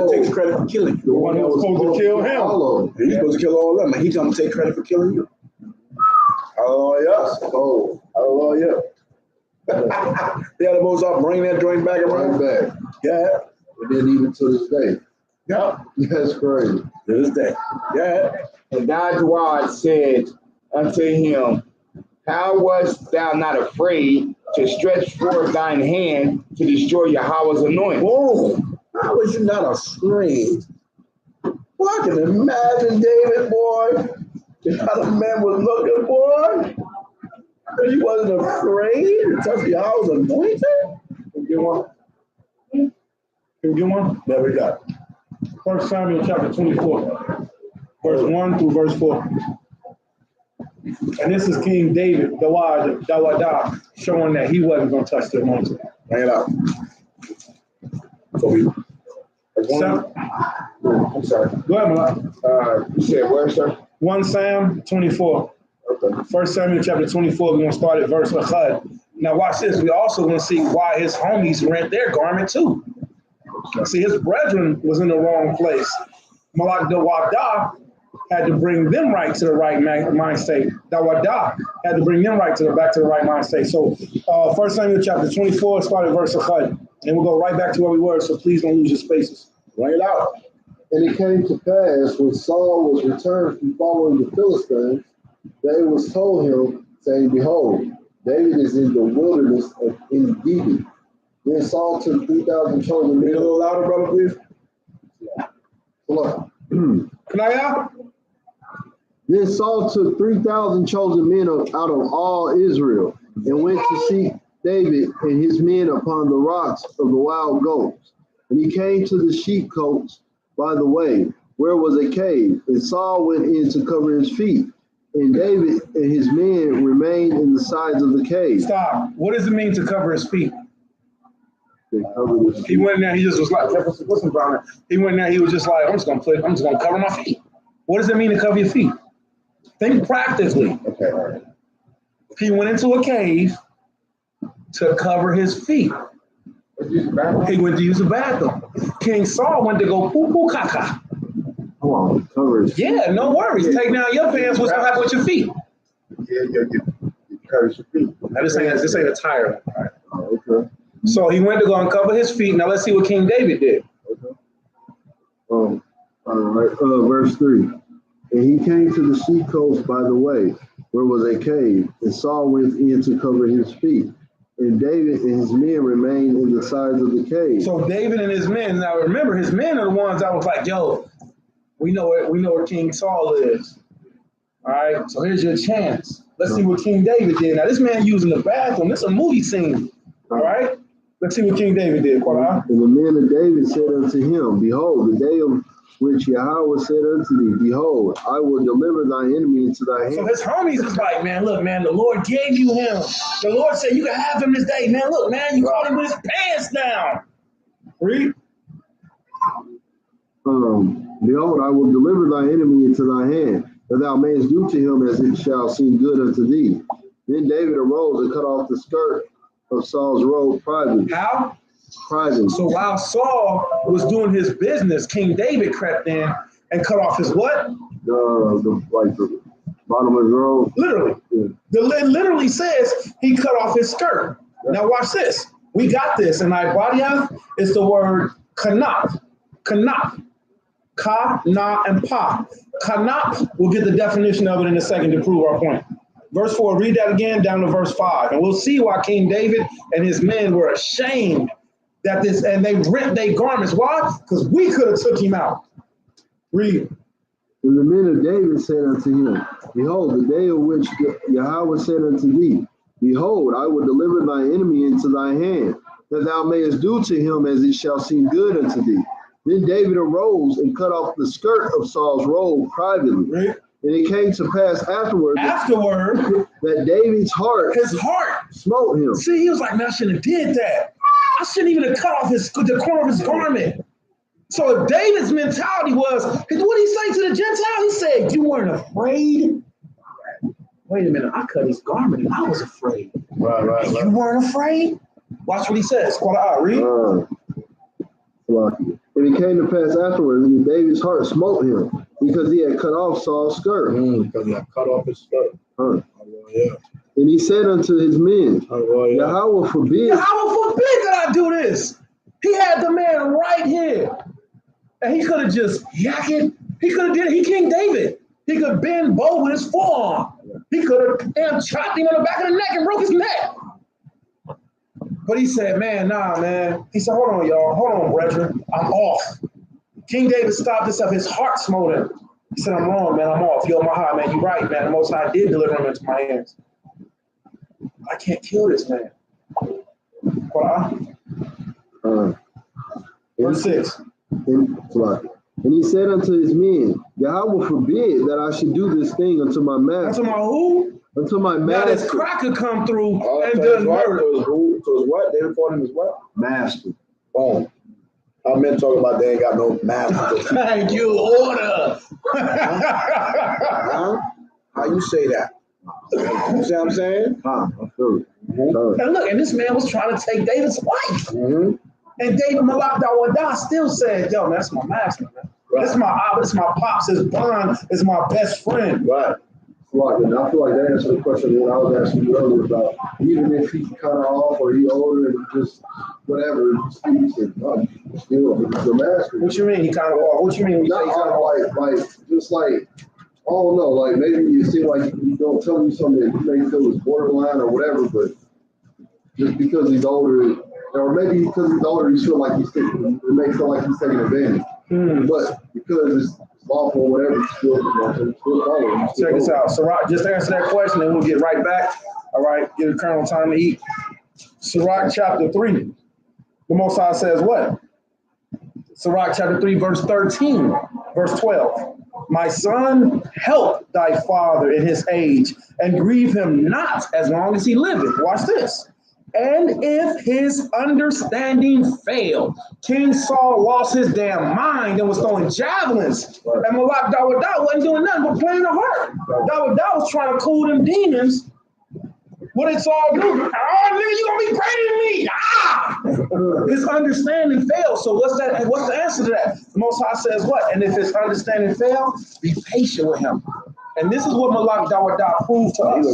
that takes credit for killing. The one that was supposed to kill him. He's supposed to kill all of them, and he's gonna take credit for killing you. Hallelujah. Oh, hallelujah. Yeah, the Most High bring that joint back around. Right back. Yeah. And then even to this day. Yeah. That's crazy. To this day. Yeah. And Dawad said unto him, How wast thou not afraid to stretch forth thine hand to destroy Yahweh's anointed? Oh, how was you not afraid? Well, I can imagine David, boy. How the man was looking, boy. But he wasn't afraid to touch Yahweh's anointed. Can you get one? Can you get one? There we go. 1 Samuel chapter 24, verse 1 through verse 4. And this is King David, Dawad, showing that he wasn't going to touch the anointing. Bring it out. So we. I'm sorry. Go ahead, Malak. You said where, sir? 1 Sam 24. Okay. 1 Samuel chapter 24, we're going to start at verse 1. Now watch this. We also going to see why his homies rent their garment too. See, his brethren was in the wrong place. Malak Dawada had to bring them right to the right mind state. Dawada had to bring them back to the right mind state. So 1 Samuel chapter 24, start at verse 1. And we'll go right back to where we were, so please don't lose your spaces. Bring it out. And it came to pass when Saul was returned from following the Philistines, that it was told him, saying, Behold, David is in the wilderness of En-Gedi. Then Saul took 3,000 chosen men. Read a little louder, brother, please. Hold on. Can I out? Then Saul took 3,000 chosen men out of all Israel and went to seek David and his men upon the rocks of the wild goats. And he came to the sheepcotes by the way, where was a cave. And Saul went in to cover his feet. And David and his men remained in the sides of the cave. Stop. What does it mean to cover his feet? They covered his He went in there, he just was like, listen, Brown. He went in there, he was just like, I'm just gonna cover my feet. What does it mean to cover your feet? Think practically. Okay, all right. He went into a cave to cover his feet. He went to use the bathroom. King Saul went to go poo poo caca. Come on, cover his feet. Yeah, no worries. Take down your pants. What's gonna happen with your feet? Yeah, you cover your feet. Now this ain't a tire. All right. Oh, okay. So he went to go uncover his feet. Now let's see what King David did. All right. Verse 3. And he came to the sea coast by the way, where was a cave, and Saul went in to cover his feet. And David and his men remained in the sides of the cave. So David and his men, now remember, his men are the ones that was like, yo, we know where King Saul is. All right, so here's your chance. Let's see what King David did. Now this man using the bathroom, this is a movie scene. All right, let's see what King David did. And the men of David said unto him, behold, the day of which Yahweh said unto thee, behold, I will deliver thy enemy into thy hand. So his homies was like, man, look, man, the Lord gave you him. The Lord said you can have him this day. Man, look, man, you caught him with his pants down. Read. Behold, I will deliver thy enemy into thy hand, that thou mayest do to him as it shall seem good unto thee. Then David arose and cut off the skirt of Saul's robe privately. How? Privately. So while Saul was doing his business, King David crept in and cut off his what? The bottom of his robe. Literally. Yeah. It literally says he cut off his skirt. Yeah. Now watch this. We got this. In Ibadiah, it's the word kanap. Kanap. Ka, na, and pa. Kanap, we'll get the definition of it in a second to prove our point. Verse 4, read that again down to verse 5. And we'll see why King David and his men were ashamed that this, and they rent their garments. Why? Because we could have took him out. Read. And the men of David said unto him, behold, the day of which Yahweh said unto thee, behold, I will deliver thy enemy into thy hand, that thou mayest do to him as it shall seem good unto thee. Then David arose and cut off the skirt of Saul's robe privately. Right. And it came to pass afterward that David's heart, smote him. See, he was like, man, I shouldn't have did that. I shouldn't even have cut off the corner of his garment. So if David's mentality was, what did he say to the Gentile? He said, you weren't afraid? Wait a minute, I cut his garment and I was afraid. Right. You weren't afraid? Watch what he says. Read. And it came to pass afterwards, and David's heart smote him, because he had cut off Saul's skirt. Because he had cut off his skirt. And he said unto his men, Yahweh forbid that I do this. He had the man right here. And he could have just yacked it. He could have did it. He King David. He could bend bow with his forearm. He could have chopped him on the back of the neck and broke his neck. But he said, man, nah, man. He said, hold on, y'all. Hold on, brethren. I'm off. King David stopped himself. His heart smote him. He said, I'm wrong, man. I'm off. Yo, my heart, man. You're right, man. The Most High did deliver him into my hands. I can't kill this man. Verse 6. And he said unto his men, Yahweh forbid that I should do this thing unto my master. Unto my who? Until my master. Now this cracker come through and does murder. So it's what? They report him as what? Master. Boom. How men talk about they ain't got no master. Thank you, order. Huh? How you say that? You see what I'm saying? I feel it. And look, and this man was trying to take David's wife. And David Malak Dawadah still said, yo, man, that's my master, man. Right. This is my pops, his bond is my best friend. Right. Right, and I feel like that answered the question that I was asking you earlier about even if he cut her off or he older and just whatever, he said, oh, still the master. What you mean he kind of off? What you mean when you say he kind of off? Like, just like, I don't know, like maybe you seem like you don't tell me something that you may feel is borderline or whatever, but just because he's older, or maybe because he's older, you feel like it may feel like he's taking advantage. But because it's lawful or whatever, still follow. Check this out. Sirach, just answer that question and we'll get right back. All right, give the colonel time to eat. Sirach chapter 3. The Most High says what? Sirach chapter 3, verse 13, verse 12. My son, help thy father in his age, and grieve him not as long as he liveth. Watch this. And if his understanding fail, King Saul lost his damn mind and was throwing javelins. And Malak Dawud wasn't doing nothing but playing the harp. Dawud was trying to cool them demons. What it's all do? Oh, nigga, you gonna be greater than me? Ah! His understanding failed. So what's that? What's the answer to that? The Most High says what? And if his understanding fail, be patient with him. And this is what Malak Dawud proved to us.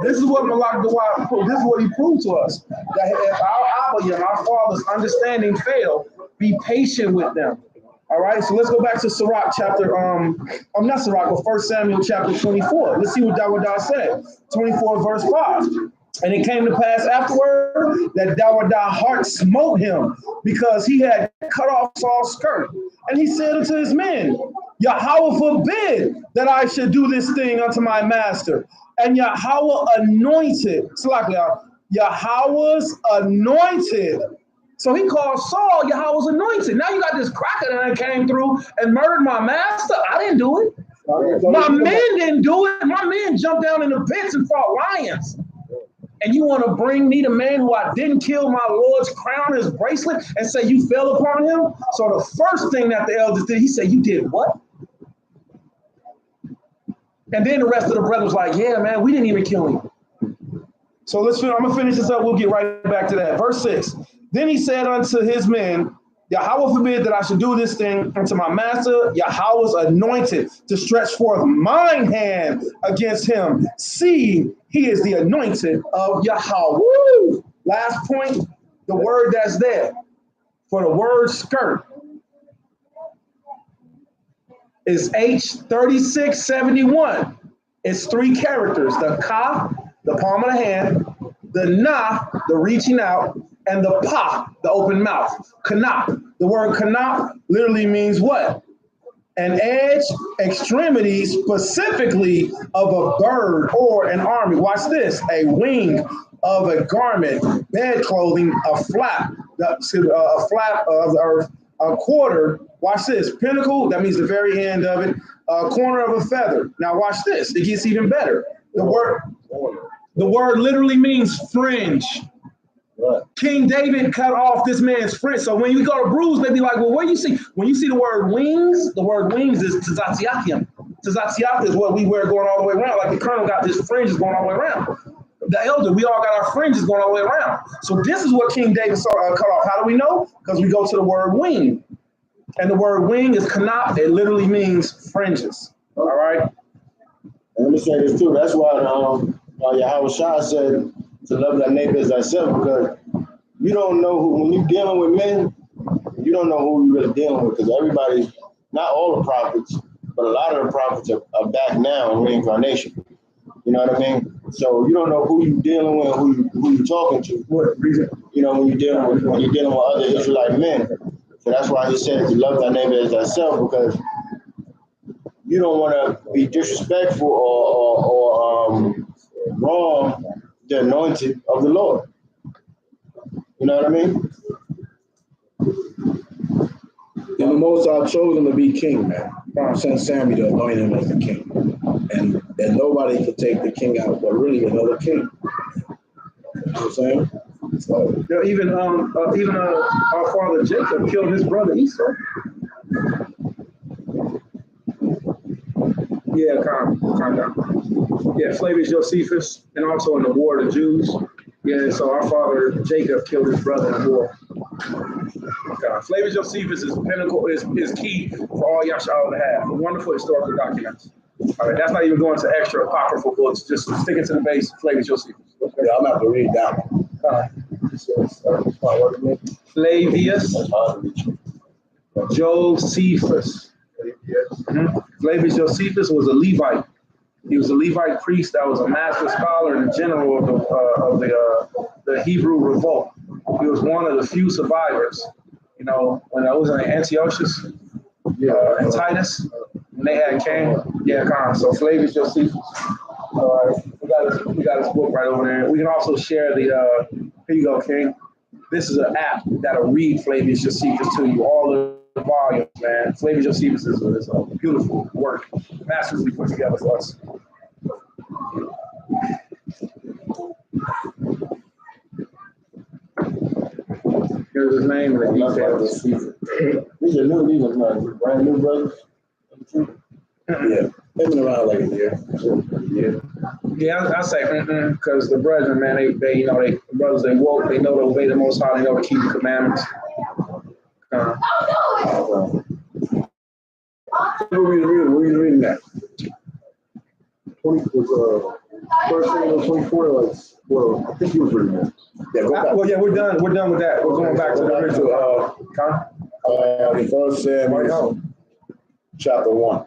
This is what Malak Dawud proved. This is what he proved to us. That if our Abba, our father's understanding fail, be patient with them. All right, so let's go back to Sirach chapter, not Sirach, but 1 Samuel chapter 24. Let's see what Dawud said. 24 verse 5. And it came to pass afterward that Dawud's heart smote him because he had cut off Saul's skirt. And he said unto his men, Yahweh forbid that I should do this thing unto my master. And Yahweh anointed, Yahweh's anointed. So he called Saul Yahweh's anointed. Now you got this cracker that came through and murdered my master. I didn't do it. My men didn't do it. My men jumped down in the pits and fought lions. And you want to bring me the man who I didn't kill my Lord's crown, his bracelet, and say you fell upon him? So the first thing that the elders did, he said, you did what? And then the rest of the brothers was like, yeah, man, we didn't even kill him. So I'm going to finish this up. We'll get right back to that. Verse 6. Then he said unto his men, Yahweh forbid that I should do this thing unto my master. Yahweh's anointed to stretch forth mine hand against him. See, he is the anointed of Yahweh. Woo! Last point, the word that's there for the word skirt is H3671. It's 3 characters, the ka, the palm of the hand, the na, the reaching out, and the pa, the open mouth. Kanap. The word kanap literally means what? An edge, extremity, specifically of a bird or an army. Watch this. A wing of a garment, bed clothing, a flap of the earth, a quarter. Watch this. Pinnacle, that means the very end of it. A corner of a feather. Now watch this. It gets even better. The word literally means fringe. Right. King David cut off this man's fringe. So when you go to Bruce, they be like, well, what do you see? When you see the word wings is tzatziyachim. Tzatziyach is what we wear going all the way around. Like the colonel got his fringes going all the way around. The elder, we all got our fringes going all the way around. So this is what King David cut off. How do we know? Because we go to the word wing. And the word wing is kanap. It literally means fringes. All right? And let me say this too. That's why Yahweh Shah said to love thy neighbor as thyself, because you don't know who, when you're dealing with men, you don't know who you're really dealing with, because everybody, not all the prophets, but a lot of the prophets are back now in reincarnation. You know what I mean? So you don't know who you're dealing with, who you're talking to. What reason? You know, when you're dealing with other Israelite men. So that's why he said to love thy neighbor as thyself, because you don't want to be disrespectful or wrong the anointed of the Lord. You know what I mean? And the Most High chose him to be king, man. Sent Samuel to anoint him as the king. And nobody could take the king out, but really another king. You know what I'm saying? So, even our father Jacob killed his brother Esau. Yeah, calm down. Yeah, Flavius Josephus, and also in the War of the Jews. Yeah, so our father Jacob killed his brother in the war. Flavius Josephus is pinnacle, is key for all y'all should have. Wonderful historical documents. All right, that's not even going to extra apocryphal books. Just sticking to the base. Flavius Josephus. Yeah, I'm about to read that one. Flavius Josephus. Flavius Josephus was a Levite. He was a Levite priest that was a master scholar and a general of the Hebrew revolt. He was one of the few survivors. You know, when I was in Antiochus and Titus, when they had came, so Flavius Josephus. We got his book right over there. We can also share the. Here you go, King. This is an app that'll read Flavius Josephus to you. All volumes, man. Flavor Josephus is a beautiful work, masterfully put together for us. Here's his name and the details. These are new, these are brand new brothers. Yeah, they've been around like a year. Yeah, I say because the brethren, man, they you know the brothers they woke, they know to obey the Most High, they know to keep the commandments. Where are you reading that? 20 was first Samuel 24. Like, well, I think he was reading that. Yeah, go back. Well, yeah, we're done with that. We're going back to the original. First Samuel, chapter 1.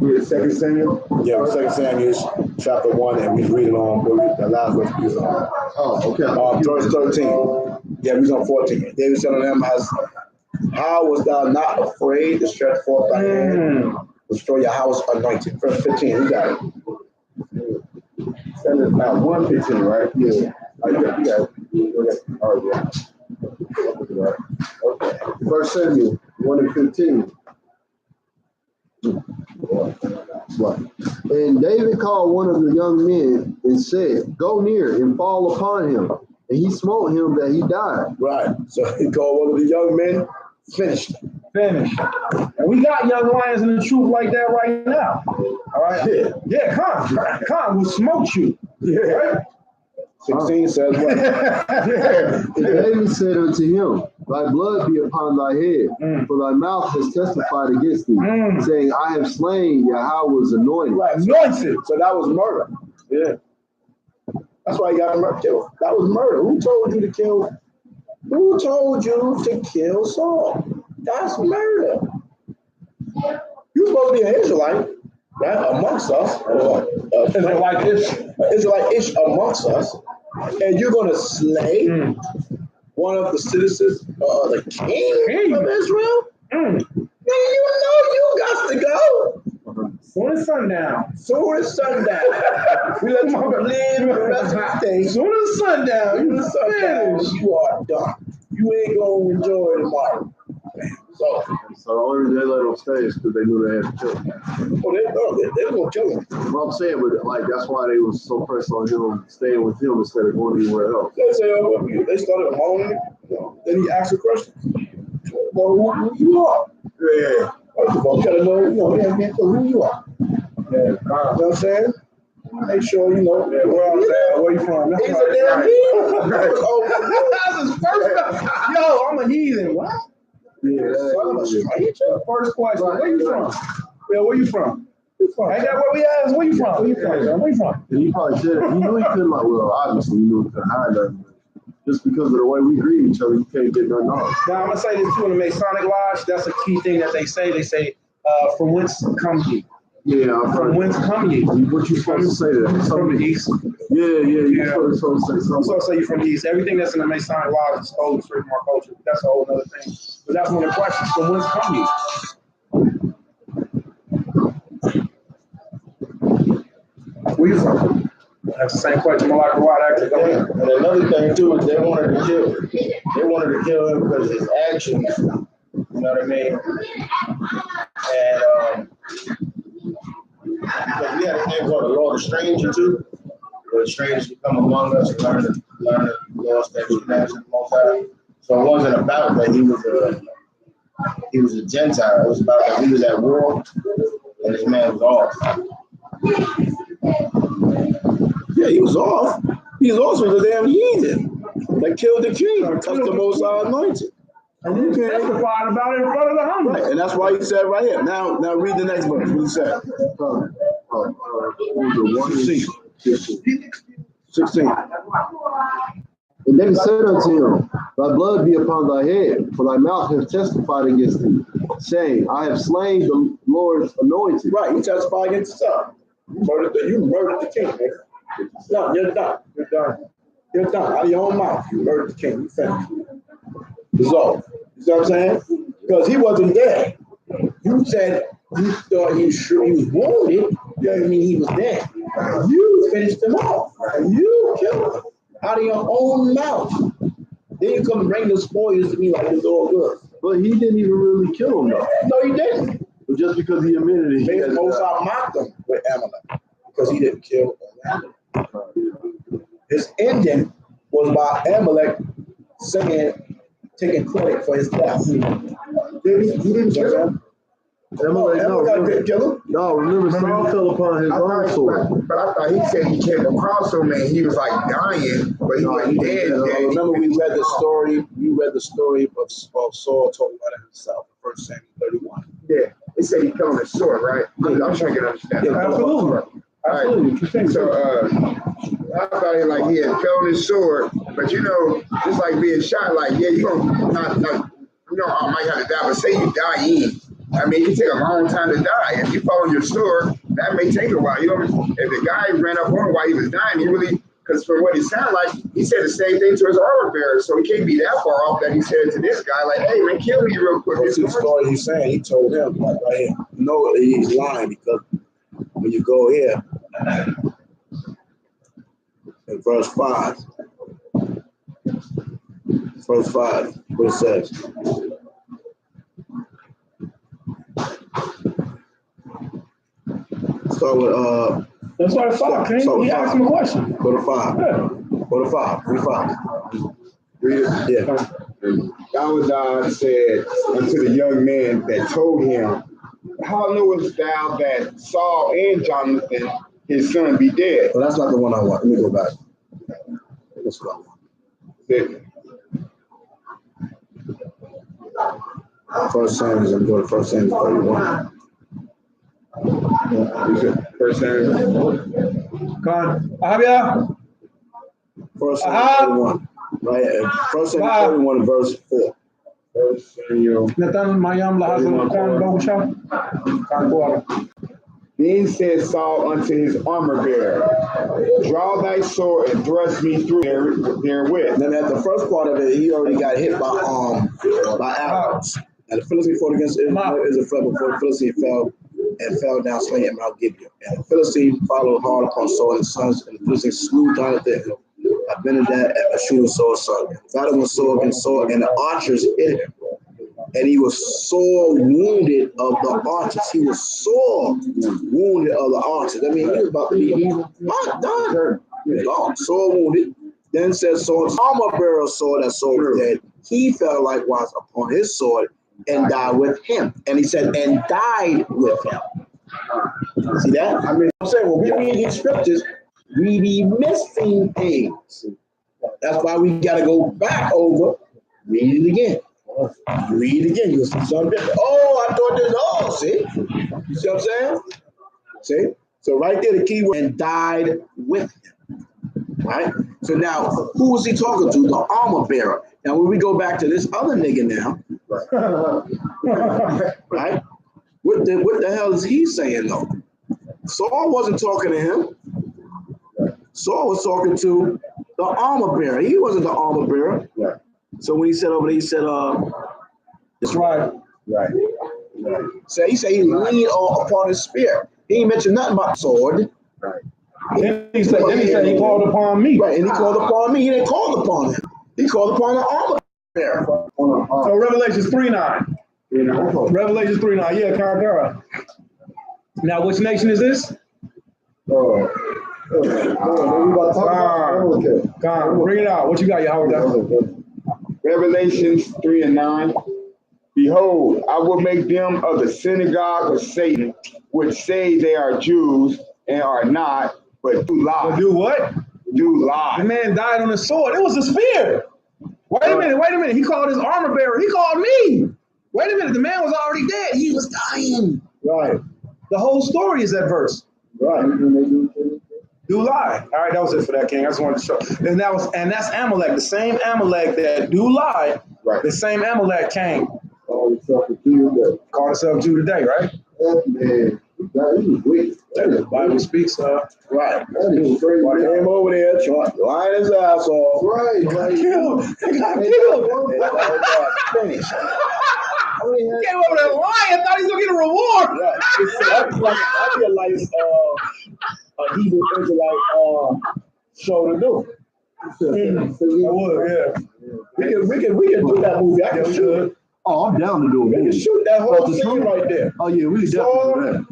Yeah, 2 Samuel. Yeah, 2 Samuel, chapter 1, and we read it on the last verse. Oh, okay. Verse 13. Yeah, we on 14. David said unto him, how was thou not afraid to stretch forth thy hand, destroy your house anointed? Verse 15, we got it. That is not 115, right? Yeah. You got it. All right, yeah. Okay. First Samuel 1 and 15. Right. And David called one of the young men and said, go near and fall upon him. And he smote him that he died. Right. So he called one of the young men, finished. And we got young lions in the truth like that right now. All right? Yeah, Khan will smoke you. Yeah. Right? 16 says what? And David said unto him, thy blood be upon thy head, for thy mouth has testified against thee, saying, I have slain Yahweh's anointed. Right, anointed. So that was murder. Yeah. That's why he got killed. That was murder. Who told you to kill? Who told you to kill Saul? That's murder. You're supposed to be an Israelite, right? Amongst us. Israelite-ish amongst us. And you're going to slay one of the citizens, the king of Israel? Man, you know you got to go. Soon as sundown. We let you live the rest of the day. Soon as sundown, you are done. You ain't going to enjoy it tomorrow. So the only reason they let him stay is because they knew they had to kill him. Oh, they were going to kill him. Well, I'm saying, but like that's why they was so pressed on him staying with him instead of going anywhere else. They started moaning. Then he asked a question. Well, who you are? Yeah. First of all, you gotta know, who you are. Yeah. You know what I'm saying? Make sure you know where you from. He's a damn heathen. That's his first. Yo, I'm a heathen. What? Yeah. I'm a stranger. First question, where you from? Yeah, where you from? Ain't that what we asked? Where you from? Where you from? And he probably said, he knew he couldn't, like, well, obviously he knew he couldn't hide nothing. Just because of the way we greet each other, you can't get nothing off. Now, I'm going to say this too in the Masonic Lodge. That's a key thing that they say. They say, from whence come ye? Yeah, from whence come ye? What you supposed to say that? From the east. Yeah, you're supposed to say something. I'm supposed to say you from the east. Everything that's in the Masonic Lodge is stolen straight from our culture. That's a whole other thing. But that's one of the questions. From whence come ye? Where you from? That's the same question Malak Watt actually going in. And another thing too is they wanted to kill him because of his actions. You know what I mean? And because we had a thing called the Law of the Stranger too, where strangers come among us and learn the law, statutes, and actions of the Most High. So it wasn't about that he was a Gentile. It was about that he was at war and this man was off. Yeah, he was off. He was also the damn heathen that killed the king, touched the Most High anointed. And then testified about it in front of the humble. Right, and that's why he said right here. Now read the next verse. What he said. 16. And David said unto him, thy blood be upon thy head, for thy mouth hath testified against thee, saying, I have slain the Lord's anointed. Right, you testified against yourself. You murdered the king, man. It's done. You're done. You're done. Out of your own mouth, you murdered the king. You finished. Resolved. You see what I'm saying? Because he wasn't there. You said you thought he was wounded. Doesn't mean he was dead. You finished him off. You killed him out of your own mouth. Then you come and bring the spoils to me like it's all good. But he didn't even really kill him though. No, he didn't. But just because he admitted it, They most out mocked him with Amalek because he didn't kill Amalek. His ending was by Amalek saying, taking credit for his death. He didn't kill him. Amalek didn't kill him. No, remember Saul fell upon his own sword. But I thought he said he came across him and he was like dying, but he wasn't dead. Remember we read the story. You read the story of Saul talking about it himself, 1 Samuel 31. Yeah, they said he fell on his sword, right? I'm trying to understand. Yeah, absolutely. Right. So I thought he had fell on his sword, but just like being shot, like you gonna not I might have to die, but say you die in. I mean, it can take a long time to die. If you fall on your sword, that may take a while. If the guy ran up on him while he was dying, he really, because from what it sounded like, he said the same thing to his armor bearer. So he can't be that far off that he said to this guy, like, hey, man, kill me real quick. What's the story he's saying? He told him, like, right here. No, he's lying because when you go here, in verse 5, what it says. Start with That's why it's 5, King. He asked him a question. Go to 5. Yeah. Go to 5. Read 5. Read it. Yeah. Yahweh said unto the young man that told him, how knowest thou that Saul and Jonathan, his son, be dead? Well, that's not the one I want. Let me go back. That's what I want. First Samuel, I'm going to 1 Samuel 31. First Samuel. Come on. Ahabia. 1 Samuel 31. Right here. 1 Samuel 31, verse 4. First Samuel. Nathan Mayam Lahazan Kwan Bogusha. Kankwara. Then said Saul unto his armor bearer, draw thy sword and thrust me through therewith. And then at the first part of it, he already got hit by arrows. And the Philistine fought against Israel before the Philistine fell down slain at Mount Gibeon. And the Philistine followed hard upon Saul and his sons, and the Philistine slew Jonathan, Abinadab, and Meshullam Saul's son. Battle went Saul against Saul, and the archers hit him. And he was sore wounded of the archers. He was sore wounded of the archers. I mean, he was about to be done. Sore wounded. Then said Saul's armor bearer saw that Saul was dead. He fell likewise upon his sword and died with him. And he said, and died with him. See that? I mean, I'm saying, when we read these scriptures, we be missing things. That's why we got to go back over, read it again. Read it again, you'll see something different. Oh, I thought this. Oh, see? You see what I'm saying? See? So right there, the key word, and died with him. Right? So now, who was he talking to? The armor bearer. Now, when we go back to this other nigga now, right? What the hell is he saying, though? Saul wasn't talking to him. Saul was talking to the armor bearer. He wasn't the armor bearer. Right. So when he said over there, he said, that's right. Right. So he said he leaned upon his spear. He ain't mentioned nothing about sword. Right. Then he said he called upon me. Right, and he called upon me. He didn't call upon him. He called upon the armor bearer. So Revelations 3:9. Revelations 3:9. Yeah, Conquereth. Now, which nation is this? God, Bring it out. What you got, Yahweh? Revelations 3:9. Behold, I will make them of the synagogue of Satan, which say they are Jews and are not, but do lie. Do what? Do lie. The man died on a sword. It was a spear. Wait a minute. He called his armor bearer. He called me. Wait a minute. The man was already dead. He was dying. Right. The whole story is that verse. Right. Do lie. All right, that was it for that, King. I just wanted to show. And that's Amalek, the same Amalek that do lie. Right. The same Amalek came. called himself a Jew today. Called himself Jew today, right? That man, God, he was wicked. The Bible speaks. Right. That is crazy. He came over there, lying his ass off. Right. Got killed. He got killed. Finished. He came over there lying, thought he was gonna get a reward. Right. That'd be like a Hebrew Israelite show to do. I would, yeah. We can do that movie. I can shoot. Oh, I'm down to do We it. can shoot that whole Oh, the scene truth? right there. Oh yeah, we can definitely do that.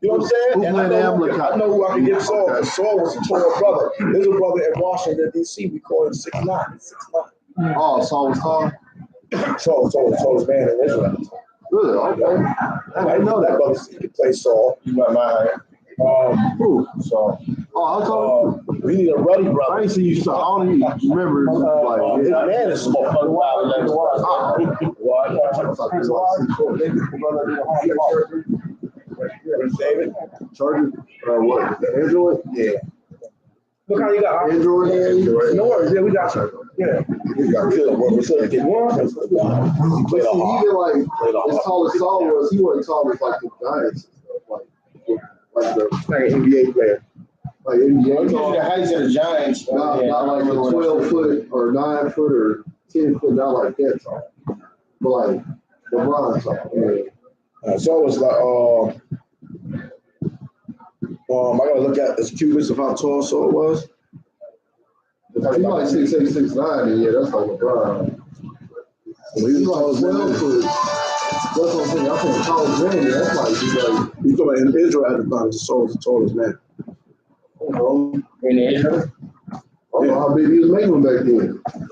You know what I'm saying? Who And played Amalekite? I know who I can get Saul. Okay. Saul was a Torah brother. There's a brother in Washington, D.C. We call him 6'9". 6'9". Oh, Saul was tall? Saul was the man in Israel. Really? Okay. I didn't know that. Brother, he could play Saul. You might mind. Who? So. Oh, I'll tell you. We need a ruddy brother. I ain't seen you, so I don't even remember. Like, His man is small. David? Charger? What? Android? Yeah. Look how you got Android? No worries. Yeah, we got you. Yeah. We got killed. We're going to get one. But see, even like, as tall as Saul was, he wasn't tall as like the Giants and stuff. Like an NBA player. Like NBA. The heights of the Giants. Not like a 12-foot or 9-foot or 10-foot, not like that tall. But like LeBron tall. Yeah. So it's like, I gotta look at the cubits of how tall Saul was. If he's like 6'8", 6'9", then yeah, that's like LeBron. He's like 12 foot. That's what I'm saying. I think tall Jamie. That's like You talking about in Israel at the time, Saul was the tallest man. I don't know. In Israel? I don't know how big he was making them back then.